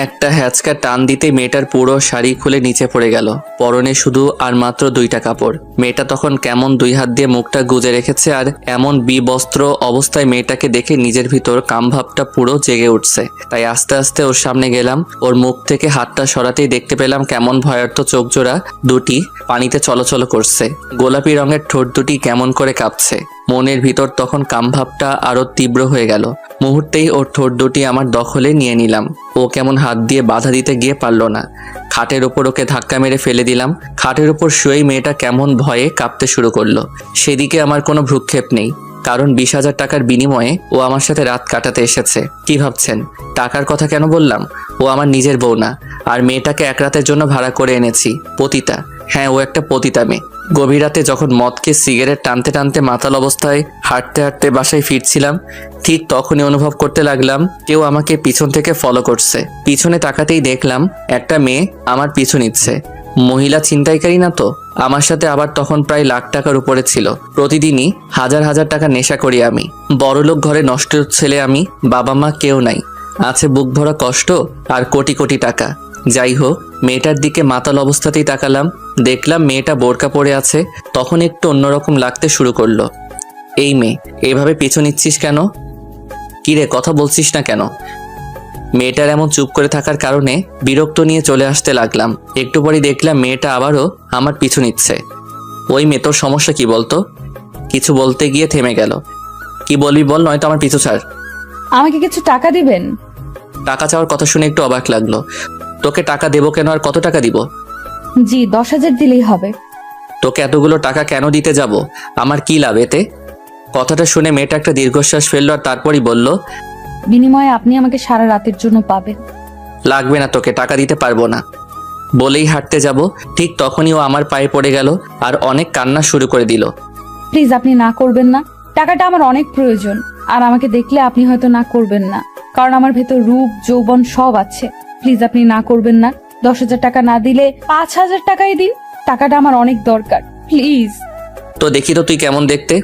একটা হ্যাচকা টান দিতে মেয়েটার পুরো শাড়ি খুলে নিচে পড়ে গেল। পরনে শুধু আর মাত্র 2টা কাপড়। মেয়েটা তখন কেমন 2 হাত দিয়ে মুখটা গুজে রেখেছে, আর এমন বিবস্ত্র অবস্থায় মেয়েটাকে দেখে নিজের ভিতর কামভাবটা পুরো জেগে উঠছে। তাই আস্তে আস্তে ওর সামনে গেলাম। ওর মুখ থেকে হাতটা সরাতেই দেখতে পেলাম কেমন ভয়ার্থ চোখ জোড়া দুটি পানিতে চলচল করছে। গোলাপি রঙের ঠোঁট দুটি কেমন করে কাঁপছে। মনের ভিতর তখন কামভাবটা আরো তীব্র হয়ে গেল। মুহূর্তেই ওর ঠোঁট দুটি আমার দখলে নিয়ে নিলাম। ও কেমন হাত দিয়ে বাধা দিতে গিয়ে পারল না। খাটের ওপর ওকে ধাক্কা মেরে ফেলে দিলাম। খাটের ওপর শুয়েই মেয়েটা কেমন ভয়ে কাঁপতে শুরু করলো। সেদিকে আমার কোনো ভ্রুক্ষেপ নেই, কারণ 20,000 টাকার বিনিময়ে ও আমার সাথে রাত কাটাতে এসেছে। কি ভাবছেন টাকার কথা কেন বললাম? ও আমার নিজের বউ না, আর মেয়েটাকে এক রাতের জন্য ভাড়া করে এনেছি। পতিতা, হ্যাঁ ও একটা পতিতা মেয়ে। গভীর রাতে যখন মদকে সিগারেট টানতে টানতে মাতাল অবস্থায় হাঁটতে হাঁটতে বাসায় ফিরছিলাম, ঠিক তখনই অনুভব করতে লাগলাম কেউ আমাকে পিছন থেকে ফলো করছে। পিছনে তাকাতেই দেখলাম একটা মেয়ে আমার পিছু নিচ্ছে। মহিলা ছিনতাইকারী না তো? আমার সাথে আবার তখন প্রায় লাখ টাকার উপরে ছিল। প্রতিদিনই হাজার হাজার টাকা নেশা করি আমি। বড়লোক ঘরে নষ্ট ছেলে আমি। বাবা মা কেউ নাই, আছে বুক ভরা কষ্ট আর কোটি কোটি টাকা। যাই হোক, মেয়েটার দিকে মাতাল অবস্থাতেই তাকালাম। দেখলাম মেয়েটা বোরকা পরে আছে। তখন একটু অন্যরকম লাগতে শুরু করলো। এই মেয়ে, এভাবে পিছু নিচ্ছিস কেন? কিরে, কথা বলছিস না কেন? মেয়েটার এমন চুপ করে থাকার কারণে বিরক্ত নিয়ে চলে আসতে লাগলাম। একটু পরে দেখলাম মেয়েটা আবারও আমার পিছু নিচ্ছে। ওই মেয়ে, তোর সমস্যা কি বলতো? কিছু বলতে গিয়ে থেমে গেল। কি বলবি বল, নয়তো আমার পিছু ছাড়। আমাকে কিছু টাকা দিবেন? টাকা চাওয়ার কথা শুনে একটু অবাক লাগলো। তোকে টাকা দেবো কেন, আর কত টাকা দিব? জি 10,000 দিলেই হবে। তোকে এতগুলো টাকা কেন দিতে যাব? আমার কি লাভ এতে? কথাটা শুনে মেয়েটা একটা দীর্ঘশ্বাস ফেললো, আর তারপরই বলল, বিনিময়ে আপনি আমাকে সারা রাতের জন্য পাবেন। লাগবে না, তোকে টাকা দিতে পারবো না। বলেই হাঁটতে যাব, ঠিক তখনই ও আমার পায়ে পড়ে গেল আর অনেক কান্না শুরু করে দিল। প্লিজ আপনি না করবেন না, টাকাটা আমার অনেক প্রয়োজন। আর আমাকে দেখলে আপনি হয়তো না করবেন না, কারণ আমার ভেতর রূপ যৌবন সব আছে। প্লিজ আপনি না করবেন না। 10,000 টাকা না দিলে 5,000 টাকাই দিন, টাকাটা আমার অনেক দরকার, প্লিজ। তো দেখি তো তুই কেমন দেখতে।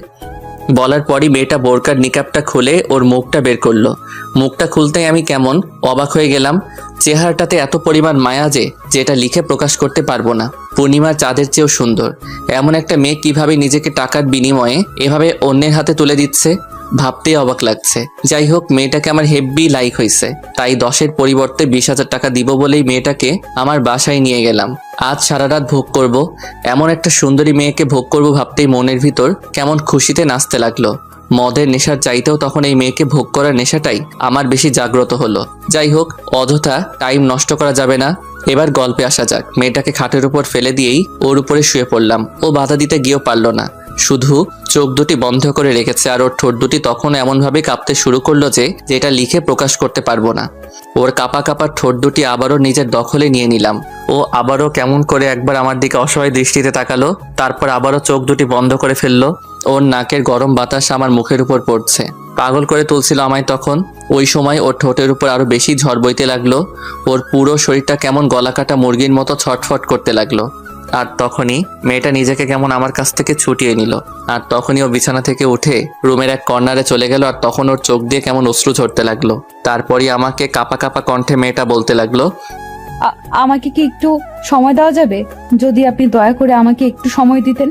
বলার পরই মেয়েটা বোরকার নিকাবটা খুলে ওর মুখটা বের করলো। মুখটা খুলতেই আমি কেমন অবাক হয়ে গেলাম। চেহারাটাতে এত পরিমাণ মায়া যে যেটা লিখে প্রকাশ করতে পারবো না। পূর্ণিমার চাঁদের চেয়েও সুন্দর। এমন একটা মেয়ে কিভাবে নিজেকে টাকার বিনিময়ে এভাবে অন্যের হাতে তুলে দিচ্ছে, ভাবতেই অবাক লাগছে। যাই হোক, মেয়েটাকে আমার হেব্বি লাইক হয়েছে। তাই 10-এর পরিবর্তে 20,000 টাকা দিব বলেই মেয়েটাকে আমার বাসায় নিয়ে গেলাম। আজ সারা রাত ভোগ করব। এমন একটা সুন্দরী মেয়েকে ভোগ করব ভাবতেই মনের ভিতর কেমন খুশিতে নাচতে লাগলো। মদের নেশার চাইতেও তখন এই মেয়েকে ভোগ করার নেশাটাই আমার বেশি জাগ্রত হলো। যাই হোক, অযথা টাইম নষ্ট করা যাবে না। এবার গল্পে আসা যাক। মেয়েটাকে খাটের উপর ফেলে দিয়েই ওর উপরে শুয়ে পড়লাম। ও বাধা দিতে গিয়েও পারল না, শুধু চোখ দুটি বন্ধ করে রেখেছে। আর ওর ঠোঁট দুটি তখন এমনভাবে কাঁপতে শুরু করলো যে যেটা লিখে প্রকাশ করতে পারবো না। ওর কাঁপা কাঁপা ঠোঁট দুটি আবারও নিজের দখলে নিয়ে নিলাম। ও আবারও কেমন করে একবার আমার দিকে অসহায় দৃষ্টিতে তাকালো, তারপর আবারও চোখ দুটি বন্ধ করে ফেললো। ওর নাকের গরম বাতাস আমার মুখের উপর পড়ছে, পাগল করে তুলছিল আমায় তখন। ওই সময় ওর ঠোঁটের উপর আরো বেশি ঝড় বইতে লাগলো। ওর পুরো শরীরটা কেমন গলাকাটা মুরগির মতো ছটফট করতে লাগলো। আর তখনই মেয়েটা নিজেকে কেমন আমার কাছ থেকে ছুটিয়ে নিল। আর তখনই ও বিছানা থেকে উঠে রুমের এক কর্নারে চলে গেল। আর তখন ওর চোখ দিয়ে কেমন অশ্রু ঝরতে লাগলো। তারপরই আমাকে কাঁপা কাঁপা কণ্ঠে মেয়েটা বলতে লাগলো, আমাকে কি একটু সময় দেওয়া যাবে? যদি আপনি দয়া করে আমাকে একটু সময় দিতেন।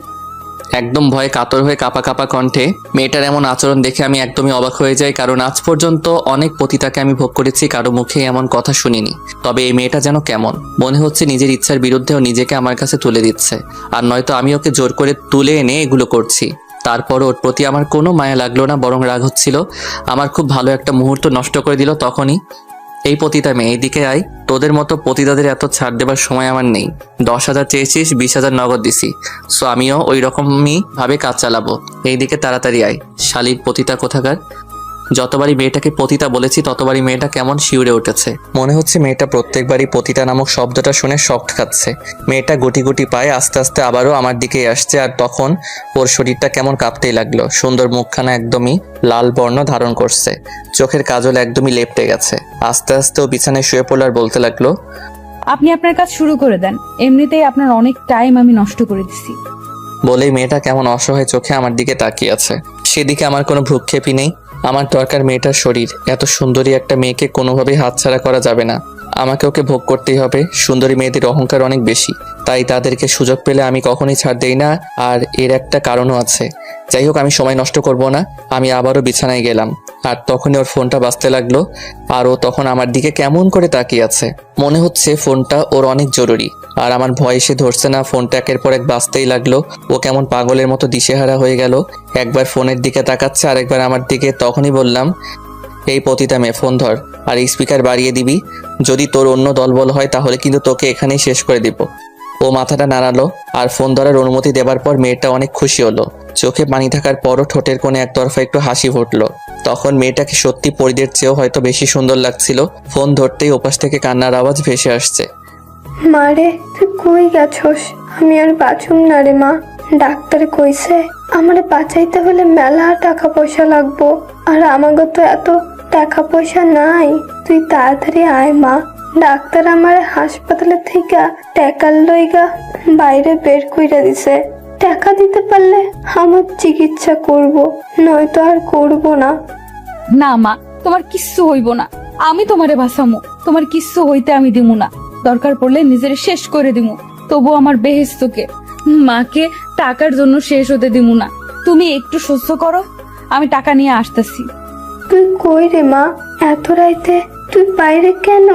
একদম ভয়ে কাতর হয়ে কাঁপা কাঁপা কণ্ঠে মেয়েটার এমন আচরণ দেখে আমি একদমই অবাক হয়ে যাই। কারণ আজ পর্যন্ত অনেক পতিতাকে আমি ভোগ করেছি, কারো মুখে এমন কথা শুনিনি। তবে এই মেয়েটা যেন কেমন, মনে হচ্ছে নিজের ইচ্ছার বিরুদ্ধেও নিজেকে আমার কাছে তুলে দিচ্ছে। আর নয়তো আমি ওকে জোর করে তুলে এনে এগুলো করছি। তারপর ওর প্রতি আমার কোনো মায়া লাগলো না, বরং রাগ হচ্ছিল। আমার খুব ভালো একটা মুহূর্ত নষ্ট করে দিল তখনই। এই পতিতা মেয়ে, এইদিকে আয়। তোদের মতো পতিতাদের এত ছাড় দেবার সময় আমার নেই। 10,000 চেয়েছিস, 20,000 নগদ দিছি। সো আমিও ওই রকমই ভাবে কাজ চালাবো। এইদিকে তাড়াতাড়ি আয়, শালীর পতিতা কোথাকার। যতবারই মেয়েটাকে পতিতা বলেছি ততবারই মেয়েটা কেমন শিউরে উঠেছে। মনে হচ্ছে মেয়েটা প্রত্যেকবারই পতিতা নামক শব্দটা শুনে শক্ট খাচ্ছে। মেয়েটা গুটি গুটি পায়ে আস্তে আস্তে আবারও আমার দিকেই আসছে। আর তখন ওর শরীরটা কেমন কাঁপতেই লাগলো। সুন্দর মুখখানা একদমই লাল বর্ণ ধারণ করছে, চোখের কাজল একদমই লেপটে গেছে। আস্তে আস্তে ও বিছানায় শুয়ে পড়ল আর বলতে লাগলো, আপনি আপনার কাজ শুরু করে দেন, এমনিতেই আপনার অনেক টাইম আমি নষ্ট করে দিছি। বলেই মেয়েটা কেমন অসহায় চোখে আমার দিকে তাকিয়ে আছে। সেদিকে আমার কোনো ভ্রুক্ষেপই নেই। আমার দরকার মেয়েটার শরীর। এত সুন্দরী একটা মেয়েকে কোনোভাবেই হাতছাড়া করা যাবে না। আমাকে ওকে ভোগ করতেই হবে। সুন্দরী মেয়েদের অহংকার অনেক বেশি, তাই তাদেরকে সুযোগ পেলে আমি কখনোই ছাড় দেই না। আর এর একটা কারণও আছে। যাই হোক, আমি সময় নষ্ট করব না। আমি আবারও বিছানায় গেলাম, আর তখনই ওর ফোনটা বাজতে লাগলো। আর ও তখন আমার দিকে কেমন করে তাকিয়ে আছে। মনে হচ্ছে ফোনটা ওর অনেক জরুরি। আর আমার ভয় সে ধরছে না। ফোনটা একের পর এক বাজতেই লাগলো। ও কেমন পাগলের মতো দিশেহারা হয়ে গেল। একবার ফোনের দিকে তাকাচ্ছে, আরেকবার আমার দিকে। তখনই বললাম, এই পতিতা মেয়ে, ফোন ধর আর স্পিকার বাড়িয়ে দিবি। যদি তোর অন্য দলবল হয় তাহলে কিন্তু তোকে এখানেই শেষ করে দিব। ও মাথাটা নাড়ালো আর ফোন ধরার অনুমতি দেবার পর মেয়েটা অনেক খুশি হলো। চোখে পানি থাকার পরও ঠোঁটের কোণে একতরফা একটু হাসি ফুটলো। তখন মেয়েটাকে সত্যি পরিদের চেয়েও হয়তো বেশি সুন্দর লাগছিল। ফোন ধরতেই ওপাশ থেকে কান্নার আওয়াজ ভেসে আসছে। মারে, তুই কই গেছস? আমি আর বাঁচুম না রে মা। ডাক্তার কইছে আমারে বাঁচাইতে হলে মেলা টাকা পয়সা লাগবো, আর আমাকে তো এত টাকা পয়সা নাই। তুই তাড়াতাড়ি আয় মা। ডাক্তার আমার হাসপাতালে থেকে টাকার লইগা বাইরে বের কইরা দিছে। টাকা দিতে পারলে আমার চিকিৎসা করব, নয়তো আর করব না। না মা, তোমার কিচ্ছু হইব না। আমি তোমারে বাঁচামু। তোমার কিচ্ছু হইতে আমি দিমু না। দরকার পড়লে নিজের শেষ করে দিমু, তবু আমার বেহেস্তকে, মাকে টাকার জন্য শেষ হতে দিমু না। তুমি একটু সহ্য করো, আমি টাকা নিয়ে আসতেছি। তুই কই রে মা? এত রাইতে তুই বাইরে কেন?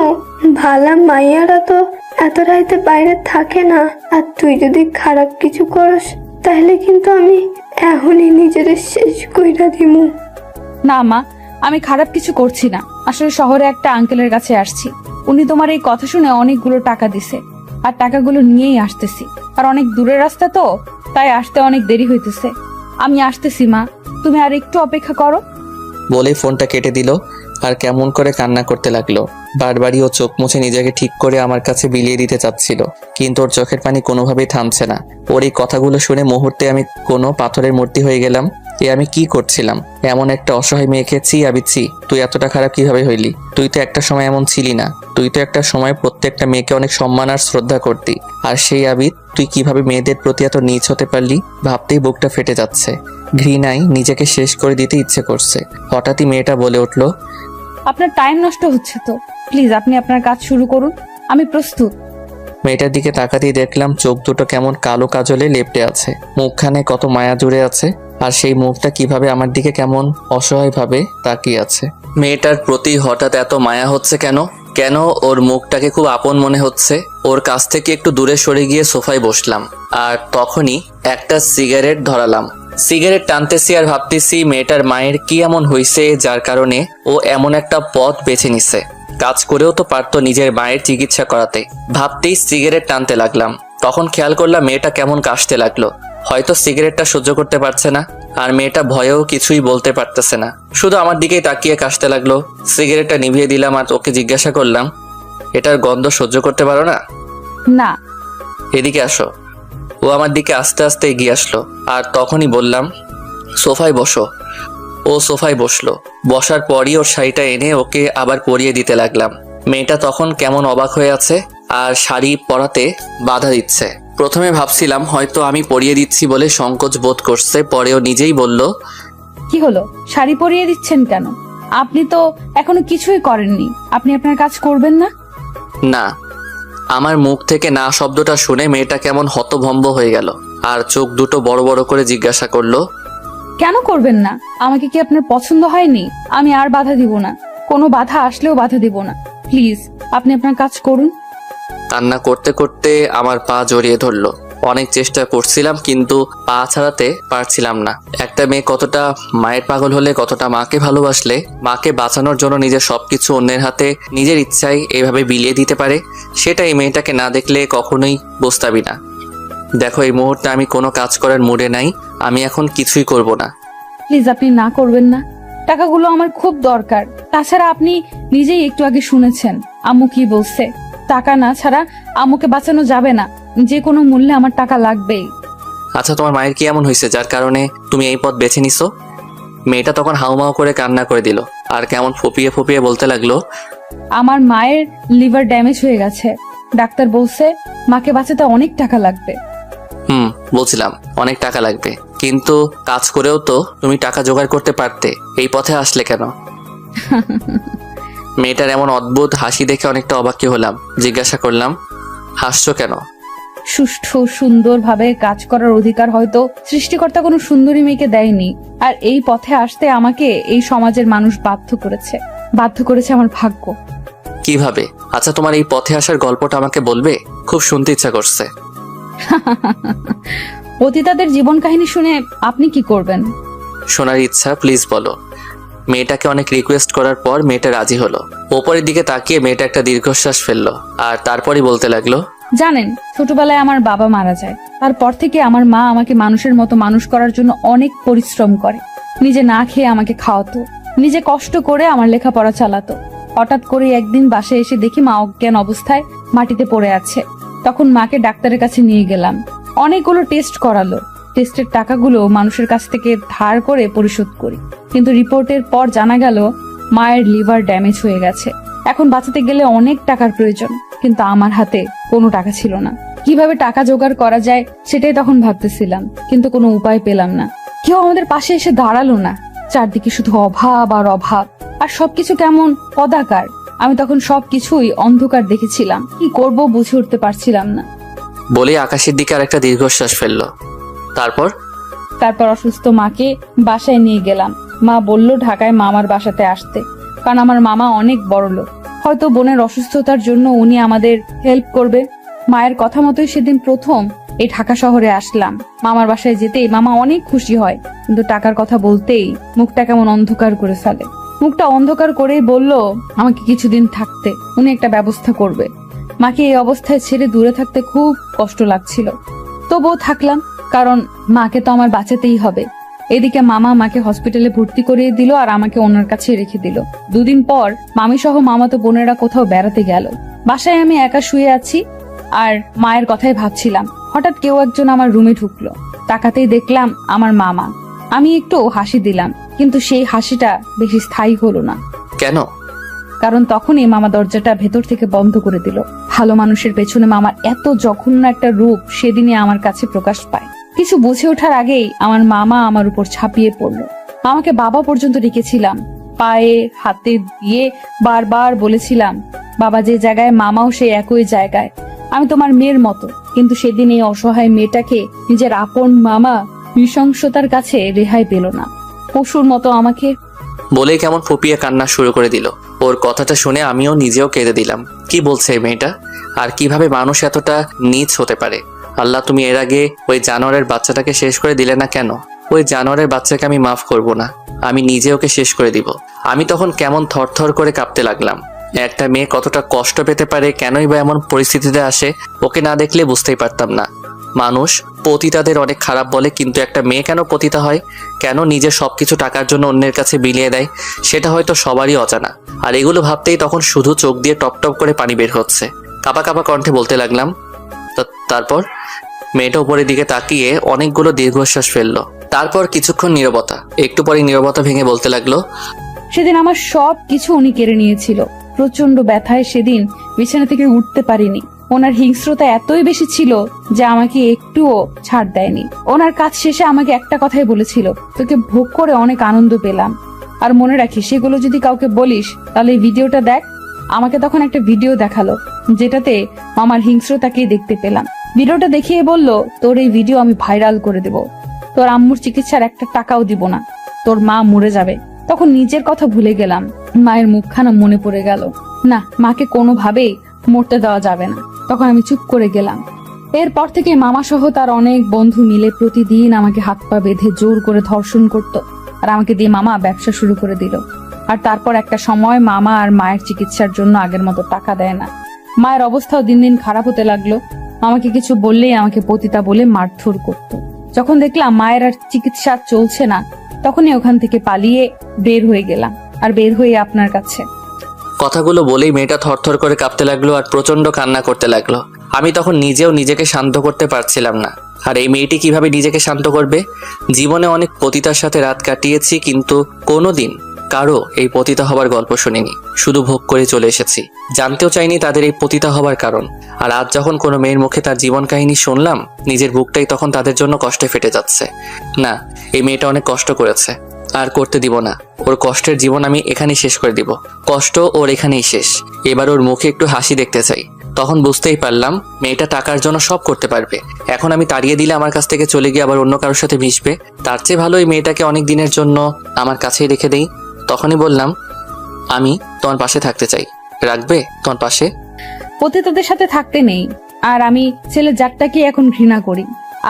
ভালা মাইয়ারা তো এত রাইতে বাইরে থাকে না। আর তুই যদি খারাপ কিছু করস তাহলে কিন্তু আমি এখনই নিজের শেষ কইরা দিমু। না মা, আমি খারাপ কিছু করছি না। আসলে শহরে একটা আঙ্কেলের কাছে আসছি। উনি তোমার এই কথা শুনে অনেকগুলো টাকা দিছে, আর টাকাগুলো নিয়েই আসতেছি। আর অনেক দূরের রাস্তা তো, তাই আসতে অনেক দেরি হইতেছে। আমি আসতেছি মা, তুমি আর একটু অপেক্ষা করো। বলেই ফোনটা কেটে দিল আর কেমন করে কান্না করতে লাগলো। বারবারই ও চোখ মুছে নিজেকে ঠিক করে আমার কাছে বিলিয়ে দিতে চাচ্ছিল, কিন্তু ওর চোখের পানি কোনোভাবেই থামছে না। ওর এই কথাগুলো শুনে মুহূর্তে আমি কোনো পাথরের মূর্তি হয়ে গেলাম। আমি কি করছিলাম? এমন একটা অসহায় মেয়েকে ছি আবিচ্ছি। তুই এতটা খারাপ কিভাবে হইলি? তুই তো একটা সময় এমন ছিলি না। তুই তো একটা সময় প্রত্যেকটা মেয়েকে অনেক সম্মান আর শ্রদ্ধা করতি। আর সেই আবিদ তুই কিভাবে মেয়েদের প্রতি এত নীচ হতে পারলি? ভাবতেই বুকটা ফেটে যাচ্ছে। ঘৃণায় নিজেকে শেষ করে দিতে ইচ্ছে করছে। হঠাৎই মেয়েটা বলে উঠল, আপনার টাইম নষ্ট হচ্ছে তো, প্লিজ আপনি আপনার কাজ শুরু করুন। আমি প্রস্তুত। মেয়েটার দিকে তাকাতেই দেখলাম চোখ দুটো কেমন কালো কাজলে লেপ্টে আছে, মুখখানে কত মায়া জুড়ে আছে, আর সেই মুখটা কিভাবে আমার দিকে কেমন অসহায়ভাবে তাকিয়ে আছে। মেয়েটার প্রতি হঠাৎ এত মায়া হচ্ছে কেন? কেন ওর মুখটাকে খুব আপন মনে হচ্ছে? ওর কাছ থেকে একটু দূরে সরে গিয়ে সোফায় বসলাম, আর তখনই একটা সিগারেট ধরালাম। সিগারেট টানতেছি আর ভাবতেছি মেয়েটার মায়ের কি এমন হয়েছে যার কারণে ও এমন একটা পথ বেছে নিছে। কাজ করেও তো পারতো নিজের মায়ের চিকিৎসা করাতে। ভাবতেই সিগারেট টানতে লাগলাম। তখন খেয়াল করলাম মেয়েটা কেমন কাশতে লাগলো। হয়তো সিগারেটটা সহ্য করতে পারছে না, আর মেয়েটা ভয়েও কিছুই বলতে পারতেছে না, শুধু আমার দিকেই তাকিয়ে কাশতে লাগলো। সিগারেটটা নিভিয়ে দিলাম আর ওকে জিজ্ঞাসা করলাম, এটার গন্ধ সহ্য করতে পারো না? না। এদিকে আসো। ও আমার দিকে আস্তে আস্তে এগিয়ে আসলো, আর তখনই বললাম, সোফায় বসো। ও সোফায় বসলো। বসার পরই ওর শাড়িটা এনে ওকে আবার পরিয়ে দিতে লাগলাম। মেয়েটা তখন কেমন অবাক হয়ে আছে আর শাড়ি পরাতে বাধা দিচ্ছে। প্রথমে ভাবছিলাম হয়তো আমি পরিয়ে দিচ্ছি বলে সংকোচ বোধ করছে, পরেও নিজেই বলল, কি হলো, শাড়ি পরিয়ে দিচ্ছেন কেন? আপনি তো এখনো কিছুই করেননি। আপনি আপনার কাজ করবেন না? না। আমার মুখ থেকে না শব্দটা শুনে মেয়েটা কেমন হতভম্ব হয়ে গেল, আর চোখ দুটো বড় বড় করে জিজ্ঞাসা করলো, কেন করবেন না? আমাকে কি আপনার পছন্দ হয়নি? আমি আর বাধা দিব না। কোনো বাধা আসলেও বাধা দিব না। প্লিজ আপনি আপনার কাজ করুন। কান্না করতে করতে আমার পা জড়িয়ে ধরলো। অনেক চেষ্টা করছিলাম কিন্তু পা ছাড়াতে পারছিলাম না। একটা মেয়ে কতটা মায়ের পাগল হলে, কতটা মাকে ভালোবাসলে, মাকে বাঁচানোর জন্য নিজের সবকিছু অন্যের হাতে নিজের ইচ্ছায় এইভাবে বিলিয়ে দিতে পারে, সেটা এই মেয়েটাকে না দেখলে কখনোই বুঝতাবি না। দেখো, এই মুহূর্তে আমি কোনো কাজ করার মুডে নাই। আমি এখন কিছুই করব না। প্লিজ আপনি না করবেন না। টাকাগুলো আমার খুব দরকার। তাছাড়া আপনি নিজেই একটু আগে শুনেছেন আম্মু কি বলছে। টাকা না ছাড়া আম্মুকে বাঁচানো যাবে না। যে কোনো মূল্যে আমার টাকা লাগবেই। আচ্ছা, তোমার মায়ের কি এমন হয়েছে যার কারণে তুমি এই পথ বেছে নিছো? মেয়েটা তখন হাউমাউ করে কান্না করে দিল, আর কেমন ফুপিয়ে ফুপিয়ে বলতে লাগলো, আমার মায়ের লিভার ড্যামেজ হয়ে গেছে। ডাক্তার বলছে মাকে বাঁচাতে অনেক টাকা লাগবে। বলছিলাম অনেক টাকা লাগবে। কিন্তু কাজ করেও তো তুমি টাকা জোগাড় করতে পারতে, এই পথে আসলে কেন? মেয়েটার এমন অদ্ভুত হাসি দেখে অনেকটা অবাকই হলাম। জিজ্ঞাসা করলাম, হাসছো কেন? সুষ্ঠু সুন্দরভাবে কাজ করার অধিকার হয়তো সৃষ্টিকর্তা কোনো সুন্দরী মেয়েকে দেয়নি, আর এই পথে আসতে আমাকে এই সমাজের মানুষ বাধ্য করেছে আমার ভাগ্য। কিভাবে? আচ্ছা, তোমার এই পথে আসার গল্পটা আমাকে বলবে? খুব শুনতে ইচ্ছা করছে। পতিতাদের জীবন কাহিনী শুনে আপনি কি করবেন? শোনার ইচ্ছা, প্লিজ বলো। মেয়েটাকে অনেক রিকোয়েস্ট করার পর মেয়েটা রাজি হলো। ওপরের দিকে তাকিয়ে মেয়েটা একটা দীর্ঘশ্বাস ফেললো, আর তারপরই বলতে লাগলো, জানেন, ছোটবেলায় আমার বাবা মারা যায়। তারপর থেকে আমার মা আমাকে মানুষের মতো মানুষ করার জন্য অনেক পরিশ্রম করে। নিজে না খেয়ে আমাকে খাওয়াতো, নিজে কষ্ট করে আমার লেখাপড়া চালাতো। হঠাৎ করে একদিন বাসায় এসে দেখি মা অজ্ঞান অবস্থায় মাটিতে পড়ে আছে। তখন মাকে ডাক্তারের কাছে নিয়ে গেলাম। অনেকগুলো টেস্ট করালো। টেস্টের টাকাগুলো মানুষের কাছ থেকে ধার করে পরিশোধ করি, কিন্তু রিপোর্টের পর জানা গেল মায়ের লিভার ড্যামেজ হয়ে গেছে। এখন বাঁচাতে গেলে অনেক টাকার প্রয়োজন, কিন্তু আমার হাতে কোনো টাকা ছিল না। কিভাবে টাকা জোগাড় করা যায় সেটাই তখন ভাবতেছিলাম, কিন্তু কোনো উপায় পেলাম না। কেউ আমাদের পাশে এসে দাঁড়ালো না। চারদিকে শুধু অভাব আর অভাব, আর সবকিছু কেমন কদাকার। আমি তখন সবকিছুই অন্ধকার দেখেছিলাম, কি করব বুঝে উঠতে পারছিলাম না। বলে আকাশের দিকে আর একটা দীর্ঘশ্বাস ফেললো। তারপর অসুস্থ মাকে বাসায় নিয়ে গেলাম। মা বলল ঢাকায় মামার বাসাতে আসতে, কারণ আমার মামা অনেক বড় লোক। হয়তো বোনের অসুস্থতার জন্য উনি আমাদের হেল্প করবে। মায়ের কথা মতোই সেদিন প্রথম এই ঢাকা শহরে আসলাম। মামার বাসায় যেতেই মামা অনেক খুশি হয়, কিন্তু টাকার কথা বলতেই মুখটা কেমন অন্ধকার করে ফেলে। মুখটা অন্ধকার করেই বলল আমাকে কিছুদিন থাকতে, উনি একটা ব্যবস্থা করবে। মাকে এই অবস্থায় ছেড়ে দূরে থাকতে খুব কষ্ট লাগছিল, তবুও থাকলাম, কারণ মাকে তো আমার বাঁচাতেই হবে। এদিকে মামা আমাকে হসপিটালে ভর্তি করিয়ে দিল আর আমাকে ওনার কাছে রেখে দিল। দুদিন পর মামি সহ মামাতো বোনেরা কোথাও বেড়াতে গেল। বাসায় আমি একা শুয়ে আছি আর মায়ের কথাই ভাবছিলাম। হঠাৎ কেউ একজন আমার রুমে ঢুকলো। তাকাতেই দেখলাম আমার মামা। আমি একটু হাসি দিলাম, কিন্তু সেই হাসিটা বেশি স্থায়ী হলো না। কেন? কারণ তখনই মামা দরজাটা ভেতর থেকে বন্ধ করে দিল। ভালো মানুষের পেছনে মামার এত জঘন্য একটা রূপ সেদিনই আমার কাছে প্রকাশ পায়। কিছু বুঝে ওঠার আগেই আমার মামা আমার উপর ঝাঁপিয়ে পড়লো। আমাকে বাবা পর্যন্ত ডেকেছিলাম, পায়ে হাতে দিয়ে বারবার বলেছিলাম বাবা যে জায়গায় মামাও সেই একই জায়গায়, আমি তোমার মেয়ের মতো। কিন্তু সেদিন এই অসহায় মেয়েটাকে নিজের আপন মামা নৃশংসতার কাছে রেহাই পেল না, পশুর মতো আমাকে বলেই কেমন ফুপিয়ে কান্না শুরু করে দিল। ওর কথাটা শুনে আমিও নিজেও কেঁদে দিলাম। কি বলছে এই মেয়েটা? আর কিভাবে মানুষ এতটা নীচ হতে পারে? আল্লাহ, তুমি এর আগে ওই জানোয়ারের বাচ্চাটাকে শেষ করে দিলে না কেন? ওই জানোয়ারের বাচ্চাকে আমি মাফ করব না, আমি নিজে ওকে শেষ করে দিব। আমি তখন কেমন থরথর করে কাঁপতে লাগলাম। একটা মেয়ে কতটা কষ্ট পেতে পারে, কেনই বা এমন পরিস্থিতিতে আসে, ওকে না দেখলে বুঝতেই পারতাম না। মানুষ পতিতাদের অনেক খারাপ বলে, কিন্তু একটা মেয়ে কেন পতিতা হয়, কেন নিজের সবকিছু টাকার জন্য অন্যের কাছে বিলিয়ে দেয়, সেটা হয়তো সবারই অজানা। আর এগুলো ভাবতেই তখন শুধু চোখ দিয়ে টপ টপ করে পানি বের হচ্ছে। কাপা কাপা কণ্ঠে বলতে লাগলাম, তারপর মেয়েটা উপরের দিকে তাকিয়ে অনেকগুলো দীর্ঘশ্বাস ফেললো। তারপর কিছুক্ষণ নীরবতা। একটু পরে নীরবতা ভেঙে বলতে লাগলো, সেদিন আমার সব কিছু উনি কেড়ে নিয়েছিল। প্রচন্ড ব্যথায় সেদিন বিছানা থেকে উঠতে পারিনি। ওনার হিংস্রতা এতই বেশি ছিল যে আমাকে একটুও ছাড় দেয়নি। ওনার কাজ শেষে আমাকে একটা কথাই বলেছিল, তোকে ভোগ করে অনেক আনন্দ পেলাম, আর মনে রাখিস সেগুলো যদি কাউকে বলিস তাহলে এই ভিডিওটা দেখ। আমাকে তখন একটা ভিডিও দেখালো যেটাতে আমার হিংস্রতাকে দেখতে পেলাম। ভিডিওটা দেখিয়ে বলল, তোর এই ভিডিও আমি ভাইরাল করে দেব, তোর আম্মুর চিকিৎসার একটা টাকাও দিব না, তোর মা মরে যাবে। তখন নিজের কথা ভুলে গেলাম, মায়ের মুখখানা মনে পড়ে গেল। না, মাকে কোনোভাবেই মরতে দেওয়া যাবে না। তখন আমি চুপ করে গেলাম। এরপর থেকে মামা সহ তার অনেক বন্ধু মিলে প্রতিদিন আমাকে হাত পা বেঁধে জোর করে ধর্ষণ করত, আর আমাকে দিয়ে মামা ব্যবসা শুরু করে দিল। আর তারপর একটা সময় মামা আর মায়ের চিকিৎসার জন্য আগের মতো টাকা দেয় না। মায়ের অবস্থাও দিন দিন খারাপ হতে লাগলো। আমাকে কিছু বললেই আমাকে পতিতা বলে মারধর করত। যখন দেখলাম মায়ের আর চিকিৎসা চলছে না, তখনই ওখান থেকে পালিয়ে বের হয়ে গেলাম, আর বের হয়ে আপনার কাছে। কথাগুলো বলেই মেয়েটা থরথর করে কাঁপতে লাগলো আর প্রচন্ড কান্না করতে লাগলো। আমি তখন নিজেও নিজেকে শান্ত করতে পারছিলাম না। আর এই মেয়েটি কিভাবে নিজেকে শান্ত করবে? জীবনে অনেক পতিতার সাথে রাত কাটিয়েছি, কিন্তু কোনোদিন কারো এই পতিতা হবার গল্প শুনিনি, শুধু ভোগ করে চলে এসেছি। জানতেও চাইনি তাদের এই পতিতা হবার কারণ। আর আজ যখন কোনো মেয়ের মুখে তার জীবন কাহিনী শুনলাম, নিজের বুকটাই তখন তাদের জন্য কষ্টে ফেটে যাচ্ছে। না, এই মেয়েটা অনেক কষ্ট করেছে, আর করতে দিব না। ওর কষ্টের জীবন আমি এখানেই শেষ করে দিব। কষ্ট ওর এখানেই শেষ। এবার ওর মুখে একটু হাসি দেখতে চাই। তখন বুঝতেই পারলাম মেয়েটা টাকার জন্য সব করতে পারবে। এখন আমি তাড়িয়ে দিলে আমার কাছ থেকে চলে গিয়ে আবার অন্য কারোর সাথে মিশবে। তার চেয়ে ভালো এই মেয়েটাকে অনেক দিনের জন্য আমার কাছেই রেখে দেই। তখনই বললাম, আমি তোমার পাশে থাকতে চাই, রাখবে তোমার পাশে? পতিতাদের সাথে থাকতে নেই। আর আমি ছেলে জাতটাকে এখন ঘৃণা করি।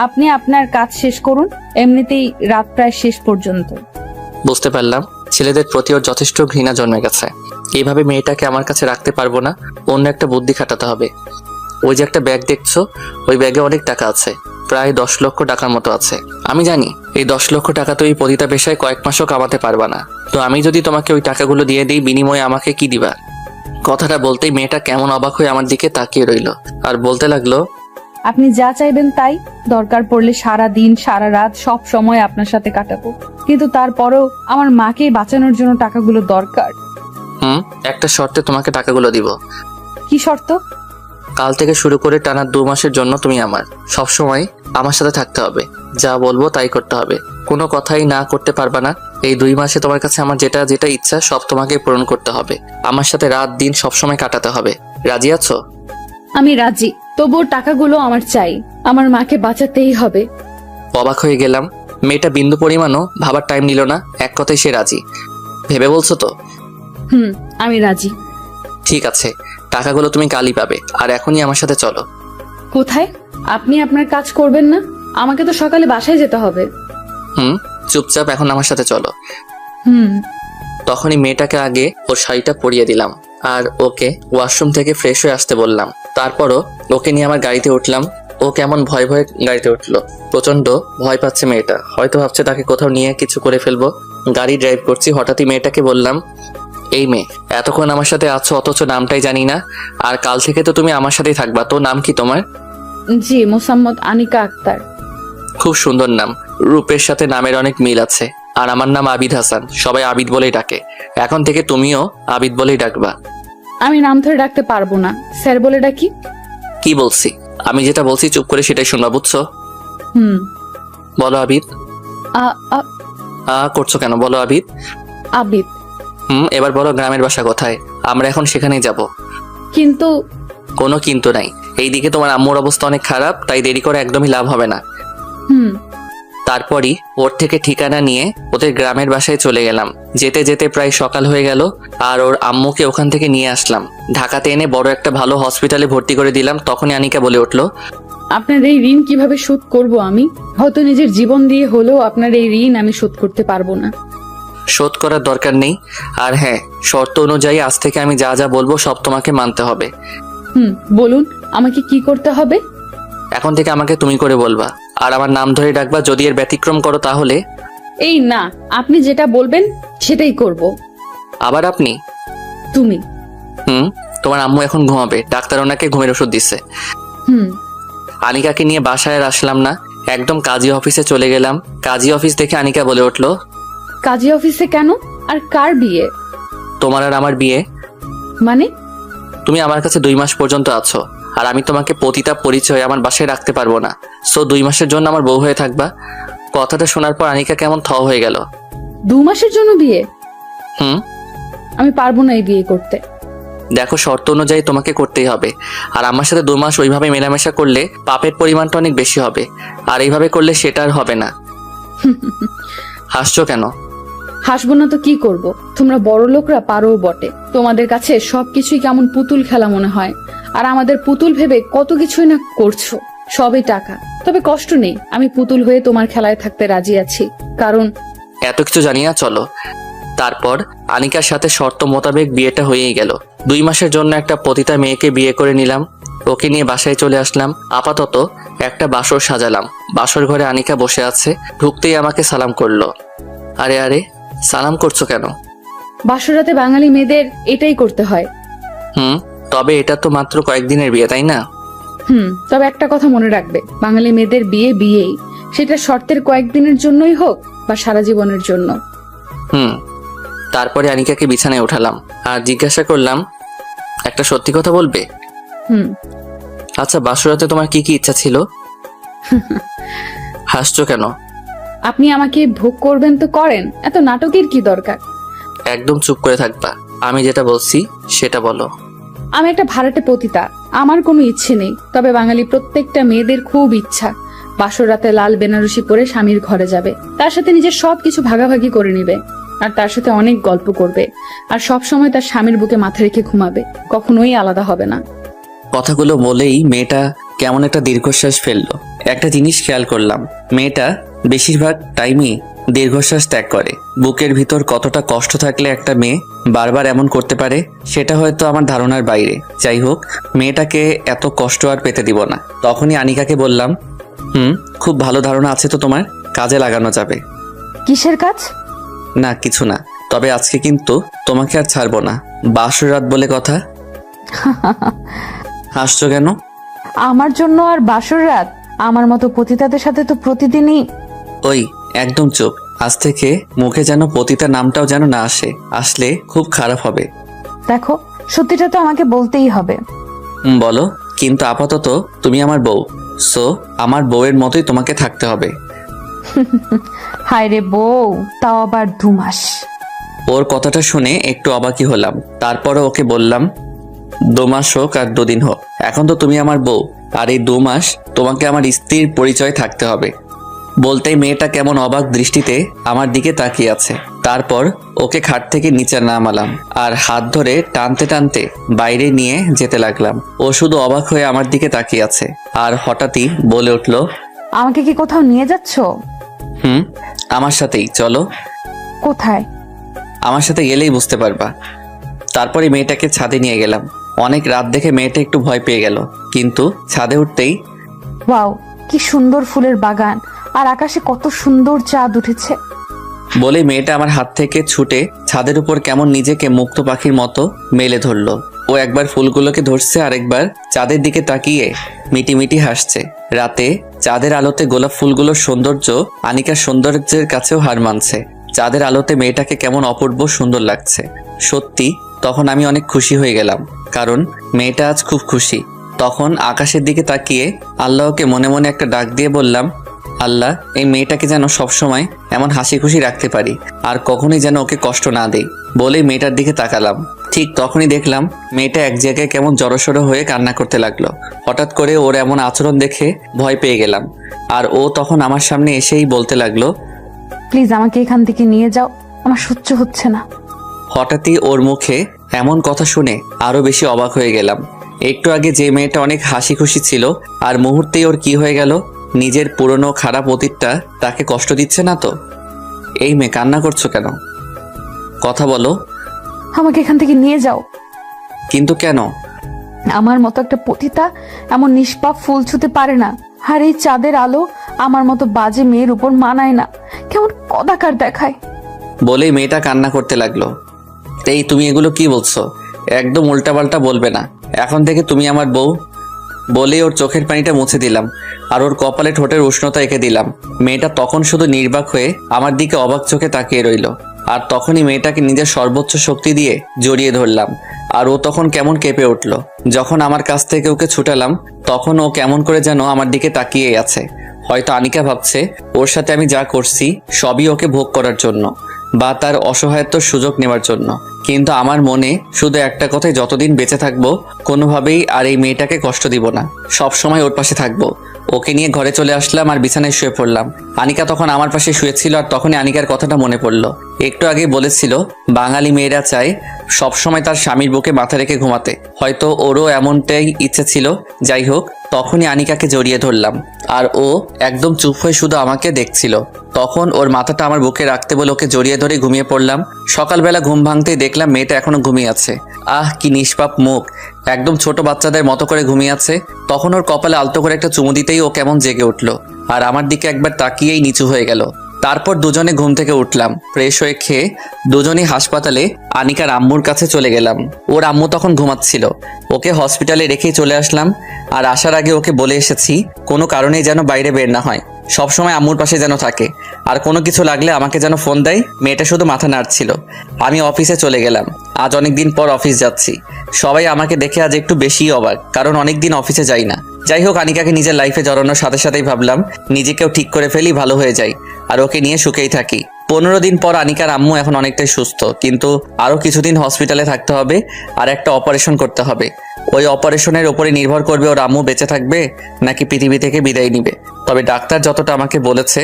আপনি আপনার কাজ শেষ করুন, এমনিতেই রাত প্রায় শেষ পর্যন্ত। বুঝতে পারলাম ছেলেদের প্রতি ওর যথেষ্ট ঘৃণা জন্মে গেছে। এইভাবে মেয়েটাকে আমার কাছে রাখতে পারবো না, অন্য একটা বুদ্ধি খাটাতে হবে। ওই যে একটা ব্যাগ দেখছো, ওই ব্যাগে অনেক টাকা আছে, প্রায় 10 লক্ষ টাকার মতো আছে। আমি জানি এই 10 লক্ষ টাকা তো এই পতিতা পেশায় কয়েক মাসও কামাতে পারবা না। তো আমি যদি তোমাকে ওই টাকাগুলো দিয়ে দিই, বিনিময়ে আমাকে কি দিবা? কথাটা বলতেই মেয়েটা কেমন অবাক হয়ে আমার দিকে তাকিয়ে রইল, আর বলতে লাগলো, আপনি যা চাইবেন তাই। দরকার পড়লে সারা দিন সারা রাত সব সময় আপনার সাথে কাটাবো, কিন্তু তারপরেও আমার মাকে বাঁচানোর জন্য টাকাগুলো দরকার। একটা শর্তে তোমাকে টাকাগুলো দিব। কি শর্ত? কাল থেকে শুরু করে টানা 2 মাসের জন্য তুমি আমার সবসময় আমার সাথে থাকতে হবে। যা বলবো তাই করতে হবে, কোনো কথাই না করতে পারবা না। এই 2 মাসে তোমার কাছে আমার যেটা যেটা ইচ্ছা সব তোমাকে পূরণ করতে হবে। আমার সাথে রাত দিন সবসময় কাটাতে হবে। রাজি আছো? আমি রাজি, তবুও টাকাগুলো আমার চাই। আমার মাকে বাঁচাতেই হবে। অবাক হয়ে গেলাম। মেয়েটা বিন্দু পরিমাণও ভাবার টাইম নিল না, এক কথায় সে রাজি। ভেবে বলছো তো? আমি রাজি। ঠিক আছে, টাকাগুলো তুমি কালই পাবে, আর এখনই আমার সাথে চলো। কোথায়? আপনি আপনার কাজ করবেন না? আমাকে তো সকালে বাসায় যেতে হবে। চুপচাপ এখন আমার সাথে চলো। হুম। তখনই মেয়েটাকে আগে ওর শাড়িটা পরিয়ে দিলাম, আর ওকে ওয়াশরুম থেকে ফ্রেশ হয়ে আসতে বললাম। তারপরও ওকে নিয়ে আমার গাড়িতে উঠলাম। ও কেমন ভয় ভয়ে গাড়িতে উঠলো। প্রচন্ড ভয় পাচ্ছে মেয়েটা, হয়তো ভাবছে তাকে কোথাও নিয়ে কিছু করে ফেলবো। গাড়ি ড্রাইভ করছি, হঠাৎই মেয়েটাকে বললাম, এই মেয়ে, এতক্ষণ আমার সাথে আছো অথচ নামটাই জানি না, আর কাল থেকে তো তুমি আমার সাথেই থাকবা। তো নাম কি তোমার? জি, মোসাম্মদ আনিকা আক্তার। খুব সুন্দর নাম, রূপের সাথে নামের অনেক মিল আছে। আর আমার নাম আবিদ হাসান, সবাই আবিদ বলেই ডাকে। এখন থেকে তুমিও আবিদ বলেই ডাকবা। আমি নাম ধরে ডাকতে পারবো না, স্যার বলে ডাকি। কি বলছি? আমি যেটা বলছি চুপ করে সেটাই শুনবা, বুঝছো? বলো আবিদ। করছো কেন? বলো আবিদ। আবিদ। এবার বলো গ্রামের বাসা কোথায়? আমরা এখন সেখানেই যাব। কিন্তু। কোনো কিন্তু নাই। এইদিকে তোমার আম্মুর অবস্থা অনেক খারাপ, তাই দেরি করে একদমই লাভ হবে না। তারপরই ওর থেকে ঠিকানা নিয়ে ওদের গ্রামের বাসায় চলে গেলাম। যেতে যেতে প্রায় সকাল হয়ে গেল, আর ওর আম্মুকে ওখান থেকে নিয়ে আসলাম। ঢাকাতে এনে বড় একটা ভালো হসপিটালে ভর্তি করে দিলাম। তখনই আনিকা বলে উঠলো, আপনার এই ঋণ কিভাবে শোধ করব আমি? হয়তো নিজের জীবন দিয়ে হলেও আপনার এই ঋণ আমি শোধ করতে পারবো না। শোধ করার দরকার নেই। আর হ্যাঁ, শর্ত অনুযায়ী আজ থেকে আমি যা যা বলবো সব তোমাকে মানতে হবে। বলুন, আমাকে কি করতে হবে? এখন থেকে আমাকে তুমি করে বলবা, আর আমার নাম ধরে ডাকবা। যদি এর ব্যতিক্রম করো তাহলে। এই না, আপনি যেটা বলবেন সেটাই করব। আবার আপনি? তুমি। তোমার আম্মু এখন ঘুমাবে, ডাক্তার ওনাকে ঘুমের ওষুধ দিচ্ছে। আনিকাকে নিয়ে বাসায় আর আসলাম না, একদম কাজী অফিসে চলে গেলাম। কাজী অফিস দেখে আনিকা বলে উঠলো, কাজী অফিসে কেন? আর কার বিয়ে? তোমার আর আমার বিয়ে। মানে? তুমি আমার কাছে 2 মাস পর্যন্ত আছো, আর আমি তোমাকে পতিতা পরিচয় আমার বাসায় রাখতে পারবো না। সো 2 মাসের জন্য আমার বউ হয়ে থাকবা। কথাটা শোনার পর আনিকা কেমন থ হয়ে গেল। 2 মাসের জন্য বিয়ে? আমি পারবো না এই বিয়ে করতে। দেখো, শর্ত অনুযায়ী তোমাকে করতেই হবে। আর আমার সাথে 2 মাস ওইভাবে মেলামেশা করলে পাপের পরিমাণটা অনেক বেশি হবে, আর এইভাবে করলে সেটা আর হবে না। হাসছো কেন? হাসবো না তো কি করব? তোমরা বড় লোকরা পারো বটে, তোমাদের কাছে সবকিছুই কেমন পুতুল খেলা মনে হয়। আর আমাদের পুতুল ভেবে কত কিছুই না করছো। সবই টাকা। তবে কষ্ট নেই, আমি পুতুল হয়ে তোমার খেলায় থাকতে রাজি আছি। কারণ এত কিছু জানি না, চলো। তারপর আনিকার সাথে শর্ত মোতাবেক বিয়েটা হয়েই গেল। 2 মাসের জন্য একটা পতিতা মেয়েকে বিয়ে করে নিলাম। ওকে নিয়ে বাসায় চলে আসলাম। আপাতত একটা বাসর সাজালাম। বাসর ঘরে আনিকা বসে আছে। ঢুকতেই আমাকে সালাম করলো। আরে আরে, সালাম করছো কেন? বাসরাতে বাঙালি মেয়েদের এটাই করতে হয়। তবে এটা তো মাত্র কয়েকদিনের বিয়ে, তাই না? তবে একটা কথা মনে রাখবে, বাঙালি মেয়েদের বিয়ে বিয়েই, সেটা শর্তের কয়েকদিনের জন্যই হোক বা সারা জীবনের জন্য। তারপরে আনিকাকে বিছানায় উঠালাম আর জিজ্ঞাসা করলাম, একটা সত্যি কথা বলবে? হুম। আচ্ছা, বাসরাতে তোমার কি কি ইচ্ছা ছিল? হাসছো কেন? আপনি আমাকে ভোগ করবেন তো করেন, এত নাটকের কি দরকার? একদম চুপ করে থাকবা। আমি যেটা বলছি সেটা বলো। আমি একটা ভাড়াটে পতিতা, আমার কোনো ইচ্ছে নেই। তবে বাঙালি প্রত্যেকটা মেয়েদের খুব ইচ্ছা বাসর রাতে লাল বেনারসি পরে স্বামীর ঘরে যাবে, তার সাথে নিজের সবকিছু ভাগাভাগি করে নিবে, আর তার সাথে অনেক গল্প করবে, আর সব সময় তার স্বামীর বুকে মাথা রেখে ঘুমাবে, কখনোই আলাদা হবে না। কথাগুলো বলেই মেয়েটা কেমন একটা দীর্ঘশ্বাস ফেললো। একটা জিনিস খেয়াল করলাম, মেয়েটা বেশিরভাগ টাইমই দীর্ঘশ্বাস ত্যাগ করে। বুকের ভিতর কতটা কষ্ট থাকলে একটা মেয়ে বারবার এমন করতে পারে সেটা হয়তো আমার ধারণার বাইরে। যাই হোক, মেয়েটাকে এত কষ্ট আর পেতে দিব না। তখনই আনিকাকে বললাম, খুব ভালো ধারণা আছে তো তোমার, কাজে লাগানো যাবে। কিসের কাজ? না কিছু না, তবে আজকে কিন্তু তোমাকে আর ছাড়বো না, বাসর রাত বলে কথা। হাসছো কেন? আমার জন্য আর বাসর রাত? আমার মতো পতিতাদের সাথে তো প্রতিদিনই। ওই একদম চুপ। আজ থেকে মুখে যেন পতিতা নামটাও যেন না আসে, আসলে খুব খারাপ হবে। দেখো, সত্যিটা তো আমাকে বলতেই হবে। বলো, কিন্তু আপাতত তুমি আমার বউ, সো আমার বউয়ের মতোই তোমাকে থাকতে হবে। হায় রে বউ, তাও আবার 2 মাস। ওর কথাটা শুনে একটু অবাকই হলাম। তারপরে ওকে বললাম, 2 মাস হোক আর 2 দিন হোক, এখন তো তুমি আমার বউ, আর এই 2 মাস তোমাকে আমার স্ত্রীর পরিচয় থাকতে হবে। বলতেই মেয়েটা কেমন অবাক দৃষ্টিতে আমার দিকে তাকিয়ে আছে। তারপর ওকে খাট থেকে নিচে নামালাম আর হাত ধরে টানতে টানতে বাইরে নিয়ে যেতে লাগলাম। ও শুধু অবাক হয়ে আমার দিকে তাকিয়ে আছে আর হঠাৎই বলে উঠলো, আমাকে কি কোথাও নিয়ে যাচ্ছ? আমার সাথেই চলো। কোথায়? আমার সাথে গেলেই বুঝতে পারবা। তারপরে মেয়েটাকে ছাদে নিয়ে গেলাম। অনেক রাত দেখে মেয়েটা একটু ভয় পেয়ে গেল, কিন্তু ছাদে উঠতেই, ওয়াও, কি সুন্দর ফুলের বাগান, আর আকাশে কত সুন্দর চাঁদ উঠেছে। বলে মেয়েটা আমার হাত থেকে ছুটে ছাদের উপর কেমন নিজেকে মুক্ত পাখির মতো মেলে ধরলো। ও একবার ফুলগুলোকে ধরছে আর একবার চাঁদের দিকে তাকিয়ে মিটিমিটি হাসছে। রাতে চাঁদের আলোতে গোলাপ ফুলগুলোর সৌন্দর্য আনিকার সৌন্দর্যের কাছেও হার মানছে। চাঁদের আলোতে মেয়েটাকে কেমন অপূর্ব সুন্দর লাগছে। সত্যি তখন আমি অনেক খুশি হয়ে গেলাম, কারণ মেয়েটা আজ খুব খুশি। তখন আকাশের দিকে তাকিয়ে আল্লাহকে মনে মনে একটা ডাক দিয়ে বললাম, আল্লাহ, এই মেয়েটাকে যেন সবসময় এমন হাসি খুশি রাখতে পারি, আর কখনোই যেন ওকে কষ্ট না দেই। বলেই মেয়েটার দিকে তাকালাম। ঠিক তখনই দেখলাম মেয়েটা এক জায়গায় কেমন জড়সড় হয়ে কান্না করতে লাগলো। হঠাৎ করে ওর এমন আচরণ দেখে ভয় পেয়ে গেলাম, আর ও তখন আমার সামনে এসেই বলতে লাগলো, প্লিজ আমাকে এখান থেকে নিয়ে যাও, আমার সহ্য হচ্ছে না। হঠাৎই ওর মুখে এমন কথা শুনে আরো বেশি অবাক হয়ে গেলাম। একটু আগে যে মেয়েটা অনেক হাসি খুশি ছিল, আর মুহূর্তেই ওর কি হয়ে গেল? নিজের পুরনো খারাপ অতীতটা তাকে কষ্ট দিচ্ছে না তো? এই মেয়ে, কান্না করছো কেন? কথা বলো। আমাকে এখান থেকে নিয়ে যাও। কিন্তু কেন? আমার মতো একটা পতিতা এমন নিষ্পাপ ফুল ছুতে পারে না, আর এই চাঁদের আলো আমার মতো বাজে মেয়ের উপর মানায় না, কেমন কদাকার দেখায়। বলেই মেয়েটা কান্না করতে লাগলো। এই তুমি এগুলো কি বলছো? একদম উল্টাপাল্টা বলবে না, এখন থেকে তুমি আমার বউ। বলেই ওর চোখের পানিটা মুছে দিলাম আর ওর কপালে ঠোঁটের উষ্ণতা এঁকে দিলাম। মেয়েটা তখন শুধু নির্বাক হয়ে আমার দিকে অবাক চোখে তাকিয়ে রইল। আর তখনই মেয়েটাকে নিজের সর্বোচ্চ শক্তি দিয়ে জড়িয়ে ধরলাম, আর ও তখন কেমন কেঁপে উঠল। যখন আমার কাছ থেকে ওকে ছুটালাম, তখন ও কেমন করে যেন আমার দিকে তাকিয়ে আছে। হয়তো আনিকা ভাবছে ওর সাথে আমি যা করছি সবই ওকে ভোগ করার জন্য, বা তার অসহায়ত্বর সুযোগ নেওয়ার জন্য। কিন্তু আমার মনে শুধু একটা কথাই, যতদিন বেঁচে থাকবো কোনোভাবেই আর এই মেয়েটাকে কষ্ট দিব না, সব সময় ওর পাশে থাকবো। ওকে নিয়ে ঘরে চলে আসলাম আর বিছানায় শুয়ে পড়লাম। আনিকা তখন আমার পাশে শুয়েছিল, আর তখনই আনিকার কথাটা মনে পড়লো। একটু আগে বলেছিল বাঙালি মেয়েরা চায় সবসময় তার স্বামীর বুকে মাথা রেখে ঘুমাতে, হয়তো ওরও এমনটাই ইচ্ছে ছিল। যাই হোক, তখনই আনিকাকে জড়িয়ে ধরলাম, আর ও একদম চুপ হয়ে শুধু আমাকে দেখছিল। তখন ওর মাথাটা আমার বুকে রাখতে বলে ওকে জড়িয়ে ধরে ঘুমিয়ে পড়লাম। সকালবেলা ঘুম ভাঙতেই দেখলাম মেয়েটা এখনো ঘুমিয়ে আছে। আহ, কি নিষ্পাপ মুখ, একদম ছোট বাচ্চাদের মতো করে ঘুমিয়ে আছে। তখন ওর কপালে আলতো করে একটা চুমু দিতেই ও কেমন জেগে উঠলো, আর আমার দিকে একবার তাকিয়েই নিচু হয়ে গেল। তারপর দুজনে ঘুম থেকে উঠলাম, ফ্রেশ হয়ে খেয়ে দুজনেই হাসপাতালে আনিকার আম্মুর কাছে চলে গেলাম। ওর আম্মু তখন ঘুমাচ্ছিল, ওকে হসপিটালে রেখেই চলে আসলাম। আর আসার আগে ওকে বলে এসেছি কোনো কারণেই যেন বাইরে বের না হয়, সবসময় আম্মুর পাশে যেন থাকে, আর কোনো কিছু লাগলে আমাকে যেন ফোন দেয়। মেয়েটা শুধু মাথা নাড়ছিল। আমি অফিসে চলে গেলাম। আজ অনেক দিন পর অফিস যাচ্ছি। সবাই আমাকে দেখে আজ একটু বেশিই অবাক, কারণ অনেক দিন অফিসে যাই না। যাই হোক, আনিকাকে নিজের লাইফে জড়ানোর সাথে সাথেই ভাবলাম নিজেকেও ঠিক করে ফেলি, ভালো হয়ে যাই, আর ওকে নিয়ে সুখেই থাকি। 15 দিন পর আনিকার আম্মু এখন অনেকটাই সুস্থ, কিন্তু আরও কিছুদিন হসপিটালে থাকতে হবে আর একটা অপারেশন করতে হবে। ওই অপারেশনের ওপরে নির্ভর করবে ওর আম্মু বেঁচে থাকবে নাকি পৃথিবী থেকে বিদায় নিবে। তবে ডাক্তার যতটা আমাকে বলেছে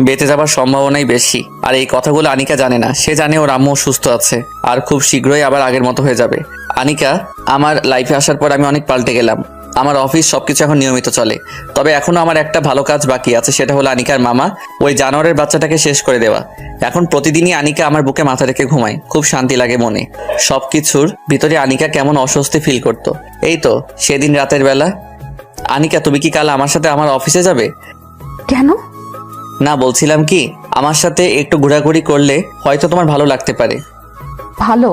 বেঁচে যাবার সম্ভাবনাই বেশি। আর এই কথাগুলো আনিকা জানে না। সে জানে ওর আম্মু সুস্থ আছে আর খুব শীঘ্রই আবার আগের মতো হয়ে যাবে। আনিকা আমার লাইফে আসার পর আমি অনেক পাল্টে গেলাম। আমার অফিস সবকিছু এখন নিয়মিত চলে। তবে এখনো আমার একটা ভালো কাজ বাকি আছে, সেটা হলো আনিকার মামা ওই জানোয়ারের বাচ্চাটাকে শেষ করে দেওয়া। এখন প্রতিদিনই আনিকা আমার বুকে মাথা রেখে ঘুমায়, খুব শান্তি লাগে মনে। সবকিছুর ভিতরে আনিকা কেমন অস্বস্তি ফিল করতো। এই তো সেদিন রাতের বেলা। আনিকা, তুমি কি কাল আমার সাথে আমার অফিসে যাবে? কেন? না, বলছিলাম কি, আমার সাথে একটু ঘোরাঘুরি করলে হয়তো তোমার ভালো লাগতে পারে। ভালো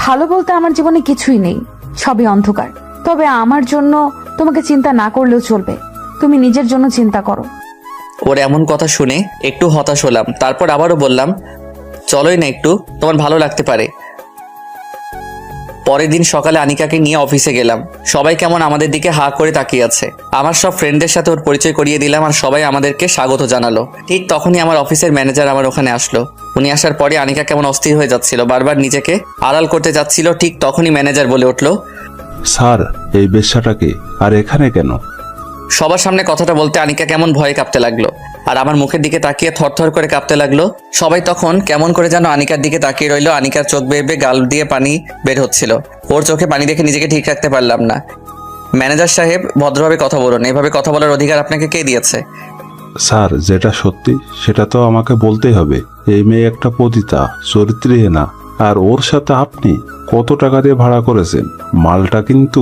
ভালো বলতে আমার জীবনে কিছুই নেই, সবই অন্ধকার। তবে আমার জন্য তোমাকে চিন্তা না করলেও চলবে। তুমি নিজের জন্য চিন্তা করো। ওর এমন কথা শুনে একটু হতাশ হলাম। তারপর আবারও বললাম, চলোই না, একটু তোমার ভালো লাগতে পারে। পরের দিন সকালে আনিকাকে নিয়ে অফিসে গেলাম। সবাই কেমন আমাদের দিকে হা করে তাকিয়ে আছে। আমার সব ফ্রেন্ডদের সাথে ওর পরিচয় করিয়ে দিলাম আর সবাই আমাদেরকে স্বাগত জানালো। ঠিক তখনই আমার অফিসের ম্যানেজার আমার ওখানে আসলো। উনি আসার পরে আনিকা কেমন অস্থির হয়ে যাচ্ছিল, বারবার নিজেকে আড়াল করতে যাচ্ছিল। ঠিক তখনই ম্যানেজার বলে উঠলো, স্যার, এই বেশ্যাটাকে আর এখানে কেন? সবার সামনে কথাটা বলতে আনিকা কেমন ভয়ে কাঁপতে লাগলো আর আমার মুখের দিকে তাকিয়ে থরথর করে কাঁপতে লাগলো। সবাই তখন কেমন করে যেন আনিকার দিকে তাকিয়ে রইলো। আনিকার চোখ বেয়ে বেয়ে গাল দিয়ে পানি বের হচ্ছিল। ওর চোখে পানি দেখে নিজেকে ঠিক রাখতে পারলাম না। ম্যানেজার সাহেব, ভদ্রভাবে কথা বলুন। এভাবে কথা বলার অধিকার আপনাকে কে দিয়েছে? স্যার, যেটা সত্যি সেটা তো আমাকে বলতেই হবে। এই মেয়ে একটা পতিতা, চরিত্রহীনা, আর ওর সাথে আপনি কত টাকা দিয়ে ভাড়া করেছেন? মালটা কিন্তু।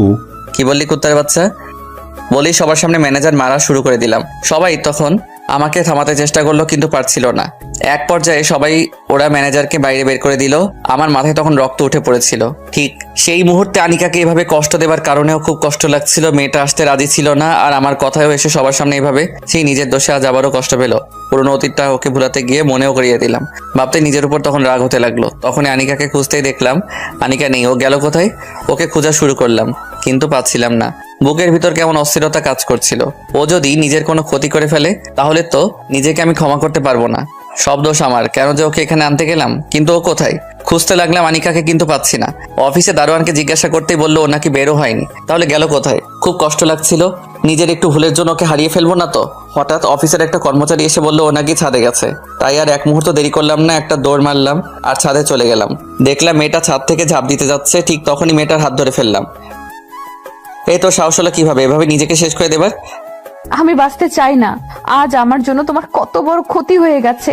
কি বললি কুত্তার বাচ্চা? বলি সবার সামনে ম্যানেজার মারা শুরু করে দিলাম। সবাই তখন আমাকে থামাতে চেষ্টা করলো, কিন্তু পারছিল না। এক পর্যায়ে সবাই ওরা ম্যানেজারকে বাইরে বের করে দিল। আমার মাথায় তখন রক্ত উঠে পড়েছিল। ঠিক সেই মুহূর্তে আনিকাকে এভাবে কষ্ট দেবার কারণেও খুব কষ্ট লাগছিল। মেয়েটা আসতে রাজি ছিল না, আর আমার কথায়ও এসে সবার সামনে এভাবে সেই নিজের দোষে আজ আবারও কষ্ট পেল। পুরোনো অতীতটা ওকে ভুলাতে গিয়ে মনেও করিয়ে দিলাম। ভাবতে নিজের উপর তখন রাগ হতে লাগলো। তখনই আনিকাকে খুঁজতেই দেখলাম আনিকা নেই। ও গেল কোথায়? ওকে খোঁজা শুরু করলাম, কিন্তু পাচ্ছিলাম না। বুকের ভিতর কেমন অস্থিরতা কাজ করছিল। ও যদি নিজের কোনো ক্ষতি করে ফেলে তাহলে তো নিজেকে আমি ক্ষমা করতে পারবো না। সব দোষ আমার, কেন যে ওকে এখানে আনতে গেলাম। কিন্তু ও কোথায়? খুঁজতে লাগলাম আনিকাকে, কিন্তু পাচ্ছি না। অফিসে দারোয়ানকে জিজ্ঞাসা করতেই বললো ও নাকি বেরো হয়নি। তাহলে গেল কোথায়? খুব কষ্ট লাগছিল, নিজের একটু ভুলের জন্য ওকে হারিয়ে ফেলবো না তো। হঠাৎ অফিসের একটা কর্মচারী এসে বললো ও নাকি ছাদে গেছে। তাই আর এক মুহূর্ত দেরি করলাম না, একটা দৌড় মারলাম আর ছাদে চলে গেলাম। দেখলাম মেয়েটা ছাদ থেকে ঝাঁপ দিতে যাচ্ছে। ঠিক তখনই মেয়েটার হাত ধরে ফেললাম। এই তো সাহস হলো কিভাবে এভাবে নিজেকে শেষ করে দেবার? আমি বাঁচতে চাই না। আজ আমার জন্য তোমার কত বড় ক্ষতি হয়ে গেছে।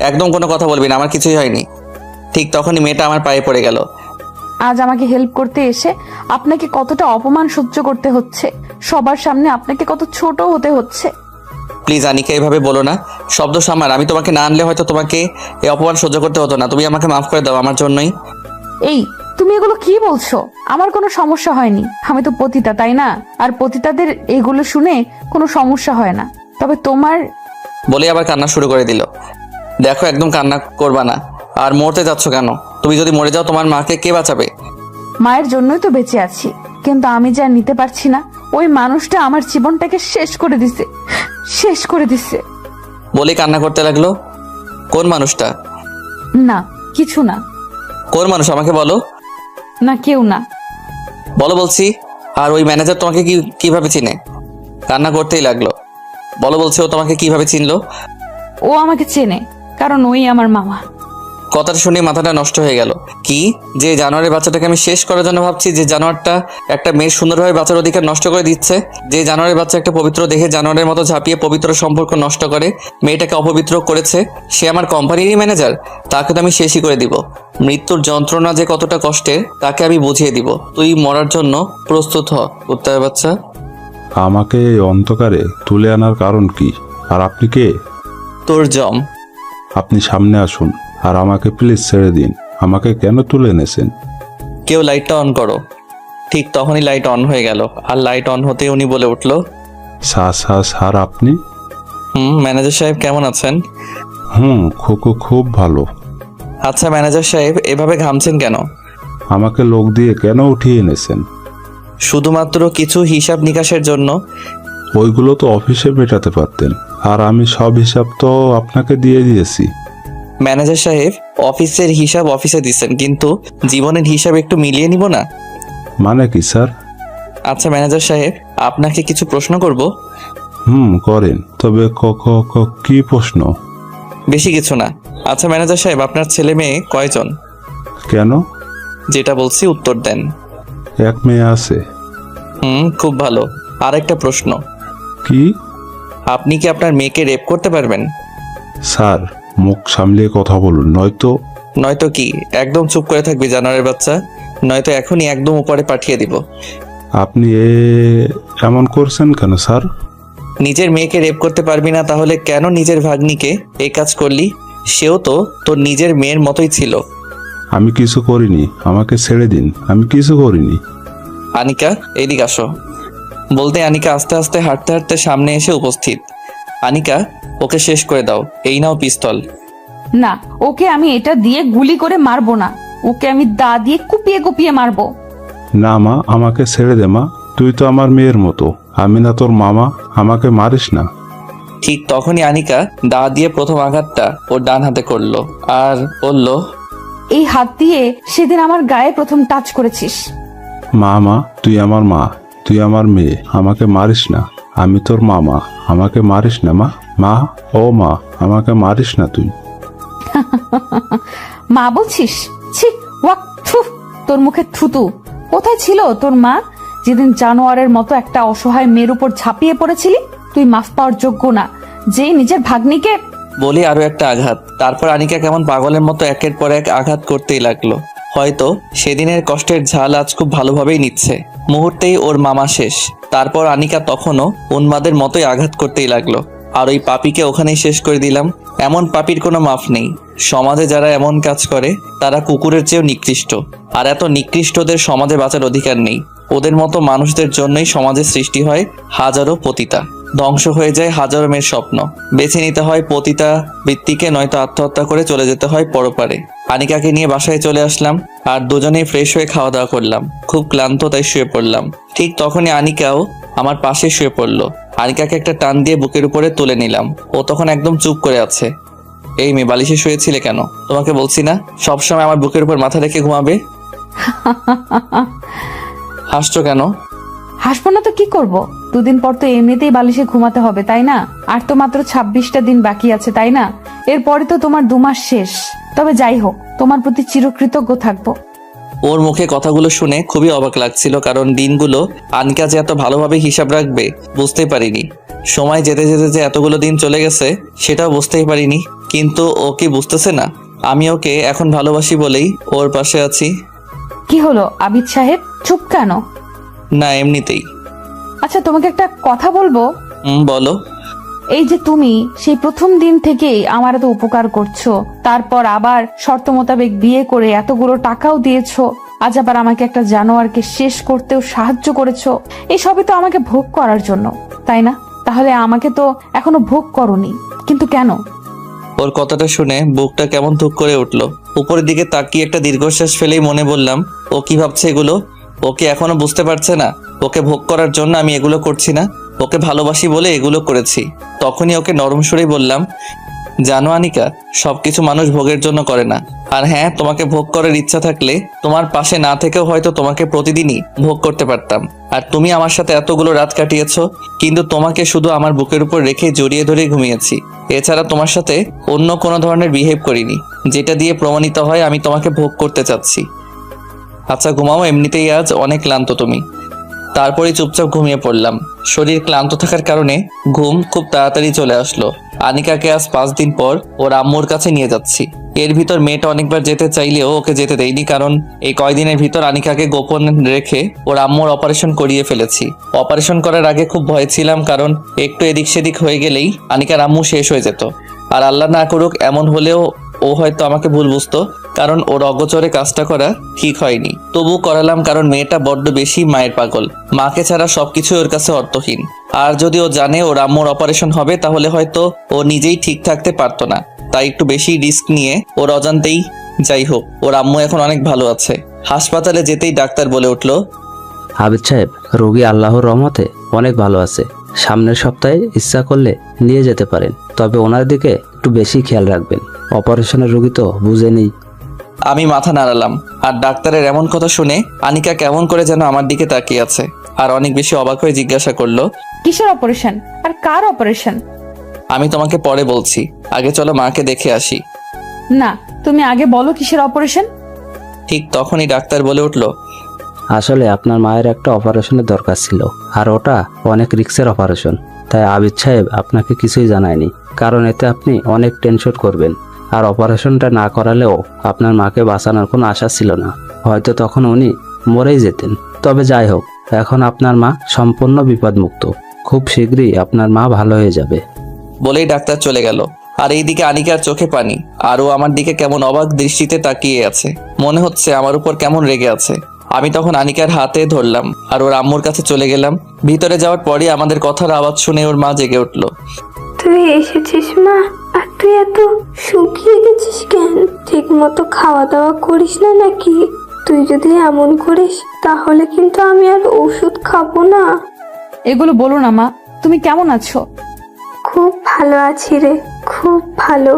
একদম কোনো কথা বলবি না, আমার কিছুই হয়নি। ঠিক তখনই মেয়েটা আমার পায়ে পড়ে গেল। আজ আমাকে হেল্প করতে এসে আপনাকে কতটা অপমান সহ্য করতে হচ্ছে। সবার সামনে আপনাকে কত ছোট হতে হচ্ছে। প্লিজ আনিকা, এভাবে বলো না। শব্দ আমার। আমি তোমাকে না আনলে হয়তো তোমাকে এই অপমান সহ্য করতে হতো না। তুমি আমাকে মাফ করে দাও আমার জন্যই। এই, তুমি এগুলো কি বলছো? আমার কোনো সমস্যা হয়নি। আমি তো পতিতা, তাই না? আর পতিতাদের এগুলো শুনে কোনো সমস্যা হয় না। তবে তোমার। বলে আবার কান্না শুরু করে দিল। দেখো, একদম কান্না করবা না। আর মরতে যাচ্ছ কেন? তুমি যদি মরে যাও তোমার মাকে কে বাঁচাবে? মায়ের জন্যই তো বেঁচে আছি, কিন্তু আমি যা নিতে পারছি না। ওই মানুষটা আমার জীবনটাকে শেষ করে দিছে, শেষ করে দিছে। বলে কান্না করতে লাগলো। কোন মানুষটা? না, কিছু না। কোন মানুষ আমাকে বলো। না, কেউ না। বলো বলছি। আর ওই ম্যানেজার তোমাকে কিভাবে চিনে? কান্না করতেই লাগলো। বলো বলছি, ও তোমাকে কিভাবে চিনলো? ও আমাকে চেনে, কারণ ওই আমার মামা। কথাটা শুনে মাথাটা নষ্ট হয়ে গেল। কি, যে জানোয়ারের বাচ্চাটাকে আমি শেষ করার জন্য ভাবছি, যে জানোয়ারটা একটা মেয়ের সুন্দরভাবে বাঁচার অধিকার নষ্ট করে দিচ্ছে, যে জানোয়ারের বাচ্চা একটা পবিত্র দেখে জানোয়ারের মতো ঝাঁপিয়ে পবিত্র সম্পর্ক নষ্ট করে মেয়েটাকে অপবিত্র করেছে, সে আমার কোম্পানিরই ম্যানেজার। তাকে তো আমি শেষই করে দিব। মৃত্যুর যন্ত্রণা যে কতটা কষ্টের তাকে আমি বুঝিয়ে দিব। তুই মরার জন্য প্রস্তুত হ, কুত্তার বাচ্চা। আমাকে এই অন্ধকারে তুলে আনার কারণ কি? আর আপনি কে? তোর জম। আপনি সামনে আসুন আর আমাকে প্লিজ ছেড়ে দিন। আমাকে কেন তুলে এনেছেন? কেউ লাইটটা অন করো। ঠিক তখনই লাইট অন হয়ে গেল। আর লাইট অন হতে উনি বলে উঠলো, স্যার, আপনি? ম্যানেজার সাহেব কেমন আছেন? খুব খুব ভালো। আচ্ছা ম্যানেজার সাহেব, এভাবে ঘামছেন কেন? আমাকে লোক দিয়ে কেন উঠিয়ে এনেছেন? শুধুমাত্র কিছু হিসাব নিকাশের জন্য। ওইগুলো তো অফিসে মেটাতে পারতেন, আর আমি সব হিসাব তো আপনাকে দিয়ে দিয়েছি। ম্যানেজার সাহেব, অফিসের হিসাব অফিসে দিচ্ছেন, কিন্তু জীবনের হিসাব একটু মিলিয়ে নিব না? মানে কি স্যার? আচ্ছা ম্যানেজার সাহেব, আপনাকে কিছু প্রশ্ন করব। করেন, তবে কি প্রশ্ন? বেশি কিছু না। আচ্ছা ম্যানেজার সাহেব, আপনার ছেলে মেয়ে কয়জন? কেন? যেটা বলছি উত্তর দেন। এক মেয়ে আছে। খুব ভালো। আরেকটা প্রশ্ন, কি? আপনি কি আপনার মেয়েকে রেপ করতে পারবেন? স্যার, মুখ সামলিয়ে কথা বলুন, নয়তো। নয়তো কি? একদম চুপ করে থাকবি জানোয়ারের বাচ্চা, নয়তো এখনই একদম উপরে পাঠিয়ে দিব। আপনি এমন করছেন কেন স্যার? নিজের মেয়েকে রেপ করতে পারবি না, তাহলে কেন নিজের ভাগ্নিকে এই কাজ করলি? সেও তো তোর নিজের মেয়ের মতোই ছিল। আমি কিছু করিনি, আমাকে ছেড়ে দিন, আমি কিছু করিনি। আনিকা, এদিকে আসো। বলতে আনিকা আস্তে আস্তে হাঁটতে হাঁটতে সামনে এসে উপস্থিত। আনিকা, ওকে শেষ করে দাও, এই নাও পিস্তল। না, ওকে আমি এটা দিয়ে গুলি করে মারবো না, ওকে আমি দা দিয়ে কুপিয়ে কুপিয়ে মারবো। না মা, আমাকে ছেড়ে দে মা, তুই তো আমার মেয়ের মতো, আমি না তোর মামা, আমাকে মারিস না। ঠিক তখনই আনিকা দা দিয়ে প্রথম আঘাতটা ওর ডান হাতে করলো আর বলল, এই হাত দিয়ে সেদিন আমার গায়ে প্রথম টাচ করেছিস। মা, তুই আমার মা, তুই আমার মেয়ে, আমাকে মারিস না, আমি তোর মামা, আমাকে মারিস না মা। মা, ও মা, আমাকে মারিস না তুই। মা বলছিস? ছি, ওয়াক, থু, তোর মুখে থুতু। কোথায় ছিল তোর মা যেদিন জানোয়ারের মতো একটা অসহায় মেয়ের উপর ঝাঁপিয়ে পড়েছিলি? তুই মাফ পাওয়ার যোগ্য না, যে নিজের ভাগ্নিকে। বলি আরো একটা আঘাত। তারপর আনিকা কেমন পাগলের মতো একের পর এক আঘাত করতেই লাগলো। হয়তো সেদিনের কষ্টের ঝাল আজ খুব ভালোভাবেই নিচ্ছে। মুহূর্তেই ওর মামা শেষ। তারপর আনিকা তখনও উন্মাদের মতোই আঘাত করতেই লাগলো। আর ওই পাপীকে ওখানেই শেষ করে দিলাম। এমন পাপীর কোনো মাফ নেই। সমাজে যারা এমন কাজ করে তারা কুকুরের চেয়েও নিকৃষ্ট। আর এত নিকৃষ্টদের সমাজে বাঁচার অধিকার নেই। ওদের মতো মানুষদের জন্যই সমাজে সৃষ্টি হয় হাজারো পতিতা, ধ্বংস হয়ে যায় হাজারো মেয়ের স্বপ্ন। বেছে নিতে হয় পতিতা বৃত্তিকে, নয়তো আত্মহত্যা করে চলে যেতে হয় পরপারে। আনিকাকে নিয়ে বাসায় চলে আসলাম আর দুজনেই ফ্রেশ হয়ে খাওয়া দাওয়া করলাম। খুব ক্লান্ত, তাই শুয়ে পড়লাম। ঠিক তখনই আনিকাও আমার পাশে শুয়ে পড়লো। আনিকাকে একটা টান দিয়ে বুকের উপরে তুলে নিলাম। ও তখন একদম চুপ করে আছে। এই মেয়ে, বালিশে শুয়েছিলে কেন? তোমাকে বলছি না সবসময় আমার বুকের উপর মাথা রেখে ঘুমাবে? হাসছো কেন? হাসবো না তো কি করব? দুদিন পর তো এমনিতেই বালিশে ঘুমাতে হবে, তাই না? আর তো মাত্র 26টা দিন বাকি আছে, তাই না? এরপরে তো তোমার 2 মাস শেষ। তবে যাই হোক, তোমার প্রতি চিরকৃতজ্ঞ থাকবো। ওর মুখে কথাগুলো শুনে খুবই অবাক লাগছিল, কারণ দিনগুলো আনিকা যে এত ভালোভাবে হিসাব রাখবে বুঝতেই পারিনি। সময় যেতে যেতে যে এতগুলো দিন চলে গেছে সেটাও বুঝতেই পারিনি। কিন্তু ও কি বুঝতেছে না আমি ওকে এখন ভালোবাসি বলেই ওর পাশে আছি? কি হলো আবিদ সাহেব, চুপ কেন? না, এমনিতেই। আচ্ছা, তোমাকে একটা কথা বলবো। বলো। এই যে তুমি সেই প্রথম দিন থেকেই আমার এত উপকার করছো, তারপর আবার শর্ত মোতাবেক বিয়ে করে এতগুলো টাকাও দিয়েছো, আজ আবার আমাকে একটা জানোয়ারকে শেষ করতেও সাহায্য করেছো, এই সবই তো আমাকে ভোগ করার জন্য, তাই না? তাহলে আমাকে তো এখনো ভোগ করোনি, কিন্তু কেন? ওর কথাটা শুনে বুকটা কেমন ধুক করে উঠলো। উপরের দিকে তাকিয়ে একটা দীর্ঘশ্বাস ফেলেই মনে বললাম, ও কি ভাবছে এগুলো? ওকে এখনো বুঝতে পারছে না ওকে ভোগ করার জন্য আমি এগুলো করছি না, ওকে ভালোবাসি বলে এগুলো করেছি। তখনই ওকে নরম সুরেই বললাম, জানো আনিকা, সবকিছু মানুষ ভোগের জন্য করে না। আর হ্যাঁ, তোমাকে ভোগ করার ইচ্ছা থাকলে তোমার পাশে না থেকেও হয়তো তোমাকে প্রতিদিনই ভোগ করতে পারতাম। আর তুমি আমার সাথে এতগুলো রাত কাটিয়েছো, কিন্তু তোমাকে শুধু আমার বুকের উপর রেখে জড়িয়ে ধরে ঘুমিয়েছি। এছাড়া তোমার সাথে অন্য কোনো ধরনের বিহেভ করিনি, যেটা দিয়ে প্রমাণিত হয় আমি তোমাকে ভোগ করতে চাচ্ছি। আচ্ছা ঘুমাও, এমনিতেই আজ অনেক ক্লান্ত তুমি। তারপরে চুপচাপ ঘুমিয়ে পড়লাম। শরীর ক্লান্ত থাকার কারণে ঘুম খুব তাড়াতাড়ি চলে আসলো। আনিকাকে আজ 5 দিন পর ওর আম্মুর কাছে নিয়ে যাচ্ছি। এর ভিতর মেয়েটা অনেকবার যেতে চাইলেও ওকে যেতে দেয়নি, কারণ এই কয়দিনের ভিতর আনিকাকে গোপন রেখে ওর আম্মুর অপারেশন করিয়ে ফেলেছি। অপারেশন করার আগে খুব ভয় ছিলাম, কারণ একটু এদিক সেদিক হয়ে গেলেই আনিকার আম্মু শেষ হয়ে যেত। আর আল্লাহ না করুক এমন হলেও ও হয়তো আমাকে ভুল বুঝতো, কারণ ওর অগোচরে কাজটা করা ঠিক হয়নি। তবু করালাম কারণ মেয়েটা বড্ড বেশি মায়ের পাগল। মাকে ছাড়া সবকিছু ওর কাছে অর্থহীন। আর যদি ও জানে ওর আম্মুর অপারেশন হবে তাহলে হয়তো ও নিজেই ঠিক থাকতে পারতো না। তাই একটু বেশি রিস্ক নিয়ে ওর অজান্তেই, যাই হোক ওর আম্মু এখন অনেক ভালো আছে। হাসপাতালে যেতেই ডাক্তার বলে উঠল, আবিদ সাহেব, রোগী আল্লাহর রহমতে অনেক ভালো আছে। সামনের সপ্তাহে ইচ্ছা করলে নিয়ে যেতে পারেন, তবে ওনার দিকে একটু বেশি খেয়াল রাখবেন। অপারেশনের রোগী তো বুঝেনি। আমি মাথা নাড়ালাম। আর ডাক্তারের এমন কথা শুনে আনিকা কেমন করে যেন আমার দিকে তাকিয়ে আছে আর অনেক বেশি অবাক হয়ে জিজ্ঞাসা করলো, কিসের অপারেশন আর কার অপারেশন? আমি তোমাকে পরে বলছি, আগে চলো মাকে দেখে আসি। না, তুমি আগে বলো কিসের অপারেশন। ঠিক তখনই ডাক্তার বলে উঠল, আসলে আপনার মায়ের একটা অপারেশনের দরকার ছিল, আর ওটা অনেক রিস্কের অপারেশন। তাই আবিদ সাহেব আপনাকে কিছুই জানায়নি, কারণ এতে আপনি অনেক টেনশন করবেন। আর অপারেশনটা না করালেও আপনার মাকে বাঁচানোর কোনো আশা ছিল না, হয়তো তখন উনি মরেই যেতেন। তবে যাই হোক, এখন আপনার মা সম্পূর্ণ বিপদমুক্ত। খুব শীঘ্রই আপনার মা ভালো হয়ে যাবে। বলেই ডাক্তার চলে গেল। আর এইদিকে আনিকার চোখে পানি, আর ও আমার দিকে কেমন অবাক দৃষ্টিতে তাকিয়ে আছে, মনে হচ্ছে আমার উপর কেমন রেগে আছে। আমি তখন আনিকার হাতে ধরলাম আর ওর আম্মুর কাছে চলে গেলাম। ভিতরে যাওয়ার পরই আমাদের কথার আওয়াজ শুনে ওর মা জেগে উঠল। তুই এসেছিস মা? আর তুই এত শুকিয়ে গেছিস কেন? ঠিক মতো খাওয়া দাওয়া করিস না নাকি? তুই যদি এমন করিস তাহলে কিন্তু আমি আর ওষুধ খাবো না। এগুলো বলো না মা, তুমি কেমন আছো? খুব ভালো আছি রে, খুব ভালো।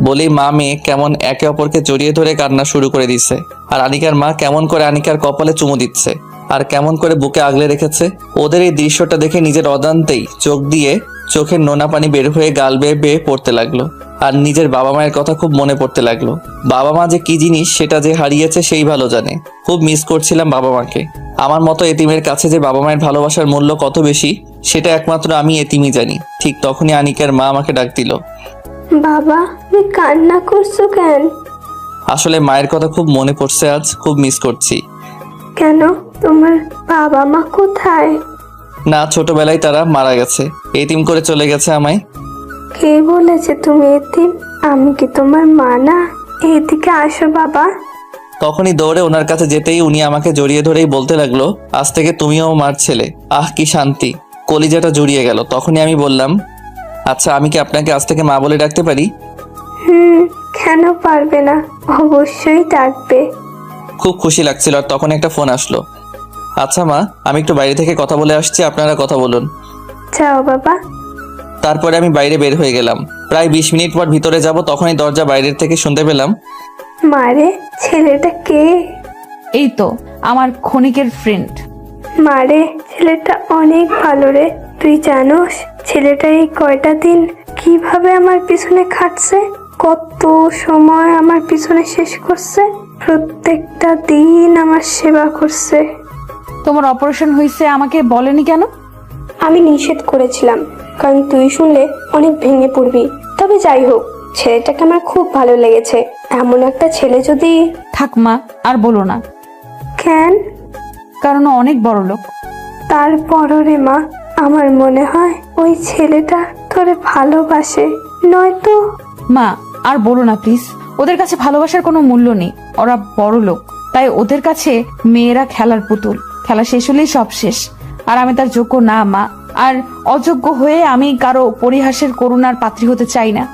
বলেই মা মেয়ে কেমন একে অপরকে জড়িয়ে ধরে কান্না শুরু করে দিচ্ছে। আর আনিকার মা কেমন করে আনিকার কপালে চুমু দিচ্ছে আর কেমন করে বুকে আগলে রেখেছে। ওদের এই দৃশ্যটা দেখে নিজের অজান্তেই চোখ দিয়ে চোখের নোনা পানি বের হয়ে গাল বেয়ে বেয়ে পড়তে লাগলো। আর নিজের বাবা মায়ের কথা খুব মনে পড়তে লাগলো। বাবা মা যে কি জিনিস সেটা যে হারিয়েছে সেই ভালো জানে। খুব মিস করছিলাম বাবা মাকে। আমার মতো এতিমের কাছে যে বাবা মায়ের ভালোবাসার মূল্য কত বেশি সেটা একমাত্র আমি এতিমই জানি। ঠিক তখনই আনিকার মা আমাকে ডাক দিল। বাবা, তুমি কান্না করছো কেন? আসলে মায়ের কথা খুব মনে পড়ছে, আজ খুব মিস করছি। কেন, তোমার বাবা মা কোথায়? না, ছোটবেলায় তারা মারা গেছে, এতিম করে চলে গেছে আমায়। কে বলেছে তুমি এতিম? আমি কি তোমার মা না? এদিকে আসো বাবা। তখনই দৌড়ে ওনার কাছে যেতেই উনি আমাকে জড়িয়ে ধরেই বলতে লাগলো, আজ থেকে তুমিও মার ছেলে। আহ কি শান্তি, কলিজাটা জুড়িয়ে গেল। তখনই আমি বললাম, আচ্ছা আমি কি আপনাকে আজ থেকে মা বলে ডাকতে পারি? কেন পারবে না, অবশ্যই ডাকবে। খুব খুশি লাগছিল। আর তখন একটা ফোন আসলো। আচ্ছা মা, আমি একটু বাইরে থেকে কথা বলে আসছি, আপনারা কথা বলুন। যাও বাবা। তারপরে আমি বাইরে বের হয়ে গেলাম। প্রায় 20 মিনিট পর ভিতরে যাব, তখনই দরজা বাইরের থেকে শুনতে পেলাম, মারে, ছেলেটা কে? এই তো আমার ক্ষণিকের ফ্রেন্ড। মারে, ছেলেটা অনেক ভালো রে। তুই জানোস ছেলেটা এই কয়টা দিন কিভাবে আমার পিছনে খাটছে? কত সময় আমার পিছনে শেষ করছে, প্রত্যেকটা দিন আমার সেবা করছে। তোমার অপারেশন হয়েছে আমাকে বলেনি কেন? আমি নিষেধ করেছিলাম, কারণ তুই শুনলে অনেক ভেঙে পড়বি। তবে যাই হোক, ছেলেটাকে আমার খুব ভালো লেগেছে। এমন একটা ছেলে যদি... থাক মা, আর বলো না। কেন? কারণ ও অনেক বড় লোক। তারপরও রে মা, আমার মনে হয় ওই ছেলেটা তোরে ভালোবাসে, নয়তো... মা আর বলো না প্লিজ। ওদের কাছে ভালোবাসার কোনো মূল্য নেই। ওরা বড় লোক, তাই ওদের কাছে মেয়েরা খেলার পুতুল। খেলা শেষ হলেই সব শেষ। আর আমি তার যোগ্য না মা। আর অযোগ্য হয়ে আমি কারো পরিহাসের করুণার পাত্রী হতে চাই না।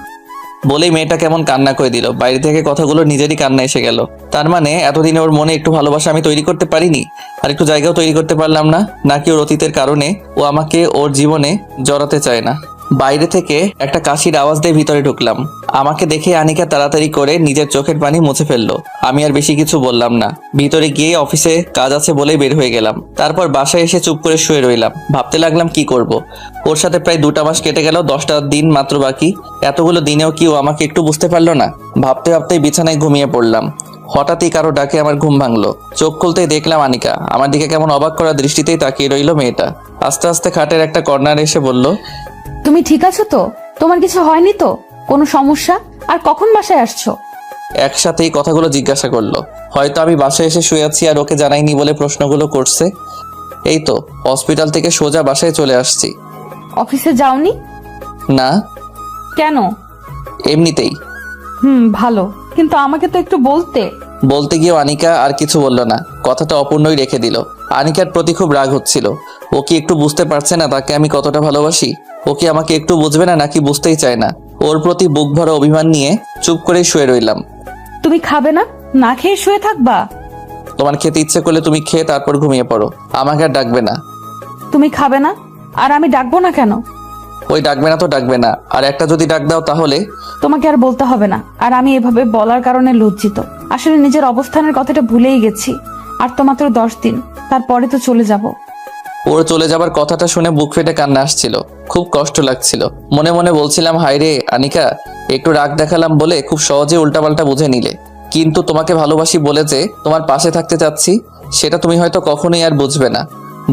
বলেই মেয়েটা কেমন কান্না করে দিল। বাইরে থেকে কথাগুলো নিজেরই কান্না এসে গেল। তার মানে এতদিনে ওর মনে একটু ভালোবাসা আমি তৈরি করতে পারিনি, আর একটু জায়গাও তৈরি করতে পারলাম না। নাকি ওর অতীতের কারণে ও আমাকে ওর জীবনে জড়াতে চায় না। বাইরে থেকে একটা কাশির আওয়াজ দিয়ে ভিতরে ঢুকলাম। আমাকে দেখে আনিকা তাড়াতাড়ি করে নিজের চোখের পানি মুছে ফেললো। আমি আর বেশি কিছু বললাম না। ভিতরে গিয়ে অফিসে কাজ আছে বলেই বের হয়ে গেলাম। তারপর বাসায় এসে চুপ করে শুয়ে রইলাম। ভাবতে লাগলাম কি করব। ওর সাথে প্রায় 2টা মাস কেটে গেল, 10টা দিন মাত্র বাকি। এতগুলো দিনেও কি ও আমাকে একটু বুঝতে পারলো না? ভাবতে ভাবতেই বিছানায় ঘুমিয়ে পড়লাম। হঠাৎই কারো ডাকে আমার ঘুম ভাঙলো। চোখ খুলতেই দেখলাম আনিকা। আমার দিকে কেমন অবাক করা দৃষ্টিতেই তাকিয়ে রইল মেয়েটা। আস্তে আস্তে খাটের একটা কর্নারে এসে বলল, তুমি ঠিক আছো তো? তোমার কিছু হয়নি তো? কোনো সমস্যা? আর কখন বাসায় আসছো? একসাথেই কথাগুলো জিজ্ঞাসা করলো। হয়তো আমি বাসায় এসে শুয়ে আছি আর ওকে জানাইনি বলে প্রশ্নগুলো করছে। এই তো হসপিটাল থেকে সোজা বাসায় চলে আসছি। অফিসে যাওনি? না, কেন? এমনিতেই। ভালো। কিন্তু আমাকে তো একটু বলতে। বলতে গিয়েও আনিকা আর কিছু বলল না, কথাটা অপূর্ণই রেখে দিল। আনিকার প্রতি খুব রাগ হচ্ছিল। ও কি একটু বুঝতে পারছে না তাকে আমি কতটা ভালোবাসি? ও কি আমাকে একটু বুঝবে না নাকি বুঝতেই চায় না? ওর প্রতি বুক ভরা অভিমান নিয়ে চুপ করে শুয়ে রইলাম। তুমি খাবে না? না খেয়ে শুয়ে থাকবা? তোমার খেতে ইচ্ছে করলে তুমি খেয়ে তারপর ঘুমিয়ে পড়ো, আমাকে আর ডাকবে না। তুমি খাবে না আর আমি ডাকবো না কেন? ওই ডাকবে না তো ডাকবে না, আর একটা যদি ডাক দাও তাহলে। তোমাকে আর বলতে হবে না। আর আমি এভাবে বলার কারণে লজ্জিত। আসলে নিজের অবস্থানের কথাটা ভুলেই গেছি। আর তো মাত্র 10 দিন, তারপরে তো চলে যাব। ওর চলে যাবার কথাটা শুনে বুক ফেটে কান্না আসছিল, খুব কষ্ট লাগছিল। মনে মনে বলছিলাম, হায় রে আনিকা, একটু রাগ দেখালাম বলে খুব সহজে উল্টাপাল্টা বুঝে নিলে। কিন্তু তোমাকে ভালোবাসি বলে যে তোমার পাশে থাকতে চাচ্ছি, সেটা তুমি হয়তো কখনোই আর বুঝবে না।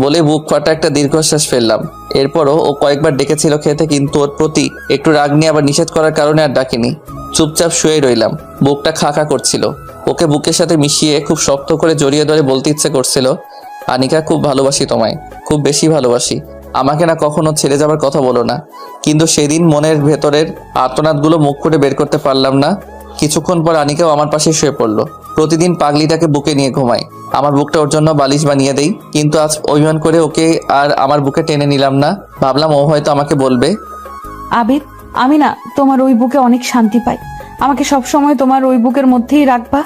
বলে বুক ফাটা একটা দীর্ঘশ্বাস ফেললাম। এরপরও ও কয়েকবার ডেকেছিল খেতে, কিন্তু ওর প্রতি একটু রাগ নিয়ে আবার নিষেধ করার কারণে আর ডাকিনি। চুপচাপ শুয়ে রইলাম। বুকটা খা খা করছিল। ওকে বুকের সাথে মিশিয়ে খুব শক্ত করে জড়িয়ে ধরে বলতে ইচ্ছে করছিল, আনিকা, খুব ভালোবাসি তোমায়, খুব বেশি ভালোবাসি। আমাকে না কখনো ছেড়ে যাবার কথা বলো না। কিন্তু সেদিন মনের ভেতরের আর্তনাদগুলো মুখ করে বের করতে পারলাম না। কিছুক্ষণ পর আনিকাও আমার পাশে শুয়ে পড়লো। প্রতিদিন পাগলিটাকে বুকে নিয়ে ঘুমাই, আমার বুকটা ওর জন্য বালিশ বানিয়ে দেই। কিন্তু আজ অভিমান করে ওকে আর আমার বুকে টেনে নিলাম না। ভাবলাম ও হয়তো আমাকে বলবে, আবির, আমি না তোমার ওই বুকে অনেক শান্তি পাই। আমাকে সব সময় তোমার ওই বুকের মধ্যেই রাখবা।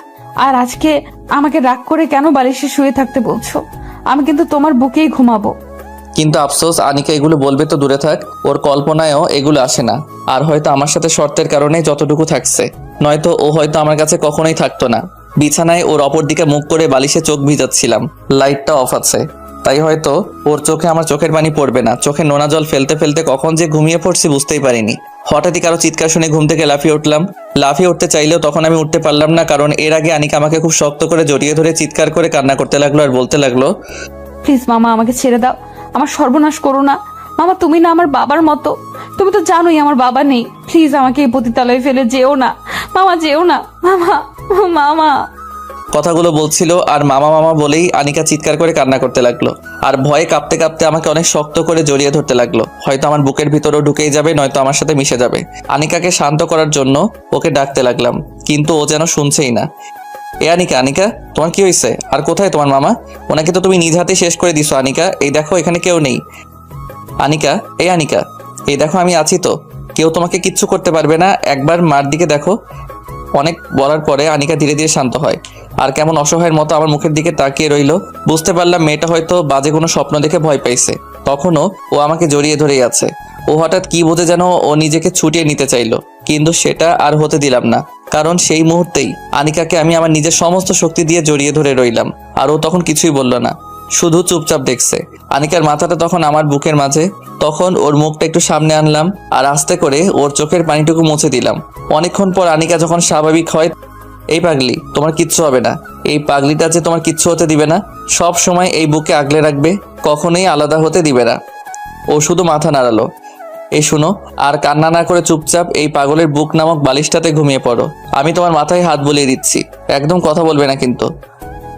আর আজকে আমাকে রাগ করে কেন বালিশে শুয়ে থাকতে বলছো? আমি কিন্তু তোমার বুকেই ঘুমাবো। কিন্তু আফসোস, আনিকা এগুলো বলবে তো দূরে থাক, ওর কল্পনায়ও এগুলো আসে না। আর হয়তো আমার সাথে শর্তের কারণে যতটুকু থাকছে, নয়তো ও হয়তো আমার কাছে কখনোই থাকতো না। বিছানায় ওর অপর দিকে মুখ করে বালিশে চোখ ভিজাচ্ছিলাম, লাইটটা অফ আছে, তাই হয়তো ওর চোখে আমার চোখের পানি পড়বে না। চোখে নোনা জল ফেলতে ফেলতে কখন যে ঘুমিয়ে পড়ছি বুঝতেই পারিনি। হঠাৎই কারো চিৎকার শুনে ঘুম থেকে লাফিয়ে উঠলাম। লাফিয়ে উঠতে চাইলেও তখন আমি উঠতে পারলাম না, কারণ এর আগে আনিকা আমাকে খুব শক্ত করে জড়িয়ে ধরে চিৎকার করে কান্না করতে লাগলো আর বলতে লাগলো, প্লিজ মামা, আমাকে ছেড়ে দাও। আমার সর্বনাশ করো না মামা। তুমি না আমার বাবার মতো। তুমি তো জানোই আমার বাবা নেই। প্লিজ আমাকে এই পতিতালয়ে ফেলে যেও না মামা, যেও না মামা। মামা কথাগুলো বলছিল আর মামা মামা বলেই আনিকা চিৎকার করে কান্না করতে লাগলো। আর ভয়ে কাঁপতে কাঁপতে আমাকে অনেক শক্ত করে জড়িয়ে ধরতে লাগলো। হয়তো আমার বুকের ভিতরেও ঢুকেই যাবে, নয়তো আমার সাথে মিশে যাবে। আনিকাকে শান্ত করার জন্য ওকে ডাকতে লাগলাম, কিন্তু ও যেন শুনছেই না। এ আনিকা, আনিকা, তোমার কি হয়েছে? আর কোথায় তোমার মামা? ওনাকে তো তুমি নিজ হাতে শেষ করে দিছো আনিকা। এই দেখো, এখানে কেউ নেই। আনিকা, এই আনিকা, এই দেখো আমি আছি তো, কেউ তোমাকে কিচ্ছু করতে পারবে না। একবার মার দিকে দেখো। অনেক বলার পরে আনিকা ধীরে ধীরে শান্ত হয় আর কেমন অসহায়ের মতো আমার মুখের দিকে তাকিয়ে রইল। বুঝতে পারলাম মেয়েটা হয়তো বাজে কোনো স্বপ্ন দেখে ভয় পাইছে। তখনও ও আমাকে জড়িয়ে ধরেই আছে। ও হঠাৎ কি বোঝে যেন ও নিজেকে ছুটিয়ে নিতে চাইলো, কিন্তু সেটা আর হতে দিলাম না। কারণ সেই মুহূর্তেই আনিকাকে আমি আমার নিজের সমস্ত শক্তি দিয়ে জড়িয়ে ধরে রইলাম। আর ও তখন কিছুই বলল না, শুধু চুপচাপ দেখছে। আনিকার মাথাটা তখন আমার বুকের মাঝে। তখন ওর মুখটা একটু সামনে আনলাম আর আস্তে করে ওর চোখের পানিটুকু মুছে দিলাম। অনেকক্ষণ পর আনিকা যখন স্বাভাবিক হয়, এই পাগলি, তোমার কিচ্ছু হবে না। এই পাগলিটা যে তোমার কিচ্ছু হতে দিবে না, সব সময় এই বুকে আগলে রাখবে, কখনোই আলাদা হতে দিবে না। ও শুধু মাথা নাড়ালো। এই শুনো, আর কান্না না করে চুপচাপ এই পাগলের বুক নামক বালিশটাতে ঘুমিয়ে পড়ো। আমি তোমার মাথায় হাত বুলিয়ে দিচ্ছি, একদম কথা বলবে না কিন্তু।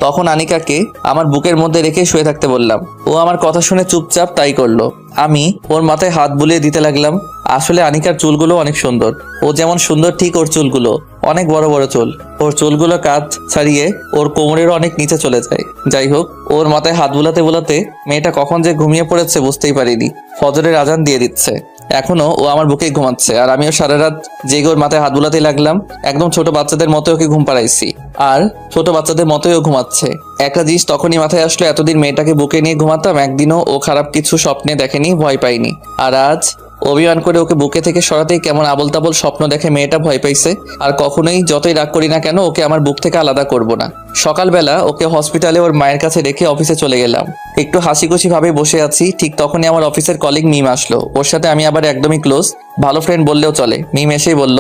তখন আনিকাকে আমার বুকের মধ্যে রেখে শুয়ে থাকতে বললাম। ও আমার কথা শুনে চুপচাপ তাই করলো। আমি ওর মাথায় হাত বুলিয়ে দিতে লাগলাম। আসলে আনিকার চুলগুলো অনেক সুন্দর। ও যেমন সুন্দর, ঠিক ওর চুলগুলো অনেক বড় বড় চুল। ওর চুলগুলো কাঁধ ছাড়িয়ে ওর কোমরেরও অনেক নিচে চলে যায়। যাই হোক, ওর মাথায় হাত বুলাতে বুলাতে মেয়েটা কখন যে ঘুমিয়ে পড়েছে বুঝতেই পারিনি। ফজরের আজান দিয়ে দিচ্ছে, এখনো ও আমার বুকেই ঘুমাচ্ছে আর আমিও সারা রাত জেগে ওর মাথায় হাত বুলাতেই লাগলাম। একদম ছোট বাচ্চাদের মতো ওকে ঘুম পাড়াইছি আর ছোট বাচ্চাদের মতোই ও ঘুমাচ্ছে। একটা জিনিস তখনই মাথায় আসলো, এতদিন মেয়েটাকে বুকে নিয়ে ঘুমাতাম, একদিনও ও খারাপ কিছু স্বপ্নে দেখেনি, ভয় পাইনি। আর আজ অভিমান করে ওকে বুকে থেকে সরাতেই কেমন আবল তাবল স্বপ্ন দেখে মেয়েটা ভয় পাইছে। আর কখনোই যতই রাগ করি না কেন, ওকে আমার বুক থেকে আলাদা করব না। সকালবেলা ওকে হসপিটালে ওর মায়ের কাছে রেখে অফিসে চলে গেলাম। একটু হাসি খুশি ভাবে বসে আছি, ঠিক তখনই আমার অফিসের কলিগ মিম আসলো। ওর সাথে আমি আবার একদমই ক্লোজ, ভালো ফ্রেন্ড বললেও চলে। মিম এসেই বলল,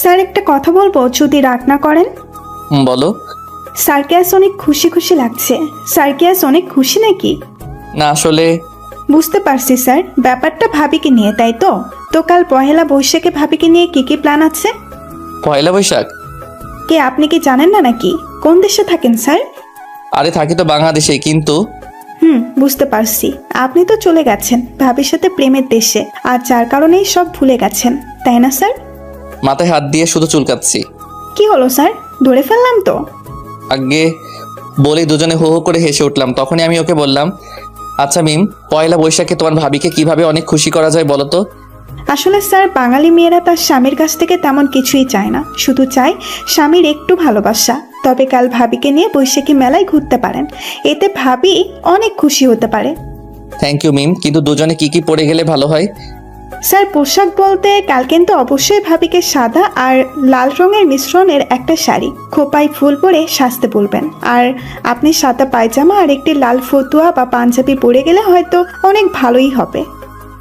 স্যার, একটা কথা বলবো যদি রাগ না করেন? বলো। স্যারকে আজ অনেক খুশি খুশি লাগছে। স্যারকে আজ অনেক খুশি নাকি? না আসলে বুঝতে পারছি স্যার, ব্যাপারটা ভাবিকে নিয়ে, তাই তো? তো কাল পহেলা বৈশাখে ভাবিকে নিয়ে কি কি প্ল্যান আছে? পয়লা বৈশাখ? কে, আপনি কি জানেন না নাকি? কোন দেশে থাকেন স্যার? আরে থাকি তো বাংলাদেশেই, কিন্তু বুঝতে পারছি। আপনি তো চলে গেছেন ভাবির সাথে প্রেমের দেশে, আর যার কারণেই সব ভুলে গেছেন, তাই না স্যার? মাথায় হাত দিয়ে শুধু চুলকাচ্ছি। কি হলো স্যার, ধরে ফেললাম তো? আগে বলেই দুজনে হো হো করে হেসে উঠলাম। তখনই আমি ওকে বললাম, আচ্ছা মিম, পয়লা বৈশাখে তোমার ভাবিকে কিভাবে অনেক খুশি করা যায় বলো তো? আসলে স্যার, বাঙালি মেয়েরা তার স্বামীর কাছ থেকে তেমন কিছুই চায় না, শুধু চায় স্বামীর একটু ভালোবাসা। তবে কাল ভাবিকে নিয়ে বৈশাখী মেলায় ঘুরতে পারেন, এতে ভাবি অনেক খুশি হতে পারে। থ্যাংক ইউ মিম, কিন্তু দুজনে কি কি পরে গেলে ভালো হয়? স্যার, পোশাক বলতে কাল কিন্তু অবশ্যই ভাবিকে সাদা আর লাল রঙের মিশ্রণের একটা শাড়ি, খোপায় ফুল পরে সাজতে বলবেন। আর আপনি সাদা পায়জামা আর একটি লাল ফতুয়া বা পাঞ্জাবি পরে গেলে হয়তো অনেক ভালোই হবে।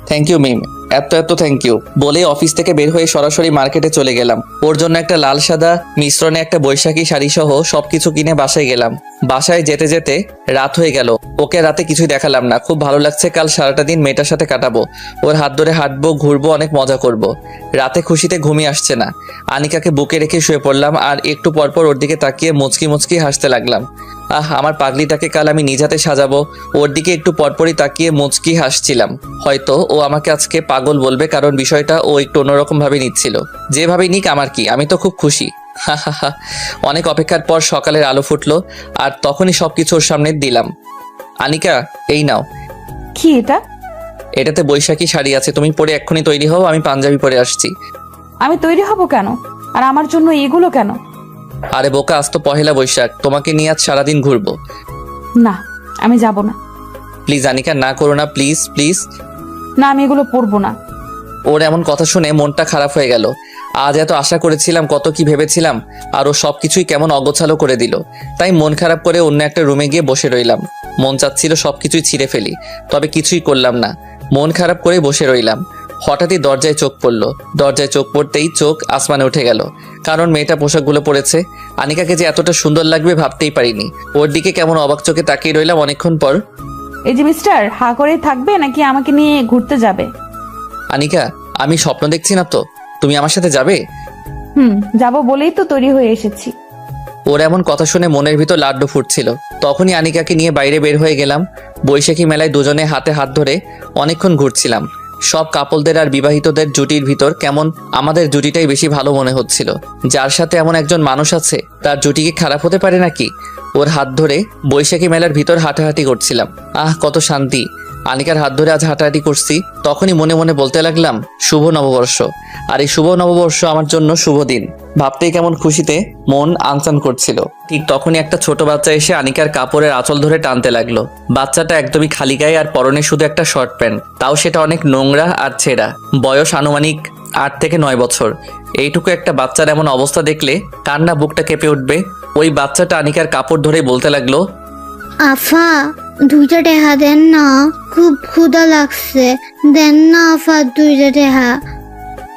থ্যাংক ইউ মিম, এত এত থ্যাংক ইউ বলে অফিস থেকে বের হয়ে সরাসরি মার্কেটে চলে গেলাম। ওর জন্য একটা লাল সাদা মিশ্রণে একটা বৈশাখী শাড়ি সহ সবকিছু কিনে বাসায় গেলাম। বাসায় যেতে যেতে রাত হয়ে গেল। ওকে রাতে কিছুই দেখালাম না। খুব ভালো লাগছে, কাল সারাটা দিন মেয়েটার সাথে কাটাবো। ওর হাত ধরে হাঁটবো, ঘুরবো, অনেক মজা করব। রাতে খুশিতে ঘুমিয়ে আসছে না। আনিকাকে বুকে রেখে শুয়ে পড়লাম আর একটু পরপর ওর দিকে তাকিয়ে মুচকি মুচকি হাসতে লাগলাম। আমার পাগলিটাকে কাল আমি নিজ হাতে সাজাবো। ওর দিকে একটু পরপরই তাকিয়ে মুচকি হাসছিলাম। হয়তো ও আমাকে আজকে পাগল বলবে, কারণ বিষয়টা ও একটু অন্যরকম ভাবে নিচ্ছিল। যেভাবে নিক আমার কি, আমি তো খুব খুশি। অনেক অপেক্ষার পর সকালের আলো ফুটলো আর তখনই সবকিছু ওর সামনে দিলাম। আনিকা, এই নাও। কি এটা? এটাতে বৈশাখী শাড়ি আছে, তুমি পরে এক্ষুনি তৈরি হও, আমি পাঞ্জাবি পরে আসছি। আমি তৈরি হব কেন? আর আমার জন্য এগুলো কেন? আরে বোকা, আজ তো পহেলা বৈশাখ, তোমাকে নিয়ে আজ সারাদিন ঘুরবো। না, আমি যাব না। প্লিজ আনিকা, না করো না, প্লিজ প্লিজ। না, আমি এগুলো পরবো না। ওর এমন কথা শুনে মনটা খারাপ হয়ে গেল। আজ এত আশা করেছিলাম, কত কি ভেবেছিলাম, আর ও সবকিছুই কেমন অগোছালো করে দিল। তাই মন খারাপ করে অন্য একটা রুমে গিয়ে বসে রইলাম। মন চাচ্ছিল সবকিছুই ছিঁড়ে ফেলি, তবে কিছুই করলাম না। মন খারাপ করে বসে রইলাম। হঠাৎই দরজায় চোখ পড়লো। দরজায় চোখ পড়তেই চোখ আসমানে উঠে গেল, কারণ মেয়েটা পোশাকগুলো পরেছে। আনিকাকে যে এতটা সুন্দর লাগবে ভাবতেই পারিনি। ওর দিকে কেমন অবাক চোখে তাকিয়ে রইলাম অনেকক্ষণ পর। এই যে মিস্টার, হা করে থাকবে নাকি আমাকে নিয়ে ঘুরতে যাবে? আনিকা, আমি স্বপ্ন দেখছি না তো? তুমি আমার সাথে যাবে? যাব বলেই তো তৈরি হয়ে এসেছি। ওর এমন কথা শুনে মনের ভিতর লাড্ডু ফুটছিল। তখনই আনিকাকে নিয়ে বাইরে বের হয়ে গেলাম। বৈশাখী মেলায় দুজনে হাতে হাত ধরে অনেকক্ষণ ঘুরছিলাম। সব কাপলদের আর বিবাহিতদের জুটির ভিতর কেমন আমাদের জুটিটাই বেশি ভালো মনে হচ্ছিল। যার সাথে এমন একজন মানুষ আছে, তার জুটি কি খারাপ হতে পারে নাকি? ওর হাত ধরে বৈশাখী মেলার ভিতর হাঁটাহাঁটি করছিলাম। কত শান্তি। আনিকার হাত ধরে আজ হাঁটাহাঁটি করছি। তখনই মনে মনে বলতে লাগলাম, শুভ নববর্ষ। আর এই শুভ নববর্ষ আমার জন্য শুভ দিন। ভাবতেই কেমন খুশিতে মন আনচান করছিল। ঠিক তখনই একটা ছোট বাচ্চা এসে আনিকার কাপড়ের আঁচল ধরে টানতে লাগলো। বাচ্চাটা একদমই খালি গায়ে আর পরনে শুধু একটা শর্ট প্যান্ট, তাও সেটা অনেক নোংরা আর ছেঁড়া। বয়স আনুমানিক 8 থেকে 9 বছর। এইটুকু একটা বাচ্চার এমন অবস্থা দেখলে কার না বুকটা কেঁপে উঠবে। ওই বাচ্চাটা আনিকার কাপড় ধরে বলতে লাগলো, আফা, 2টা টেহা দেন না, খুব ক্ষুধা লাগছে, দেন না আফা 2টা টেহা।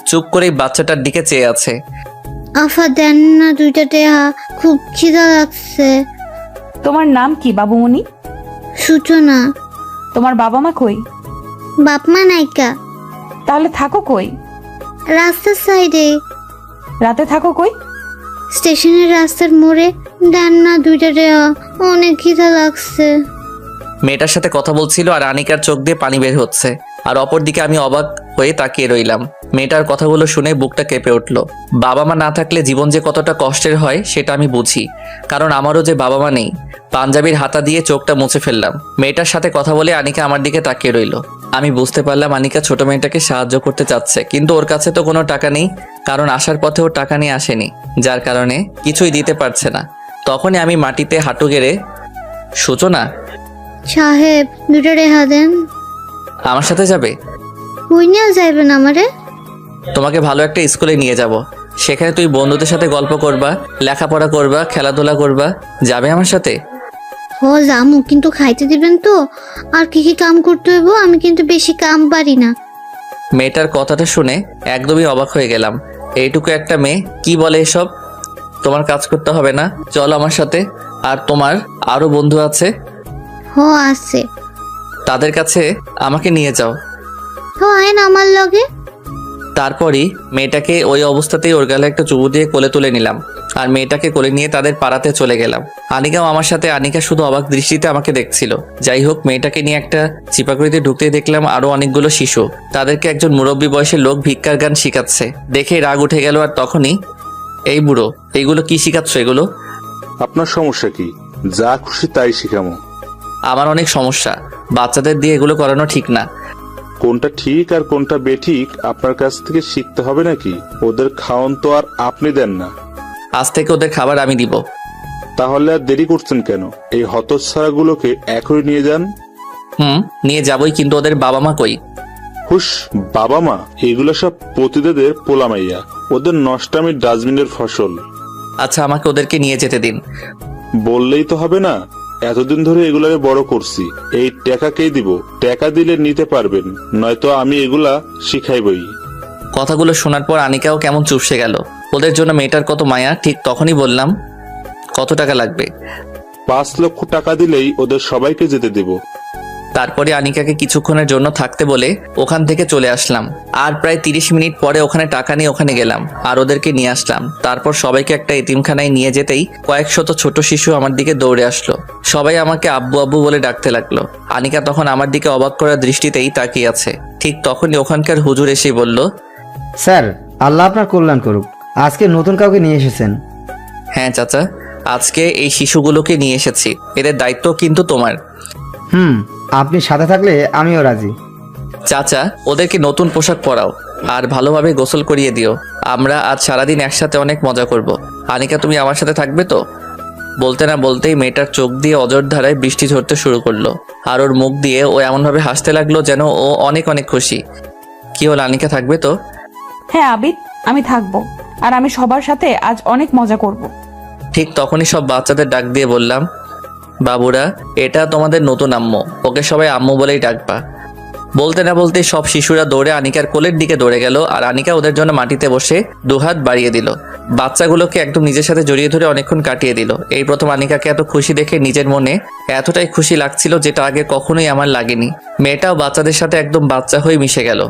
চুপ করে বাচ্চাটার দিকে চেয়ে আছে। আফা দেন না 2টা টেহা, খুব খিদা লাগছে। তোমার নাম কি বাবুমণি? সূচনা। তোমার বাবা মা কই? বাপ মা নাইকা। তাহলে থাকো কই? রাস্তার সাইডে। রাতে থাকো কই? স্টেশনের রাস্তার মোড়ে। দেন না 2টা টেহা, অনেক খিদা লাগছে। মেয়েটার সাথে কথা বলছিল আর আনিকার চোখ দিয়ে পানি বের হচ্ছে। আর অপরদিকে আমি অবাক হয়ে তাকিয়ে রইলাম। মেয়েটার কথাগুলো শুনে বুকটা কেঁপে উঠল। বাবা মা না থাকলে জীবন যে কতটা কষ্টের হয় সেটা আমি বুঝি, কারণ আমারও যে বাবা মা নেই। পাঞ্জাবির হাতা দিয়ে চোখটা মুছে ফেললাম। মেয়েটার সাথে কথা বলে আনিকা আমার দিকে তাকিয়ে রইল। আমি বুঝতে পারলাম আনিকা ছোট মেয়েটাকে সাহায্য করতে চাচ্ছে, কিন্তু ওর কাছে তো কোনো টাকা নেই, কারণ আসার পথে ওর টাকা নিয়ে আসেনি, যার কারণে কিছুই দিতে পারছে না। তখনই আমি মাটিতে হাঁটু গেড়ে, সূচনা সাহেব 2টা টেহা দেন। আমার সাথে যাবে? কই নিয়ে যাইবেন আমারে? তোমাকে ভালো একটা স্কুলে নিয়ে যাব। সেখানে তুই বন্ধুদের সাথে গল্প করবা, লেখাপড়া করবা, খেলাধুলা করবা। যাবে আমার সাথে? হ জামু, কিন্তু খাইতে দিবেন তো? আর কি কি কাম করতে হইব? আমি কিন্তু বেশি কাম পারি না। মেয়েটার কথাটা শুনে একদমই অবাক হয়ে গেলাম। এইটুকু একটা মেয়ে কি বলে এসব? তোমার কাজ করতে হবে না, চল আমার সাথে। আর তোমার আরো বন্ধু আছে, হ আছে। তাদের কাছে আমাকে নিয়ে যাও। হ আইন আমার লগে। তারপরই মেয়েটাকে ওই অবস্থাতেই ওর গালে একটা চুমু দিয়ে কোলে তুলে নিলাম আর মেয়েটাকে কোলে নিয়ে তাদের পাড়াতে চলে গেলাম। আনিকাও আমার সাথে। আনিকা শুধু অবাক দৃষ্টিতে আমাকে দেখছিল। যাই হোক, মেয়েটাকে নিয়ে একটা চিপাকুড়িতে ঢুকতে দেখলাম আরো অনেকগুলো শিশু। তাদেরকে একজন মুরব্বী বয়সের লোক ভিক্ষার গান শিখাচ্ছে। দেখে রাগ উঠে গেল। আর তখনই এই বুড়ো, এইগুলো কি শিখাচ্ছ এগুলো? আপনার সমস্যা কি? যা খুশি তাই শিখামো। আমার অনেক সমস্যা, বাচ্চাদের দিয়ে এগুলো করানো ঠিক না। কোনটা ঠিক আর কোনটা বেঠিক আপনার কাছ থেকে শিখতে হবে নাকি? ওদের খাওয়ান তো আর আপনি দেন না। আজ থেকে ওদের খাবার আমি দিব। তাহলে আর দেরি করছেন কেন? এই হতচ্ছাড়াগুলোকে এখনই নিয়ে যান। নিয়ে যাবই, কিন্তু ওদের বাবা মা কই? হুস, বাবা মা এগুলো সব পতিদেদের পোলামাইয়া। ওদের নষ্টামির ডাস্টবিনের ফসল। আচ্ছা, আমাকে ওদেরকে নিয়ে যেতে দিন। বললেই তো হবে না, এতদিন ধরে এগুলাকে বড় করছি। এই টাকা কে দিব? টাকা দিলে নিতে পারবেন, নয়তো আমি এগুলা শিখাইবই। কথাগুলো শোনার পর আনিকাও কেমন চুপসে গেল। ওদের জন্য মেয়েটার কত মায়া। ঠিক তখনই বললাম, কত টাকা লাগবে? 5 লক্ষ টাকা দিলেই ওদের সবাইকে যেতে দেব। তারপরে আনিকাকে কিছুক্ষণের জন্য থাকতে বলে ওখান থেকে চলে আসলাম। আর প্রায় 30 মিনিট পরে ওখানে টাকা নিয়ে ওখানে গেলাম আর ওদেরকে নিয়ে আসলাম। তারপর সবাইকে একটা এতিমখানায় নিয়ে যেতেই কয়েক শত ছোট শিশু আমার দিকে দৌড়ে আসলো। সবাই আমাকে আব্বু আব্বু বলে ডাকতে লাগলো। আনিকা তখন আমার দিকে অবাক করা দৃষ্টিতেই তাকিয়ে আছে। ঠিক তখনই ওখানকার হুজুর এসে বলল, স্যার, আল্লাহ আপনার কল্যাণ করুক। আজকে নতুন কাউকে নিয়ে এসেছেন। হ্যাঁ চাচা, আজকে এই শিশুগুলোকে নিয়ে এসেছি, এদের দায়িত্ব কিন্তু তোমার। আপনি সাথে থাকলে আমিও রাজি। চাচা, ওদেরকে নতুন পোশাক পরাও আর ভালোভাবে গোসল করিয়ে দিও। আমরা আজ সারাদিন একসাথে অনেক মজা করব। আনিকা, তুমি আমার সাথে থাকবে তো? বলতে না বলতেই মেয়েটার চোখ দিয়ে অজর ধারায় বৃষ্টি ঝরতে শুরু করলো। আর ওর মুখ দিয়ে ও এমনভাবে হাসতে লাগলো যেন ও অনেক অনেক খুশি। কি হল, আনিকা থাকবে তো? হ্যাঁ আবিদ, আমি থাকবো। আর আমি সবার সাথে আজ অনেক মজা করব। ঠিক তখনই সব বাচ্চাদের ডাক দিয়ে বললাম, বাবুরা, এটা তোমাদের নতুন আম্মু, ওকে সবাই আম্মু বলেই ডাকবা। বলতে না বলতে সব শিশুরা দৌড়ে আনিকার কোলের দিকে দৌড়ে গেল আর আনিকা ওদের জন্য মাটিতে বসে দুহাত বাড়িয়ে দিল। বাচ্চাগুলোকে একদম নিজের সাথে জড়িয়ে ধরে অনেকক্ষণ কাটিয়ে দিল। এই প্রথম আনিকাকে এত খুশি দেখে নিজের মনে এতটাই খুশি লাগছিল যেটা আগে কখনোই আমার লাগেনি। মেয়েটাও বাচ্চাদের সাথে একদম বাচ্চা হয়ে মিশে গেল।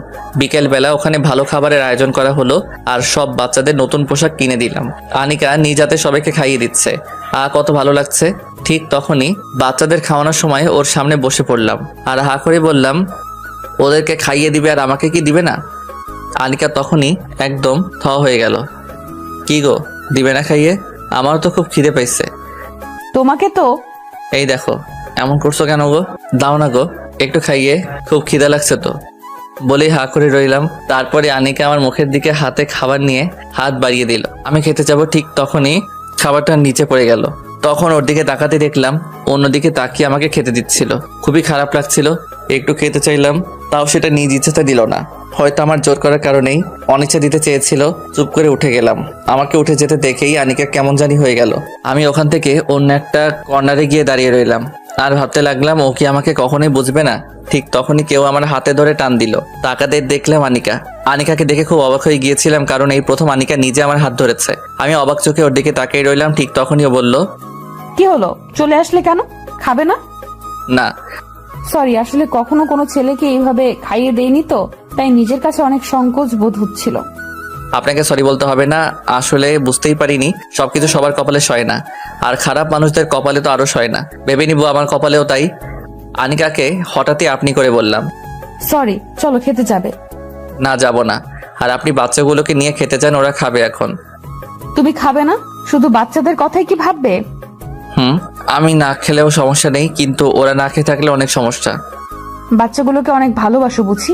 বিকেলবেলা ওখানে ভালো খাবারের আয়োজন করা হলো আর সব বাচ্চাদের নতুন পোশাক কিনে দিলাম। আনিকা নিজ হাতে সবাইকে খাইয়ে দিচ্ছে। কত ভালো লাগছে। ঠিক তখনই বাচ্চাদের খাওয়ানোর সময় ওর সামনে বসে পড়লাম আর হা করে বললাম, ওদেরকে খাইয়ে দিবে আর আমাকে কি দিবে না? আনিকা তখনই একদম থ হয়ে গেল। কি গো, দিবে না খাইয়ে? আমারও তো খুব খিদে পাইছে। তোমাকে তো। এই দেখো, এমন করছো কেন গো? দাও না গো, একটু খাইয়ে, খুব খিদে লাগছে তো। বলেই হা করে রইলাম। তারপরে আনিকা আমার মুখের দিকে হাতে খাবার নিয়ে হাত বাড়িয়ে দিল। আমি খেতে যাব, ঠিক তখনই খাবারটা নিচে পড়ে গেল। তখন ওর দিকে তাকাতে দেখলাম অন্যদিকে তাকিয়ে আমাকে খেতে দিচ্ছিল। খুবই খারাপ লাগছিল। একটু খেতে চাইলাম, তাও সেটা নিজ ইচ্ছাতে দিল না। হয়তো আমার জোর করার কারণেই অনিচ্ছা দিতে চেয়েছিল। চুপ করে উঠে গেলাম। আমাকে উঠে যেতে দেখেই আনিকা কেমন জানি হয়ে গেল। আমি ওখান থেকে অন্য একটা কর্নারে গিয়ে দাঁড়িয়ে রইলাম আর ভাবতে লাগলাম, ও কি আমাকে কখনোই বুঝবে না? ঠিক তখনই কেউ আমার হাতে ধরে টান দিল। তাকাতে দেখলাম আনিকা। আনিকাকে দেখে খুব অবাক হয়ে গিয়েছিলাম, কারণ এই প্রথম আনিকা নিজে আমার হাত ধরেছে। আমি অবাক চোখে ওর দিকে তাকিয়ে রইলাম। ঠিক তখনই ও বলল, কি হলো, চলে আসলে কেন? খাবে না? না। সরি, আসলে কখনো কোনো ছেলেকে এইভাবে খাইয়ে দেয়নি তো, তাই নিজের কাছে অনেক সংকোচ বোধ হচ্ছিল। আপনাকে সরি বলতে হবে না, আসলে বুঝতেই পারিনি। সবকিছু সবার কপালে সয় না, আর খারাপ মানুষদের কপালে তো আরো সয় না। ভেবে নিব আমার কপালেও তাই। আনিকাকে হঠাৎই আপনি করে বললাম। সরি, চলো খেতে যাবে। না, যাব না। আর আপনি বাচ্চাগুলোকে নিয়ে খেতে যান, ওরা খাবে এখন। তুমি খাবে না? শুধু বাচ্চাদের কথাই কি ভাববে? আমি না খেলেও সমস্যা নেই, কিন্তু ওরা না খেয়ে থাকলে অনেক সমস্যা। বাচ্চাগুলোকে অনেক ভালোবাসো বুঝি।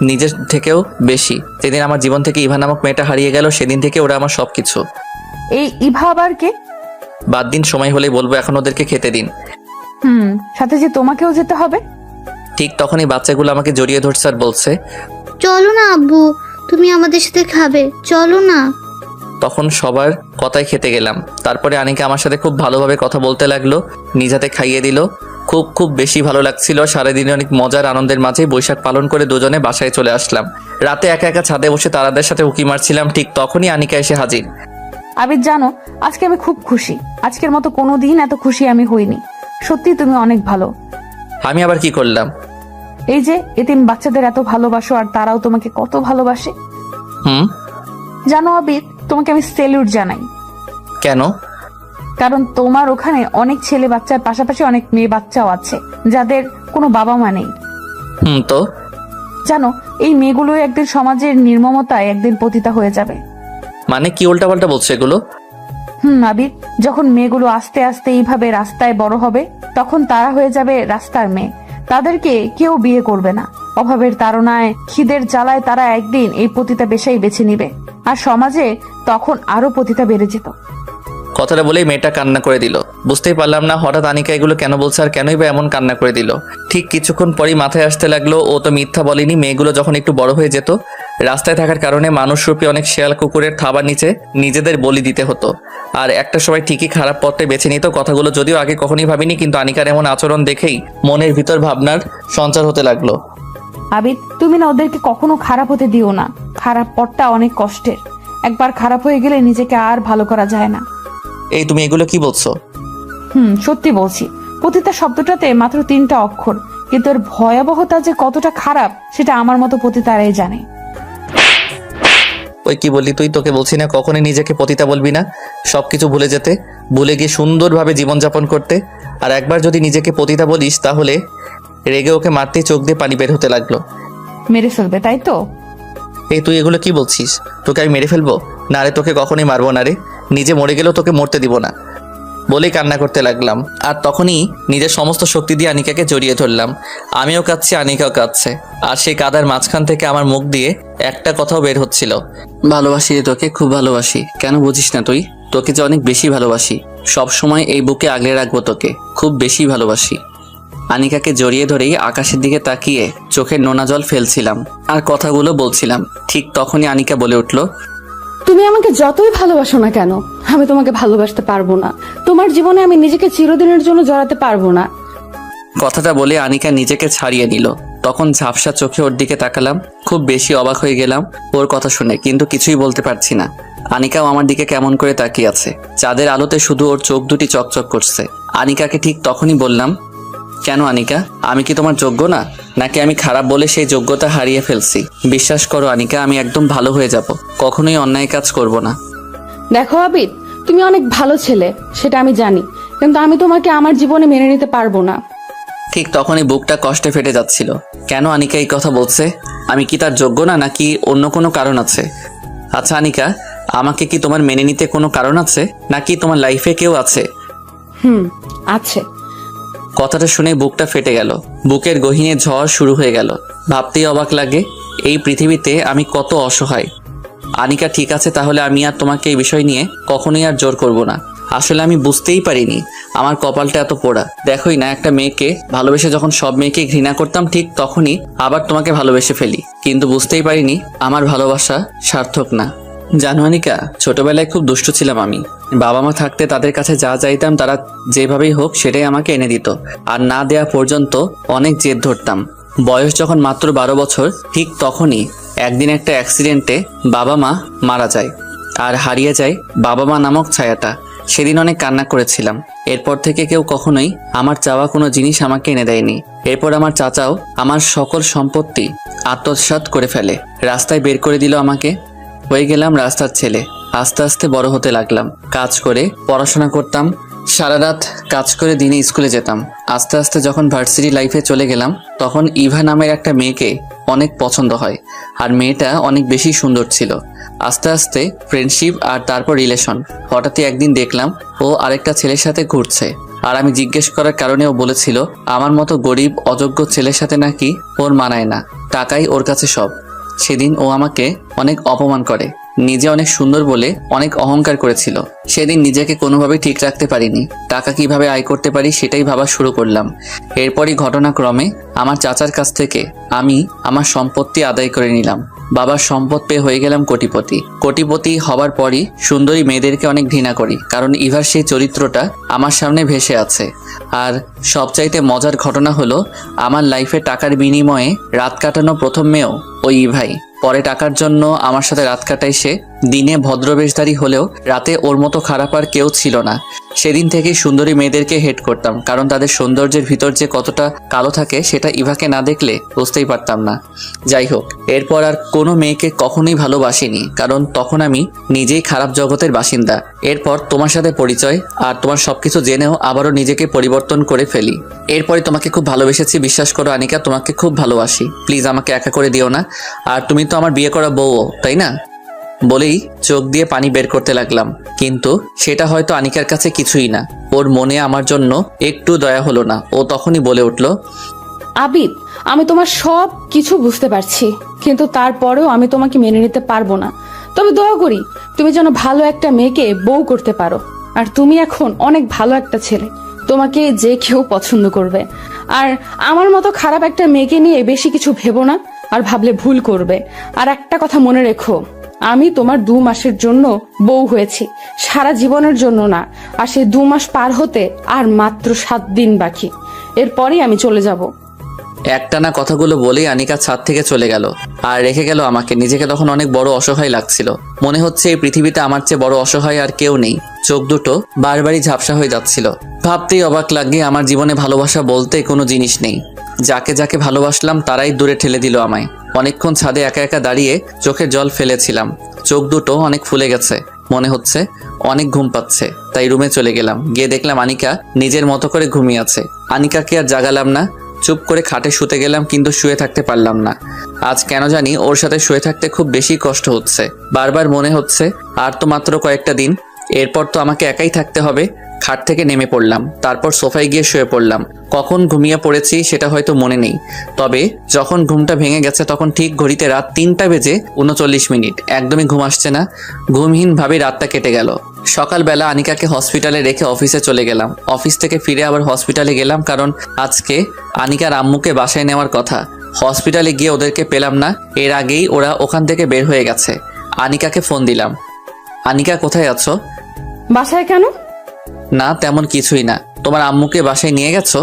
নিজের থেকেও বেশি। যেদিন আমার জীবন থেকে ইভা নামক মেয়েটা হারিয়ে গেল, সেদিন থেকে ওরা আমার সবকিছু। এই ইভা আবার কে? বাদ দিন, সময় হলেই বলবো। এখন ওদেরকে খেতে দিন। সাথে যে তোমাকেও যেতে হবে। ঠিক তখনই বাচ্চাগুলো আমাকে জড়িয়ে ধরছে আর বলছে, চলো না আব্বু, তুমি আমাদের সাথে খাবে, চলো না। তখন সবার কথাই খেতে গেলাম। তারপরে আনিকা আমার সাথে খুব ভালোভাবে কথা বলতে লাগলো, নিজ হাতে খাইয়ে দিল। খুব খুব বেশি ভালো লাগছিল। সারাদিনে অনেক মজার আনন্দের মাঝে বৈশাখ পালন করে দুজনে বাসায় চলে আসলাম। রাতে একা একা ছাদে বসে তারাদের সাথে উকি মারছিলাম। ঠিক তখনই আনিকা এসে হাজির। আবিদ, জানো আজকে আমি খুব খুশি। আজকের মতো কোনোদিন এত খুশি আমি হইনি। সত্যি তুমি অনেক ভালো। আমি আবার কি করলাম? এই যে এতিম বাচ্চাদের এত ভালোবাসো আর তারাও তোমাকে কত ভালোবাসে। জানো আবিদ, তোমাকে আমি সেলুট জানাই। কেন? কারণ তোমার ওখানে অনেক ছেলে বাচ্চার পাশাপাশি অনেক মেয়ে বাচ্চাও আছে যাদের কোনো বাবা মা নেই। তো জানো, এই মেয়েগুলো একদিন সমাজের নির্মমতায় একদিন পতিতা হয়ে যাবে। মানে কি উল্টাপাল্টা বলছো এগুলো? আবির, যখন মেয়েগুলো আস্তে আস্তে এইভাবে রাস্তায় বড় হবে তখন তারা হয়ে যাবে রাস্তার মেয়ে। তাদেরকে কেউ বিয়ে করবে না। অভাবের তাড়নায়, খিদের জ্বালায় তারা একদিন এই পতিতা পেশাই বেছে নিবে, আর সমাজে তখন আরো পতিতা বেড়ে যেত। কথাটা বলেই মেয়েটা কান্না করে দিল। বুঝতেই পারলাম না হঠাৎ আনিকা এগুলো কেন বলছে আর কেনই বা এমন কান্না করে দিল। ঠিক কিছুক্ষণ পরই মাথায় আসতে লাগলো ও তো মিথ্যা বলেনি। মেয়েগুলো যখন একটু বড় হয়ে যেত, রাস্তায় থাকার কারণে মানুষরূপী অনেক শেয়াল কুকুরের থাবার নিচে নিজেদের বলি দিতে হতো, আর একটা সময় ঠিকই খারাপ পথে বেছে নিত। কথাগুলো যদিও আগে কখনোই ভাবিনি, কিন্তু আনিকার এমন আচরণ দেখেই মনের ভিতর ভাবনার সঞ্চার হতে লাগলো। আবির, তুমি না ওদেরকে কখনো খারাপ হতে দিও না। খারাপ পথটা অনেক কষ্টের। একবার খারাপ হয়ে গেলে নিজেকে আর ভালো করা যায় না। এই তুমি এগুলো কি বলছো? সত্যি বলছি। পতিতা শব্দটাতে মাত্র 3টা অক্ষর, কিন্তু এর ভয়াবহতা যে কতটা খারাপ সেটা আমার মতো পতিতারাই জানে। ওই কি বললি তুই? তোকে বলছি না কখনোই নিজেকে পতিতা বলবি না। সবকিছু ভুলে যেতে, ভুলে গিয়ে সুন্দরভাবে জীবনযাপন করতে। আর একবার যদি নিজেকে পতিতা বলিস তাহলে রেগে ওকে মারতেই চোখ দিয়ে পানি বের হতে লাগলো। মেরে ফেলবে, তাই তো? এই তুই এগুলো কি বলছিস? তোকে আমি মেরে ফেলবো? না রে, তোকে কখনোই মারবো না রে। নিজে মরে গেলেও তোকে মরতে দিব না বলেই কান্না করতে লাগলাম। আর তখনই নিজের সমস্ত শক্তি দিয়ে আনিকাকে জড়িয়ে ধরলাম। আমিও কাঁদছি, আনিকাও কাঁদছে। আর সেই কাদার মাঝখান থেকে আমার মুখ দিয়ে একটা কথাও বের হচ্ছিল, ভালোবাসি রে তোকে, খুব ভালোবাসি। কেন বুঝিস না তুই? তোকে যে অনেক বেশি ভালোবাসি। সব সময় এই বুকে আগলে রাখবো তোকে, খুব বেশি ভালোবাসি। আনিকাকে জড়িয়ে ধরেই আকাশের দিকে তাকিয়ে চোখের নোনা জল ফেলছিলাম আর কথাগুলো বলছিলাম। ঠিক তখনই আনিকা বলে উঠল, তুমি আমাকে যতই ভালোবাসো না কেন, আমি তোমাকে ভালোবাসতে পারবো না। তোমার জীবনে আমি নিজেকে চিরদিনের জন্য জড়াতে পারবো না। কথাটা বলে আনিকা নিজেকে ছাড়িয়ে নিল। তখন ঝাপসা চোখে ওর দিকে তাকালাম। খুব বেশি অবাক হয়ে গেলাম ওর কথা শুনে, কিন্তু কিছুই বলতে পারছি না। আনিকাও আমার দিকে কেমন করে তাকিয়ে আছে। চাঁদের আলোতে শুধু ওর চোখ দুটি চকচক করছে। আনিকাকে ঠিক তখনই বললাম, কেন আনিকা, আমি কি তোমার যোগ্য না? নাকি আমি খারাপ বলে সেই যোগ্যতা হারিয়ে ফেলছি? বিশ্বাস করো আনিকা, আমি একদম ভালো হয়ে যাব, কখনোই অন্যায় কাজ করব না। দেখো আবিদ, তুমি অনেক ভালো ছেলে, সেটা আমি জানি, কিন্তু আমি তোমাকে আমার জীবনে মেনে নিতে পারবো না। ঠিক তখনই বুকটা কষ্টে ফেটে যাচ্ছিল। কেন আনিকা এই কথা বলছে? আমি কি তার যোগ্য না, নাকি অন্য কোনো কারণ আছে? আচ্ছা আনিকা, আমাকে কি তোমার মেনে নিতে কোনো কারণ আছে, নাকি তোমার লাইফে কেউ আছে? আছে। কথাটা শুনে বুকটা ফেটে গেল। বুকের গহীনে ঝড় শুরু হয়ে গেল। ভাবতেই অবাক লাগে, এই পৃথিবীতে আমি কত অসহায়। আনিকা ঠিক আছে, তাহলে আমি আর তোমাকে এই বিষয় নিয়ে কখনোই আর জোর করব না। আসলে আমি বুঝতেই পারিনি আমার কপালটা এত পোড়া। দেখোই না, একটা মেয়েকে ভালোবেসে যখন সব মেয়েকে ঘৃণা করতাম, ঠিক তখনই আবার তোমাকে ভালোবেসে ফেলি। কিন্তু বুঝতেই পারিনি আমার ভালোবাসা সার্থক না। জানো আনিকা, ছোটবেলায় খুব দুষ্ট ছিলাম আমি। বাবা মা থাকতে তাদের কাছে যা চাইতাম তারা যেভাবেই হোক সেটাই আমাকে এনে দিত, আর না দেয়া পর্যন্ত অনেক জেদ ধরতাম। বয়স যখন মাত্র 12 বছর, ঠিক তখনই একদিন একটা অ্যাক্সিডেন্টে বাবা মা মারা যায়, আর হারিয়ে যায় বাবা মা নামক ছায়াটা। সেদিন অনেক কান্না করেছিলাম। এরপর থেকে কেউ কখনোই আমার চাওয়া কোনো জিনিস আমাকে এনে দেয়নি। এরপর আমার চাচাও আমার সকল সম্পত্তি আত্মসাৎ করে ফেলে, রাস্তায় বের করে দিল আমাকে। হয়ে গেলাম রাস্তার ছেলে। আস্তে আস্তে বড় হতে লাগলাম। কাজ করে পড়াশোনা করতাম, সারা রাত কাজ করে দিনে স্কুলে যেতাম। আস্তে আস্তে যখন ভার্সিটি লাইফে চলে গেলাম, তখন ইভা নামের একটা মেয়েকে অনেক পছন্দ হয়, আর মেয়েটা অনেক বেশি সুন্দর ছিল। আস্তে আস্তে ফ্রেন্ডশিপ, আর তারপর রিলেশন। হঠাৎই একদিন দেখলাম ও আরেকটা ছেলের সাথে ঘুরছে, আর আমি জিজ্ঞেস করার কারণে ও বলেছিল আমার মতো গরিব অযোগ্য ছেলের সাথে নাকি ওর মানায় না, টাকাই ওর কাছে সব। সেদিন ও আমাকে অনেক অপমান করে, নিজে অনেক সুন্দর বলে অনেক অহংকার করেছিল। সেদিন নিজেকে কোনোভাবেই ঠিক রাখতে পারিনি। টাকা কিভাবে আয় করতে পারি সেটাই ভাবা শুরু করলাম। এরপরই ঘটনাক্রমে আমার চাচার কাছ থেকে আমি আমার সম্পত্তি আদায় করে নিলাম। বাবার সম্পদ পেয়ে হয়ে গেলাম কোটিপতি। কোটিপতি হবার পরই সুন্দরী মেয়েদেরকে অনেক ঘৃণা করি, কারণ ইভার সেই চরিত্রটা আমার সামনে ভেসে আছে। আর সবচাইতে মজার ঘটনা হলো, আমার লাইফে টাকার বিনিময়ে রাত কাটানো প্রথম মেয়েও ওই ইভাই। পরে টাকার জন্য আমার সাথে রাত কাটাই সে। দিনে ভদ্রবেশধারী হলেও রাতে ওর মতো খারাপ আর কেউ ছিল না। সেদিন থেকেই সুন্দরী মেয়েদেরকে হেট করতাম, কারণ তাদের সৌন্দর্যের ভিতর যে কতটা কালো থাকে সেটা ইভাকে না দেখলে বুঝতেই পারতাম না। যাই হোক, এরপর আর কোনো মেয়েকে কখনোই ভালোবাসিনি, কারণ তখন আমি নিজেই খারাপ জগতের বাসিন্দা। এরপর তোমার সাথে পরিচয়, আর তোমার সবকিছু জেনেও আবারও নিজেকে পরিবর্তন করে ফেলি। এরপরে তোমাকে খুব ভালোবেসেছি, বিশ্বাস করো আনিকা, তোমাকে খুব ভালোবাসি। প্লিজ আমাকে একা করে দিও না। আর তুমি তো আমার বিয়ে করা বউও, তাই না? বলেই চোখ দিয়ে পানি বের করতে লাগলাম, কিন্তু সেটা হয়তো আনিকার কাছে কিছুই না। ওর মনে আমার জন্য একটু দয়া হলো না। ও তখনই বলে উঠল, আবিদ, আমি তোমার সব কিছু বুঝতে পারছি, কিন্তু তারপরেও আমি তোমাকে মেনে নিতে পারবো না। তবে দয়া করি তুমি যেন ভালো একটা মেয়েকে বউ করতে পারো। আর তুমি এখন অনেক ভালো একটা ছেলে, তোমাকে যে কেউ পছন্দ করবে। আর আমার মতো খারাপ একটা মেয়েকে নিয়ে বেশি কিছু ভেবো না, আর ভাবলে ভুল করবে। আর একটা কথা মনে রেখো, আমি তোমার 2 মাসের জন্য বউ হয়েছি, সারা জীবনের জন্য না। আর সেই 2 মাস পার হতে আর মাত্র 7 দিন বাকি, এরপরেই আমি চলে যাব। একটানা কথাগুলো বলেই আনিকা ছাদ থেকে চলে গেল আর রেখে গেল আমাকে। নিজেকে তখন অনেক বড় অসহায় লাগছিল। মনে হচ্ছে এই পৃথিবীতে আমার চেয়ে বড় অসহায় আর কেউ নেই। চোখ দুটো বারবারই ঝাপসা হয়ে যাচ্ছিল। ভাবতেই অবাক লাগে, আমার জীবনে ভালোবাসা বলতে কোনো জিনিস নেই। যাকে যাকে ভালোবাসলাম তারাই দূরে ঠেলে দিল আমায়। অনেকক্ষণ ছাদে একা একা দাঁড়িয়ে চোখের জল ফেলেছিলাম। চোখ দুটো অনেক ফুলে গেছে, মনে হচ্ছে অনেক ঘুম পাচ্ছে। তাই রুমে চলে গেলাম। গিয়ে দেখলাম আনিকা নিজের মতো করে ঘুমিয়ে আছে। আনিকাকে আর জাগালাম না, চুপ করে খাটে শুতে গেলাম, কিন্তু শুয়ে থাকতে পারলাম না। আজ কেন জানি ওর সাথে শুয়ে থাকতে খুব বেশি কষ্ট হচ্ছে। বারবার মনে হচ্ছে আর তো মাত্র কয়েকটা দিন, এরপর তো আমাকে একাই থাকতে হবে। খাট থেকে নেমে পড়লাম, তারপর সোফায় গিয়ে শুয়ে পড়লাম। কখন ঘুমিয়ে পড়েছি সেটা হয়তো মনে নেই, তবে যখন ঘুমটা ভেঙে গেছে তখন ঠিক ঘড়িতে রাত 3টা বেজে 39 মিনিট। একদমই ঘুম আসছে না, ঘুমহীনভাবে রাতটা কেটে গেল। সকালবেলা আনিকাকে হসপিটালে রেখে অফিসে চলে গেলাম। অফিস থেকে ফিরে আবার হসপিটালে গেলাম, কারণ আজকে আনিকার আম্মুকে বাসায় নেওয়ার কথা। হসপিটালে গিয়ে ওদেরকে পেলাম না। এর আগেই ওরা ওখান থেকে বের হয়ে গেছে। আনিকাকে ফোন দিলাম, আনিকা কোথায় আছো? বাসায় কেন? না তেমন কিছুই না। তোমার আম্মুকে বাসায় নিয়ে গেছো?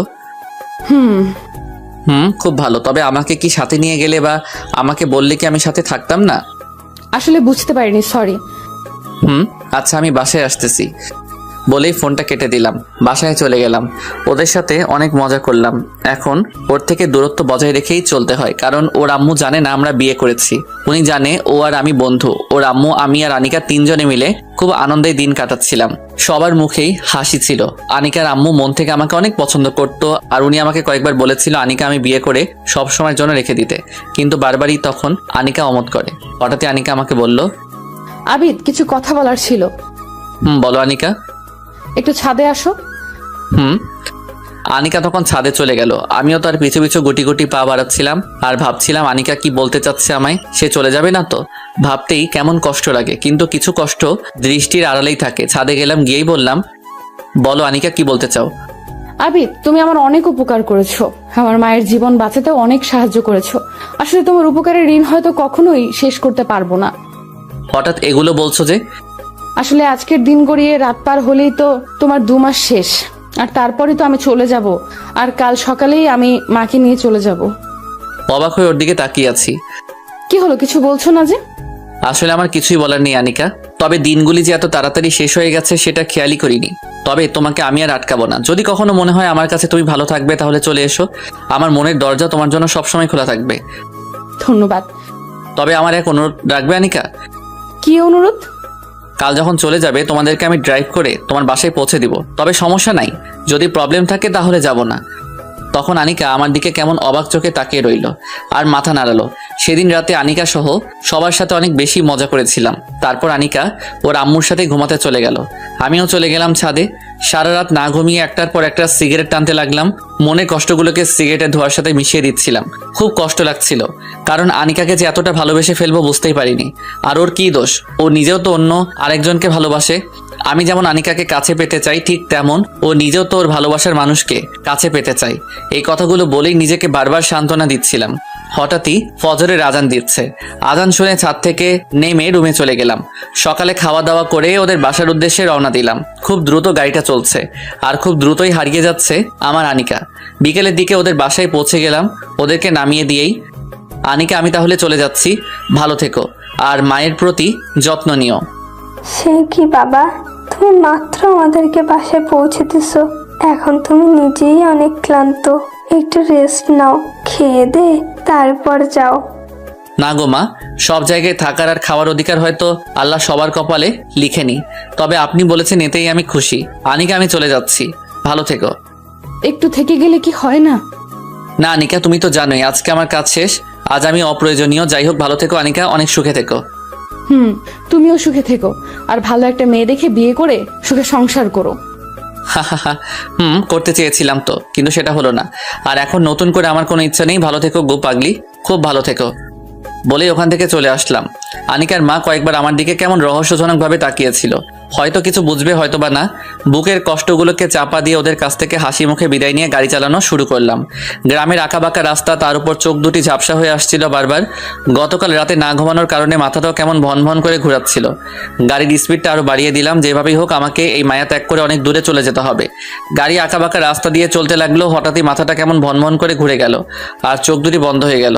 খুব ভালো। তবে আমাকে কি সাথে নিয়ে গেলে বা আমাকে বললে কি আমি সাথে থাকতাম না? আসলে বুঝতে পারিনি, সরি। আচ্ছা, আমি বাসায় আসতেছি বলেই ফোনটা কেটে দিলাম। বাসায় চলে গেলাম। ওদের সাথে অনেক মজা করলাম। এখন ওর থেকে দূরত্ব বজায় রেখেই চলতে হয়, কারণ ওর আম্মু জানে না আমরা বিয়ে করেছি। উনি জানে ও আর আমি বন্ধু। ওর আম্মু, আমি আর আনিকা 3 জনে মিলে খুব আনন্দের দিন কাটাচ্ছিলাম। সবার মুখেই হাসি ছিল। আনিকার আম্মু মন থেকে আমাকে অনেক পছন্দ করতো, আর উনি আমাকে কয়েকবার বলেছিল আনিকা আমি বিয়ে করে সব সময়ের জন্য রেখে দিতে, কিন্তু বারবারই তখন আনিকা অমত করে। হঠাৎই আনিকা আমাকে বলল, আবিদ, কিছু কথা বলার ছিল। বলো আনিকা। একটু ছাদে আসো। আনিকা তখন ছাদে চলে গেল। আমিও তার পিছু পিছু গুটি গুটি পা বাড়াচ্ছিলাম আর ভাবছিলাম আনিকা কি বলতে চাচ্ছে আমায়। সে চলে যাবে না তো? ভাবতেই কেমন কষ্ট লাগে, কিন্তু কিছু কষ্ট দৃষ্টির আড়ালেই থাকে। ছাদে গেলাম, গিয়েই বললাম, বলো আনিকা, কি বলতে চাও? আবিদ, তুমি আমার অনেক উপকার করেছো, আমার মায়ের জীবন বাঁচাতেও অনেক সাহায্য করেছো। আসলে তোমার উপকারের ঋণ হয়তো কখনোই শেষ করতে পারবো না। হঠাৎ এগুলো বলছো যে? আসলে আজকের দিন গড়িয়ে রাত পার হলেই তো তোমার 2 মাস শেষ, আর তারপরে তো আমি চলে যাব। আর কাল সকালেই আমি মাকে নিয়ে চলে যাব। অবাক হয়ে ওর দিকে তাকিয়ে আছি। কি হলো, কিছু বলছো না যে? আসলে আমার কিছুই বলার নেই আনিকা, তবে দিনগুলি যে এত তাড়াতাড়ি শেষ হয়ে গেছে সেটা খেয়ালই করিনি। তবে তোমাকে আমি আর আটকাবো না। যদি কখনো মনে হয় আমার কাছে তুমি ভালো থাকবে তাহলে চলে এসো। আমার মনের দরজা তোমার জন্য সবসময় খোলা থাকবে। ধন্যবাদ। তবে আমার এক অনুরোধ রাখবে আনিকা? কি অনুরোধ? কাল যখন চলে যাবে তোমাদেরকে আমি ড্রাইভ করে তোমার বাসায় পৌঁছে দিব। তবে সমস্যা নাই, যদি প্রবলেম থাকে তাহলে যাব না। তখন আনিকা আমার দিকে কেমন অবাক চোখে তাকিয়ে রইল আর মাথা নাড়ালো। সেদিন রাতে আনিকা সহ সবার সাথে অনেক বেশি মজা করেছিলাম। তারপর আনিকা ওর আম্মুর সাথে ঘুমাতে চলে গেল। আমিও চলে গেলাম ছাদে। সারা রাত না ঘুমিয়ে একটার পর একটা সিগারেট টানতে লাগলাম। মনের কষ্টগুলোকে সিগারেটের ধোঁয়ার সাথে মিশিয়ে দিচ্ছিলাম। খুব কষ্ট লাগছিল, কারণ আনিকাকে যে এতটা ভালোবেসে ফেলবো বুঝতেই পারিনি। আর ওর কি দোষ? ও নিজেও তো অন্য আরেকজনকে ভালোবাসে। আমি যেমন আনিকাকে কাছে পেতে চাই, ঠিক তেমন ও নিজেও তো ওর ভালোবাসার মানুষকে কাছে পেতে চাই। এই কথাগুলো বলেই নিজেকে বারবার সান্ত্বনা দিচ্ছিলাম। হঠাৎই ফজরের আজান দিচ্ছে। আজান শুনে ছাদ থেকে নেমে রুমে চলে গেলাম। সকালে খাওয়া দাওয়া করে ওদের বাসার উদ্দেশ্যে রওনা দিলাম। খুব দ্রুত গাড়িটা চলছে আর খুব দ্রুতই হারিয়ে যাচ্ছে আমার আনিকা। বিকেলের দিকে ওদের বাসায় পৌঁছে গেলাম। ওদেরকে নামিয়ে দিয়েই, আনিকা আমি তাহলে চলে যাচ্ছি, ভালো থেকো আর মায়ের প্রতি যত্ন নিও। সে কি বাবা, তুমি মাত্র আমাদেরকে বাসায় পৌঁছে দিছো, এখন তুমি নিজেই অনেক ক্লান্ত, একটু রেস্ট নাও, খেয়ে দে তারপর যাও। না গো মা, সব জায়গায় থাকার আর খাওয়ার অধিকার হয়তো আল্লাহ সবার কপালে লিখেনি, তবে আপনি বলেছেন এতেই আমি খুশি। আনিকা আমি চলে যাচ্ছি, ভালো থেকো। একটু থেকে গেলে কি হয় না? না আনিকা, তুমি তো জানোই আজকে আমার কাজ শেষ, আজ আমি অপ্রয়োজনীয়। যাই হোক, ভালো থেকো আনিকা, অনেক সুখে থেকো। তুমিও সুখে থেকো আর ভালো একটা মেয়ে দেখে বিয়ে করে সুখে সংসার করো। করতে চেয়েছিলাম তো, কিন্তু সেটা হলো না। আর এখন নতুন করে আমার কোনো ইচ্ছা নেই। ভালো থেকো গো পাগলি, খুব ভালো থেকো। বলেই ওখান থেকে চলে আসলাম। আনিকার মা কয়েকবার আমার দিকে কেমন রহস্যজনকভাবে তাকিয়েছিল। হয়তো কিছু বুঝবে, হয়তো বা না। বুকের কষ্টগুলোকে চাপা দিয়ে ওদের কাছ থেকে হাসি মুখে বিদায় নিয়ে গাড়ি চালানো শুরু করলাম। গ্রামের আঁকাবাঁকা রাস্তা, তার উপর চোখ দুটি ঝাপসা হয়ে আসছিল বারবার। গতকাল রাতে না ঘুমানোর কারণে মাথাটাও কেমন ভন ভন করে ঘোরাচ্ছিল। গাড়ির স্পিডটা আরো বাড়িয়ে দিলাম, যেভাবেই হোক আমাকে এই মায়া ত্যাগ করে অনেক দূরে চলে যেতে হবে। গাড়ি আঁকাবাঁকা রাস্তা দিয়ে চলতে লাগলো। হঠাৎই মাথাটা কেমন ভন ভন করে ঘুরে গেল আর চোখ দুটি বন্ধ হয়ে গেল।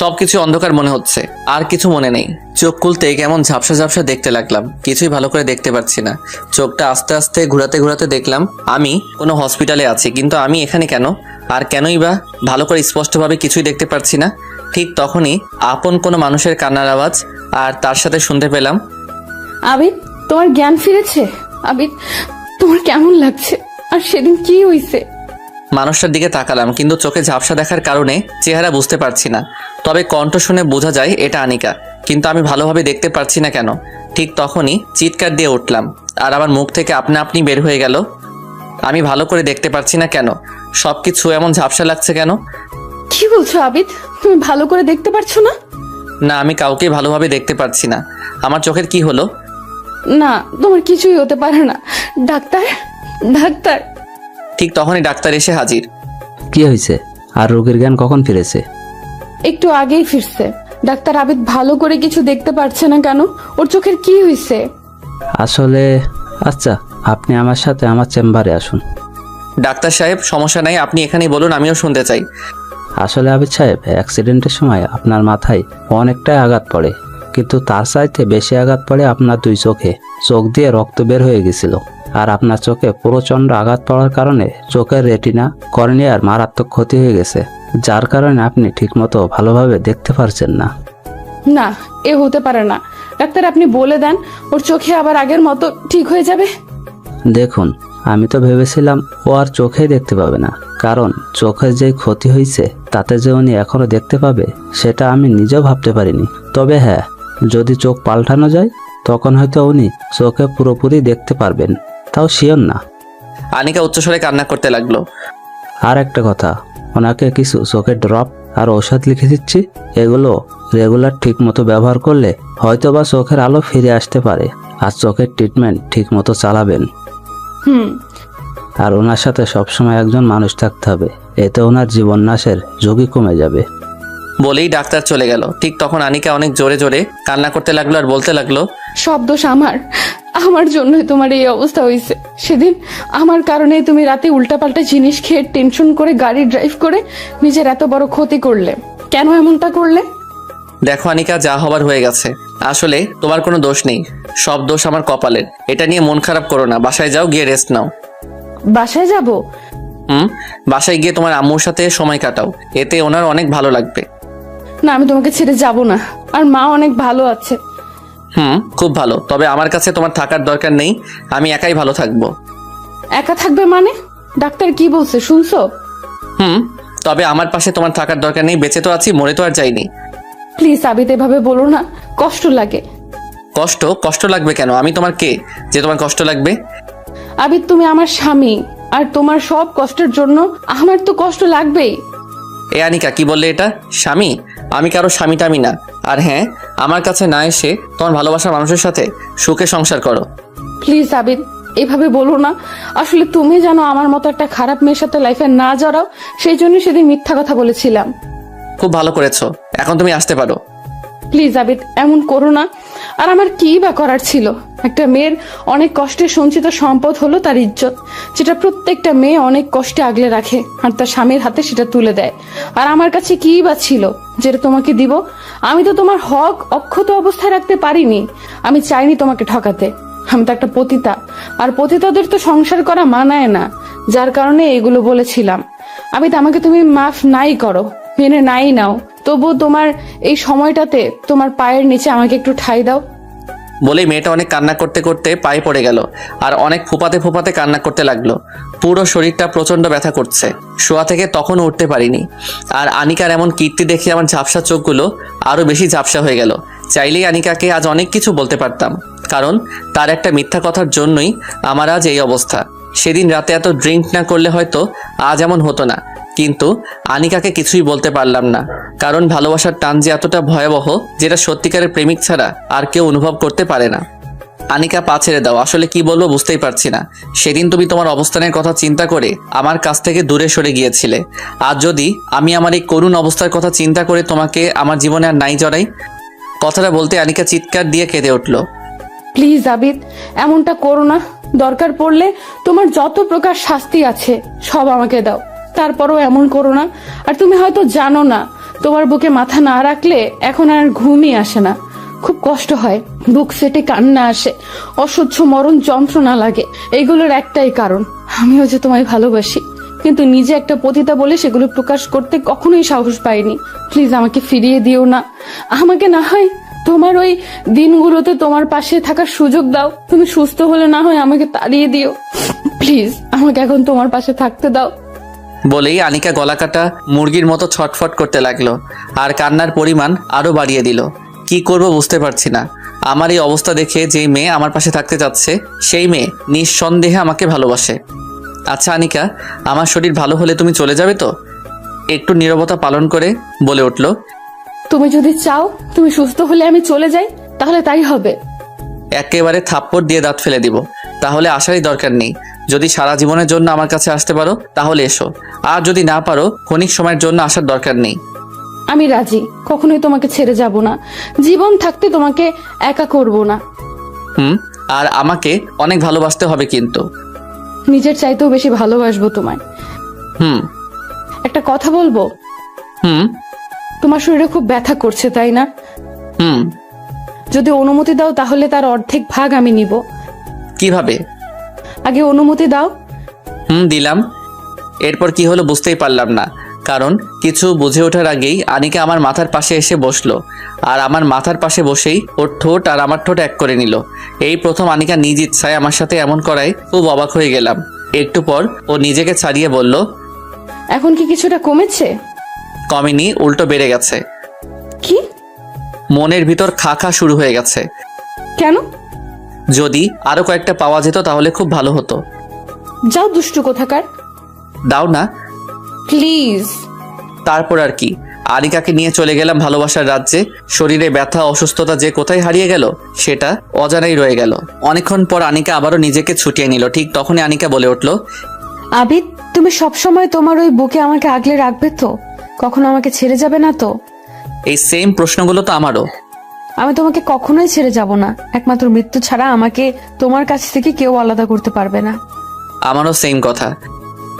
সবকিছু অন্ধকার মনে হচ্ছে, আর কিছু মনে নেই। চোখ খুলতে কেমন ঝাপসা ঝাপসা দেখতে লাগলাম, কিছুই ভালো করে দেখতে পাচ্ছি না। চোখটা আস্তে আস্তে ঘোরাতে ঘোরাতে দেখলাম আমি কোনো হসপিটালে আছি, কিন্তু আমি এখানে কেন? আর কেনই বা? ভালো করে স্পষ্টভাবে কিছুই দেখতে পাচ্ছি না। ঠিক তখনই আপন কোনো মানুষের কান্নার আওয়াজ, আর তার সাথে শুনতে পেলাম, আবিদ, তোমার জ্ঞান ফিরেছে? আবিদ, তোমার কেমন লাগছে? আর সেদিন কি হইছে? মানুষটার দিকে তাকালাম, কিন্তু চোখে ঝাপসা দেখার কারণে চেহারা বুঝতে পারছি না। তবে কণ্ঠ শুনে বোঝা যায় এটা আনিকা, কিন্তু আমি ভালোভাবে দেখতে পারছি না কেন। ঠিক তখনই চিৎকার দিয়ে উঠলাম, আর আমার মুখ থেকে আপনা আপনি বের হয়ে গেল, আমি ভালো করে দেখতে পারছি না কেন। সবকিছু এমন ঝাপসা লাগছে কেন? কি বলছো আবিদ? তুমি ভালো করে দেখতে পারছো না? না, আমি কাউকে ভালোভাবে দেখতে পারছি না। আমার চোখের কি হলো? না, তোমার কিছুই হতে পারে না। Doctor, doctor. ঠিক তখনই ডাক্তার এসে হাজির। কি হয়েছে? আর রোগীর জ্ঞান কখন ফিরেছে? একটু আগেই ফিরছে। ডাক্তার, আবিদ ভালো করে কিছু দেখতে পারছে না কেন? ওর চোখের কি হয়েছে? আসলে আচ্ছা, আপনি আমার সাথে আমার চেম্বারে আসুন। ডাক্তার সাহেব, সমস্যা নাই, আপনি এখানেই বলুন, আমিও শুনতে চাই। আসলে আবিদ সাহেব, অ্যাক্সিডেন্টের সময় আপনার মাথায় অনেকটাই আঘাত পড়ে, কিন্তু তার চাইতে বেশি আঘাত পড়ে আপনার দুই চোখে। চোখ দিয়ে রক্ত বের হয়ে গেছিল, আর আপনার চোখে প্রচণ্ড আঘাত পড়ার কারণে চোখের রেটিনা, কর্নিয়ার মারাত্মক ক্ষতি হয়ে গেছে, যার কারণে আপনি ঠিকমতো ভালোভাবে দেখতে পারছেন না। না, এ হতে পারে না। ডাক্তার, আপনি বলে দেন ওর চোখে আবার আগের মতো ঠিক হয়ে যাবে। দেখুন, আমি তো ভেবেছিলাম ও আর চোখেই দেখতে পাবে না, কারণ চোখের যে ক্ষতি হয়েছে তাতে যে উনি এখনো দেখতে পাবে সেটা আমি নিজেও ভাবতে পারিনি। তবে হ্যাঁ, যদি চোখ পাল্টানো যায় তখন হয়তো উনি চোখে পুরোপুরি দেখতে পারবেন, তাও শিওর না। আনিকা উচ্চস্বরে কান্না করতে লাগলো। আর একটা কথা, ওনাকে কিছু চোখের ড্রপ আর ঔষধ লিখে দিচ্ছি, এগুলো রেগুলার ঠিক মতো ব্যবহার করলে হয়তো বা চোখের আলো ফিরে আসতে পারে। আর চোখের ট্রিটমেন্ট ঠিক মতো চালাবেন। আর ওনার সাথে সবসময় একজন মানুষ থাকতে হবে, এতে ওনার জীবন নাশের ঝুঁকি কমে যাবে। বলেই ডাক্তার চলে গেল। ঠিক তখন আনিকা অনেক জোরে জোরে কান্না করতে লাগলো আর বলতে লাগলো, সব দোষ আমার জন্যই তোমার এই অবস্থা হয়েছে। সেদিন আমার কারণে তুমি রাতে উল্টাপাল্টা জিনিস খেয়ে টেনশন করে গাড়ি ড্রাইভ করে নিজের এত বড় ক্ষতি করলে। কেন এমনটা করলে? দেখো আনিকা, যা হবার হয়ে গেছে। আসলে তোমার কোনো দোষ নেই, সব দোষ আমার কপালের। এটা নিয়ে মন খারাপ করো না, বাসায় যাও, গিয়ে রেস্ট নাও। বাসায় যাব? বাসায় গিয়ে তোমার আম্মুর সাথে সময় কাটাও, এতে ওনার অনেক ভালো লাগবে। না, আমি তোমাকে ছেড়ে যাব না। আর মা অনেক ভালো আছে। খুব ভালো। তবে আমার কাছে তোমার থাকার দরকার নেই, আমি একাই ভালো থাকবো। একা থাকবে মানে? ডাক্তার কি বলছে শুনছো? তবে আমার পাশে তোমার থাকার দরকার নেই, বেঁচে তো আছি, মরে তো আর যাইনি। প্লিজ আবিদ, এভাবে বলো না, কষ্ট লাগে। কষ্ট লাগবে কেন? আমি তোমার কে যে তোমার কষ্ট লাগবে? আবিদ, তুমি আমার স্বামী, আর তোমার সব কষ্টের জন্য আমার তো কষ্ট লাগবেই। এ আনিকা, কি বললে এটা? স্বামী? আমি কারো স্বামী টামি না। আর হ্যাঁ, আমার কাছে না এসে তোমার ভালোবাসার মানুষের সাথে সুখে সংসার করো। প্লিজ আবিদ, এভাবে বলো না। আসলে তুমি জানো আমার মতো একটা খারাপ মেয়ের সাথে লাইফে না জড়াও, সেই জন্য সেদিন মিথ্যা কথা বলেছিলাম। খুব ভালো করেছো, এখন তুমি আসতে পারো। প্লিজ আবিদ, এমন করো না। আর আমার কি বা করার ছিল? একটা মেয়ের অনেক কষ্টে সঞ্চিত সম্পদ হলো তার ইজ্জত, যেটা প্রত্যেকটা মেয়ে অনেক কষ্টে আগলে রাখে আর তার স্বামীর হাতে সেটা তুলে দেয়। আর আমার কাছে কি বা ছিল যেটা তোমাকে দিব? আমি তো তোমার হক অক্ষত অবস্থায় রাখতে পারিনি। আমি চাইনি তোমাকে ঠকাতে। আমি তো একটা পতিতা, আর পতিতাদের তো সংসার করা মানায় না, যার কারণে এগুলো বলেছিলাম। আবিদ, আমাকে তুমি মাফ নাই করো, মেনে নাই নাও, তবু তোমার এই সময়টাতে তোমার পায়ের নিচে আমাকে একটু ঠাঁই দাও। বলেই মেয়েটা অনেক কান্না করতে করতে পায়ে পড়ে গেল, আর অনেক ফোপাতে ফোপাতে কান্না করতে লাগলো। পুরো শরীরটা প্রচন্ড ব্যথা করছে। শোয়া থেকে তখনও উঠতে পারিনি। আর আনিকার এমন কীর্তি দেখে আমার ঝাপসা চোখগুলো আরো বেশি ঝাপসা হয়ে গেল। চাইলেই আনিকাকে আজ অনেক কিছু বলতে পারতাম, কারণ তার একটা মিথ্যা কথার জন্যই আমার আজ এই অবস্থা। সেদিন রাতে এত ড্রিঙ্ক না করলে হয়তো আজ এমন হতো না, কিন্তু আনিকাকে কিছুই বলতে পারলাম না, কারণ ভালোবাসার টান যে এতটা ভয়াবহ যেটা সত্যিকারের প্রেমিক ছাড়া আর কেউ অনুভব করতে পারে না। আনিকা, পা ছেড়ে দাও, আসলে কি বলবো বুঝতেই পারছি না। সেদিন তুমি তোমার অবস্থানের কথা চিন্তা করে আমার কাছ থেকে দূরে সরে গিয়েছিলে। আজ যদি আমি আমার এই করুণ অবস্থার কথা চিন্তা করে তোমাকে আমার জীবনে আর নাই জড়াই। কথাটা বলতে আনিকা চিৎকার দিয়ে কেঁদে উঠল। প্লিজ আবিদ, এমনটা করো না। দরকার পড়লে তোমার যত প্রকার শাস্তি আছে সব আমাকে দাও, তারপরও এমন করো না। আর তুমি হয়তো জানো না, তোমার বুকে মাথা না রাখলে এখন আর ঘুমই আসে না, খুব কষ্ট হয়, বুক ফেটে কান্না আসে, অসহ্য মরণ যন্ত্রণা লাগে। এইগুলোর একটাই কারণ, আমিও যে তোমায় ভালোবাসি, কিন্তু নিজে একটা পতিতা বলে সেগুলো প্রকাশ করতে কখনোই সাহস পাইনি। প্লিজ আমাকে ফিরিয়ে দিও না। আমাকে না হয় তোমার ওই দিনগুলোতে তোমার পাশে থাকার সুযোগ দাও। তুমি সুস্থ হলে না হয় আমাকে তাড়িয়ে দিও। প্লিজ আমাকে এখন তোমার পাশে থাকতে দাও। বলেই আনিকা গলাকাটা মুরগির মতো ছটফট করতে লাগলো, আর কান্নার পরিমাণ আরো বাড়িয়ে দিল। কি করব বুঝতে পারছি না। আমার এই অবস্থা দেখে যেই মেয়ে আমার পাশে থাকতে যাচ্ছে, সেই মেয়ে নিঃসন্দেহে আমাকে ভালোবাসে। আচ্ছা আনিকা, আমার শরীর ভালো হলে তুমি চলে যাবে তো? একটু নীরবতা পালন করে বলে উঠল। তুমি যদি চাও তুমি সুস্থ হলে আমি চলে যাই, তাহলে তাই হবে। একেবারে থাপ্পড় দিয়ে দাঁত ফেলে দিব। তাহলে আসারই দরকার নেই। যদি সারা জীবনের জন্য আমার কাছে আসতে পারো তাহলে এসো, আর যদি না পারো ক্ষণিক সময়ের জন্য আসার দরকার নেই। আমি রাজি, কখনোই তোমাকে ছেড়ে যাব না। জীবন থাকতে তোমাকে একা করব না। আর আমাকে অনেক ভালোবাসতে হবে কিন্তু। নিজের চাইতেও বেশি ভালোবাসবো তোমায়। হুম একটা কথা বলবো? হুম তোমার শরীরে খুব ব্যথা করছে, তাই না? হুম যদি অনুমতি দাও তাহলে তার অর্ধেক ভাগ আমি নিব। কিভাবে? আগে অনুমতি দাও। দিলাম। এরপর কি হলো বুঝতেই পারলাম না, কারণ কিছু বুঝে ওঠার আগেই আনিকা আমার মাথার পাশে এসে বসলো, আর আমার মাথার পাশে বসেই ওর ঠোঁট আর আমার ঠোঁট এক করে নিল। এই প্রথম আনিকা নিজ ইচ্ছায় আমার সাথে এমন করায় খুব অবাক হয়ে গেলাম। একটু পর ও নিজেকে ছাড়িয়ে বলল, এখন কি কিছুটা কমেছে? কমেনি, উল্টো বেড়ে গেছে। কি? মনের ভিতর খা খা শুরু হয়ে গেছে। কেন? যদি আরো কয়েকটা পাওয়া যেত তাহলে খুব ভালো হতো। যাও দুষ্টু কোথাকার। দাও না প্লিজ। তারপর আর কি, আনিকাকে নিয়ে চলে গেলাম ভালোবাসার রাজ্যে। শরীরে ব্যথা অসুস্থতা যে কোথায় হারিয়ে গেল সেটা অজানাই রয়ে গেল। অনেকক্ষণ পর আনিকা আবারও নিজেকে ছুটিয়ে নিল। ঠিক তখনই আনিকা বলে উঠল, আবিদ, তুমি সবসময় তোমার ওই বুকে আমাকে আগলে রাখবে তো? কখনো আমাকে ছেড়ে যাবে না তো? এই সেম প্রশ্নগুলো তো আমারও। আমি তোমাকে কখনোই ছেড়ে যাব না। একমাত্র মৃত্যু ছাড়া আমাকে তোমার কাছ থেকে কেউ আলাদা করতে পারবে না। আমারও সেম কথা।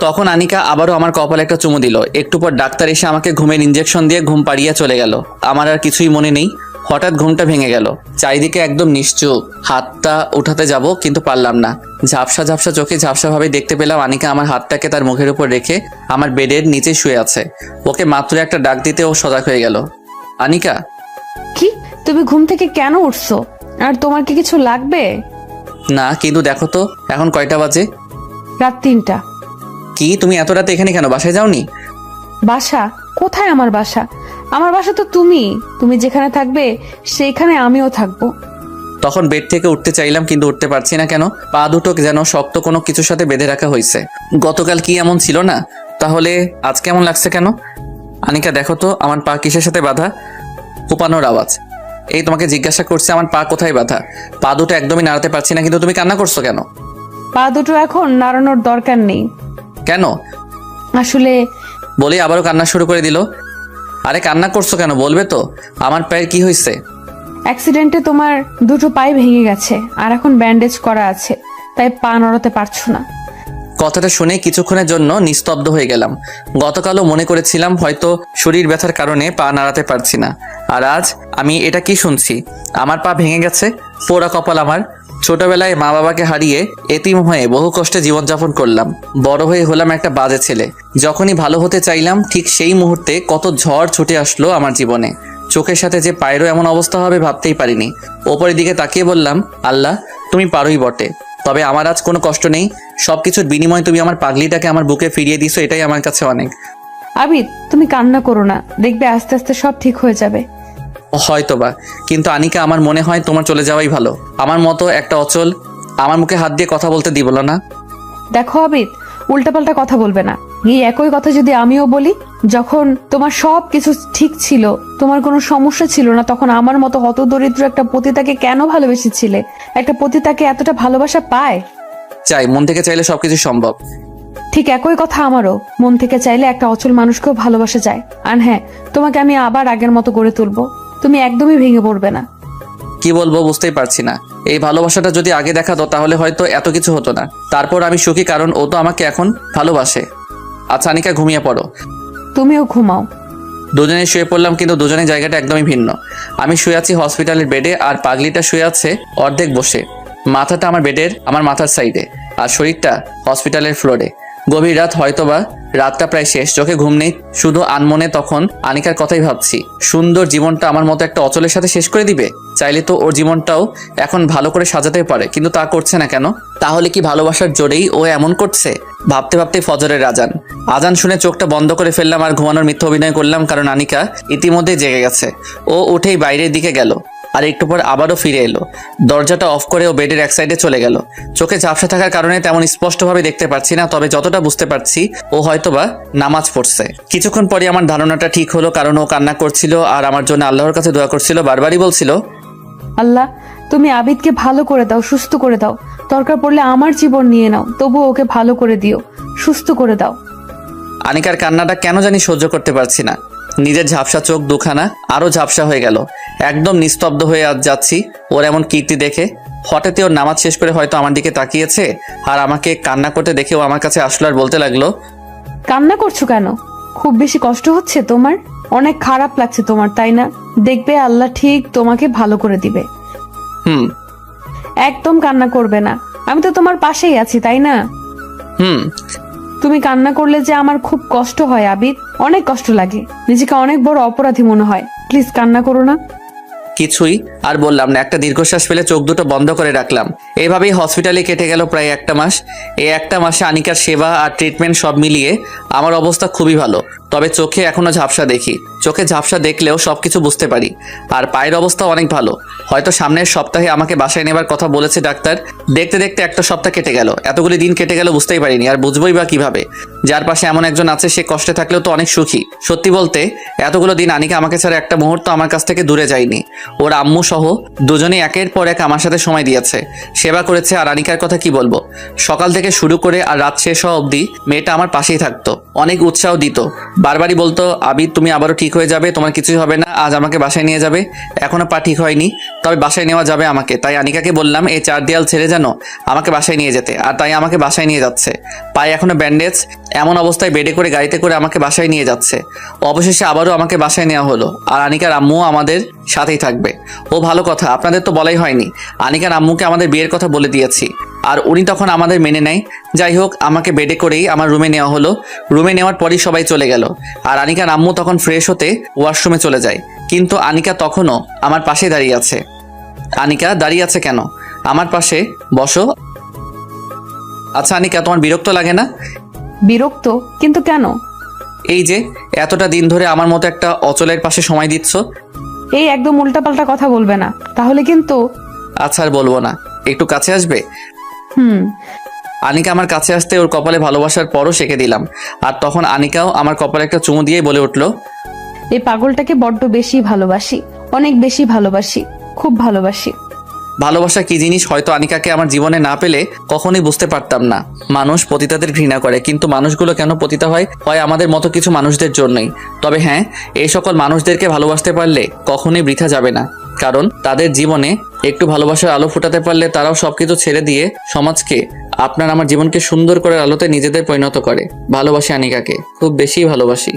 তখন আনিকা আবারও আমার কপালে একটা চুমু দিল। একটু পর ডাক্তার এসে আমাকে ঘুমের ইঞ্জেকশন দিয়ে ঘুম পাড়িয়ে চলে গেল। আমার আর কিছুই মনে নেই। হঠাৎ ঘুমটা ভেঙে গেল। চারিদিকে একদম নিশ্চুপ। হাতটা উঠাতে যাব কিন্তু পারলাম না। ঝাপসা ঝাপসা চোখে ঝাপসা ভাবে দেখতে পেলাম আনিকা আমার হাতটাকে তার মুখের উপর রেখে আমার বেডের নিচে শুয়ে আছে। ওকে মাত্র একটা ডাক দিতে ও সজাগ হয়ে গেল। আনিকা। কি? তুমি ঘুম থেকে কেন উঠছো? আর তোমার কি কিছু লাগবে? না, কিন্তু দেখো তো এখন কয়টা বাজে? রাত 3টা। কি, তুমি এত রাতে এখানে কেন? বাসায় যাওনি? বাসা? কোথায় আমার বাসা? আমার বাসা তো তুমি যেখানে থাকবে সেইখানে আমিও থাকবো। তখন বেড থেকে উঠতে চাইলাম কিন্তু উঠতে পারছি না। কেন? পা দুটো যেন শক্ত কোনো কিছুর সাথে বেঁধে রাখা হয়েছে। গতকাল কি এমন ছিল না? তাহলে আজ কেমন লাগছে কেন? আনিকা দেখো তো আমার পা কিসের সাথে বাঁধা? কোপানোর আওয়াজ। এই তোমাকে জিজ্ঞাসা করছে আমার পা কোথায় বাঁধা। পা দুটো একদমই নাড়াতে পারছি না, কিন্তু তুমি কান্না করছো কেন? পা দুটো এখন নাড়ানোর দরকার নেই। কেন? আসলে বলে আবারও কান্না শুরু করে দিল। আরে কান্না করছো কেন বলবে তো? আমার পায়ের কি হয়েছে? অ্যাক্সিডেন্টে তোমার দুটো পাই ভেঙে গেছে, আর এখন ব্যান্ডেজ করা আছে, তাই পা নড়াতে পারছো না। কথাটা শুনে কিছুক্ষণের জন্য নিস্তব্ধ হয়ে গেলাম। গতকালও মনে করেছিলাম হয়তো শরীর ব্যথার কারণে পা নাড়াতে পারছি না, আর আজ আমি এটা কি শুনছি? আমার পা ভেঙে গেছে। পোড়া কপাল আমার। ছোটবেলায় মা বাবাকে হারিয়ে এতিম হয়ে বহু কষ্টে জীবনযাপন করলাম। বড় হয়ে হলাম একটা বাজে ছেলে। যখনই ভালো হতে চাইলাম ঠিক সেই মুহূর্তে কত ঝড় ছুটে আসলো আমার জীবনে। চোখের সাথে যে পায়েরও এমন অবস্থা হবে ভাবতেই পারিনি। ওপরের দিকে তাকিয়ে বললাম, আল্লাহ তুমি পারোই বটে, তবে আমার আজ কোনো কষ্ট নেই। সবকিছুর বিনিময়ে তুমি আমার পাগলিটাকে আমার বুকে ফিরিয়ে দিছো, এটাই আমার কাছে অনেক। আবিদ, তুমি কান্না করো না, দেখবে আস্তে আস্তে সব ঠিক হয়ে যাবে। হয়তোবা, কিন্তু আনিকা আমার মনে হয় তোমার চলে যাওয়াই ভালো। আমার মতো একটা অচল আমার মুখে হাত দিয়ে কথা বলতে দিবল না। দেখো আবিদ, উল্টাপাল্টা কথা বলবে না। এই একই কথা যদি আমিও বলি, যখন তোমার সব কিছু ঠিক ছিল, তোমার কোনো সমস্যা ছিল না, তখন আমার মতো হতদরিদ্র একটা পতিতাকে কেন ভালোবেসেছিলে? একটা পতিতাকে এতটা ভালোবাসা পায়? চাই, মন থেকে চাইলে সবকিছু সম্ভব। ঠিক একই কথা আমারও, মন থেকে চাইলে একটা অচল মানুষকেও ভালোবাসা যায়। আর হ্যাঁ, তোমাকে আমি আবার আগের মতো গড়ে তুলবো, তুমি একদমই ভেঙে পড়বে না। কি বলবো বুঝতেই পারছি না। এই ভালোবাসাটা যদি আগে দেখাতো তাহলে হয়তো এত কিছু হতো না। তারপর আমি সুখী, কারণ ও তো আমাকে এখন ভালোবাসে। আচ্ছা আনিকা, ঘুমিয়ে পড়ো। তুমিও ঘুমাও। দুজনে শুয়ে পড়লাম, কিন্তু দুজনের জায়গাটা একদমই ভিন্ন। আমি শুয়ে আছি হসপিটালের বেডে, আর পাগলিটা শুয়ে আছে অর্ধেক বসে। মাথাটা আমার বেডের আমার মাথার সাইডে, আর শরীরটা হসপিটালের ফ্লোরে। গভীর রাত, হয়তোবা রাতটা প্রায় শেষ, চোখে ঘুম নেই, শুধু আনমনে তখন আনিকার কথাই ভাবছি। সুন্দর জীবনটা আমার মতো একটা অচলের সাথে শেষ করে দিবে। চাইলে তো ওর জীবনটাও এখন ভালো করে সাজাতে পারে, কিন্তু তা করছে না কেন? তাহলে কি ভালোবাসার জোরেই ও এমন করছে? ভাবতে ভাবতে ফজরের আজান। আজান শুনে চোখটা বন্ধ করে ফেললাম আর ঘুমানোর মিথ্যা অভিনয় করলাম, কারণ আনিকা ইতিমধ্যেই জেগে গেছে। ও উঠেই বাইরের দিকে গেল, আর একটু পর আবারও ফিরে এলো। দরজাটা অফ করে ও বেডের এক সাইডে চলে গেল। চোখে ঝাপসা থাকার কারণে তেমন স্পষ্টভাবে দেখতে পাচ্ছি না, তবে যতটা বুঝতে পারছি ও হয়তোবা নামাজ পড়ছে। কিছুক্ষণ পরে আমার ধারণাটা ঠিক হলো, কারণ ও কান্না করছিল আর আমার জন্য আল্লাহর কাছে দোয়া করছিল। বারবারই বলছিল, আল্লাহ, তুমি আবিদকে ভালো করে দাও, সুস্থ করে দাও। দরকার পড়লে আমার জীবন নিয়ে নাও, তবু ওকে ভালো করে দিও, সুস্থ করে দাও। আনিকার কান্নাটা কেন জানি সহ্য করতে পারছি না। নিজের ঝাপসা চোখ দুখানা আরো ঝাপসা হয়ে গেল। একদম নিস্তব্ধ হয়ে আজ যাচ্ছি ওর এমন কীর্তি দেখে। হঠাৎই ওর নামাজ শেষ করে হয়তো আমার দিকে তাকিয়েছে, আর আমাকে কান্না করতে দেখে ও আমার কাছে আসলো আর বলতে লাগলো, কান্না করছো কেন? খুব বেশি কষ্ট হচ্ছে তোমার? অনেক খারাপ লাগছে তোমার, তাই না? দেখবে আল্লাহ ঠিক তোমাকে ভালো করে দিবে। হুম একদম কান্না করবে না, আমি তো তোমার পাশেই আছি, তাই না? হুম তুমি কান্না করলে যে আমার খুব কষ্ট হয় আবিদ, অনেক কষ্ট লাগে, নিজেকে অনেক বড় অপরাধী মনে হয়। প্লিজ কান্না করো না। কিছুই আর বললাম না। একটা দীর্ঘশ্বাস ফেলে চোখ দুটো বন্ধ করে রাখলাম। এইভাবেই হসপিটালে কেটে গেল প্রায় একটা মাস। এই একটা মাসে আনিকার সেবা আর ট্রিটমেন্ট সব মিলিয়ে আমার অবস্থা খুবই ভালো। তবে চোখে এখনো ঝাপসা দেখি। চোখে ঝাপসা দেখলেও সবকিছু বুঝতে পারি। আর পায়ের অবস্থা অনেক ভালো। হয়তো সামনের সপ্তাহে আমাকে বাসায় নেবার কথা বলেছে ডাক্তার। দেখতে দেখতে একটা সপ্তাহ কেটে গেল। এতগুলি দিন কেটে গেল বুঝতেই পারিনি, আর বুঝবোই বা কিভাবে? যার পাশে এমন একজন আছে সে কষ্টে থাকলেও তো অনেক সুখী। সত্যি বলতে এতগুলো দিন আনিকা আমাকে ছাড়া একটা মুহূর্ত আমার কাছ থেকে দূরে যায়নি। ওর আম্মু সহ দুজনে একের পর এক আমার সাথে সময় দিয়েছে, সেবা করেছে। আর আনিকার কথা কি বলবো, সকাল থেকে শুরু করে আর রাত শেষ হওয়া অবধি মেয়েটা আমার পাশেই থাকতো, অনেক উৎসাহ দিত। বারবারই বলতো, আবিদ তুমি আবারও ঠিক হয়ে যাবে, তোমার কিছুই হবে না, আজ আমাকে বাসায় নিয়ে যাবে। এখনো পা ঠিক হয়নি, তবে বাসায় নেওয়া যাবে আমাকে। তাই আনিকাকে বললাম এই 4 দেয়াল ছেড়ে যেন আমাকে বাসায় নিয়ে যেতে, আর তাই আমাকে বাসায় নিয়ে যাচ্ছে। পায়ে এখনো ব্যান্ডেজ, এমন অবস্থায় বেডে করে গাড়িতে করে আমাকে বাসায় নিয়ে যাচ্ছে। অবশেষে আবারও আমাকে বাসায় নেওয়া হলো, আর আনিকার আম্মুও আমাদের সাথেই থাকবে। ও ভালো কথা, আপনাদের তো বলাই হয়নি, আনিকার আম্মুকে আমাদের বিয়ের কথা বলে দিয়েছি, আর উনি তখন আমাদের মেনে নেয়। যাই হোক, আমাকে বেডে করেই আমার রুমে নেওয়া হলো। রুমে নেওয়ার পরই সবাই চলে গেল, আর আনিকার আম্মু তখন ফ্রেশ হতে ওয়াশরুমে চলে যায়। কিন্তু আনিকা তখনও আমার পাশে দাঁড়িয়ে আছে। আনিকা দাঁড়িয়ে আছে কেন? আমার পাশে বসো। আচ্ছা আনিকা, তোমার বিরক্ত লাগে না? বিরক্ত? কিন্তু কেন? এই যে এতটা দিন ধরে আমার মতো একটা অচলের পাশে সময় দিচ্ছ। এই একদম উল্টাপাল্টা কথা বলবে না, তাহলে কিন্তু। আচ্ছা আর বলবো না, একটু কাছে আসবে? হুম। আনিকা আমার কাছে আসতে ওর কপালে ভালোবাসার পরও সেঁকে দিলাম, আর তখন আনিকাও আমার কপালে একটা চুমু দিয়ে বলে উঠলো, এই পাগলটাকে বড্ড বেশি ভালোবাসি, অনেক বেশি ভালোবাসি, খুব ভালোবাসি। ভালোবাসা কি জিনিস হয়তো আনিকাকে আমার জীবনে না পেলে কখনোই বুঝতে পারতাম না। মানুষ পতিতাদের ঘৃণা করে, কিন্তু মানুষগুলো কেন পতিতা হয় আমাদের মতো কিছু মানুষদের জন্যই। তবে হ্যাঁ, এই সকল মানুষদেরকে ভালোবাসতে পারলে কখনোই বৃথা যাবে না, কারণ তাদের জীবনে একটু ভালোবাসার আলো ফুটাতে পারলে তারাও সবকিছু ছেড়ে দিয়ে সমাজকে, আপনার আমার জীবনকে সুন্দর করে আলোতে নিজেদের পরিণত করে। ভালোবাসি আনিকাকে, খুব বেশি ভালোবাসি।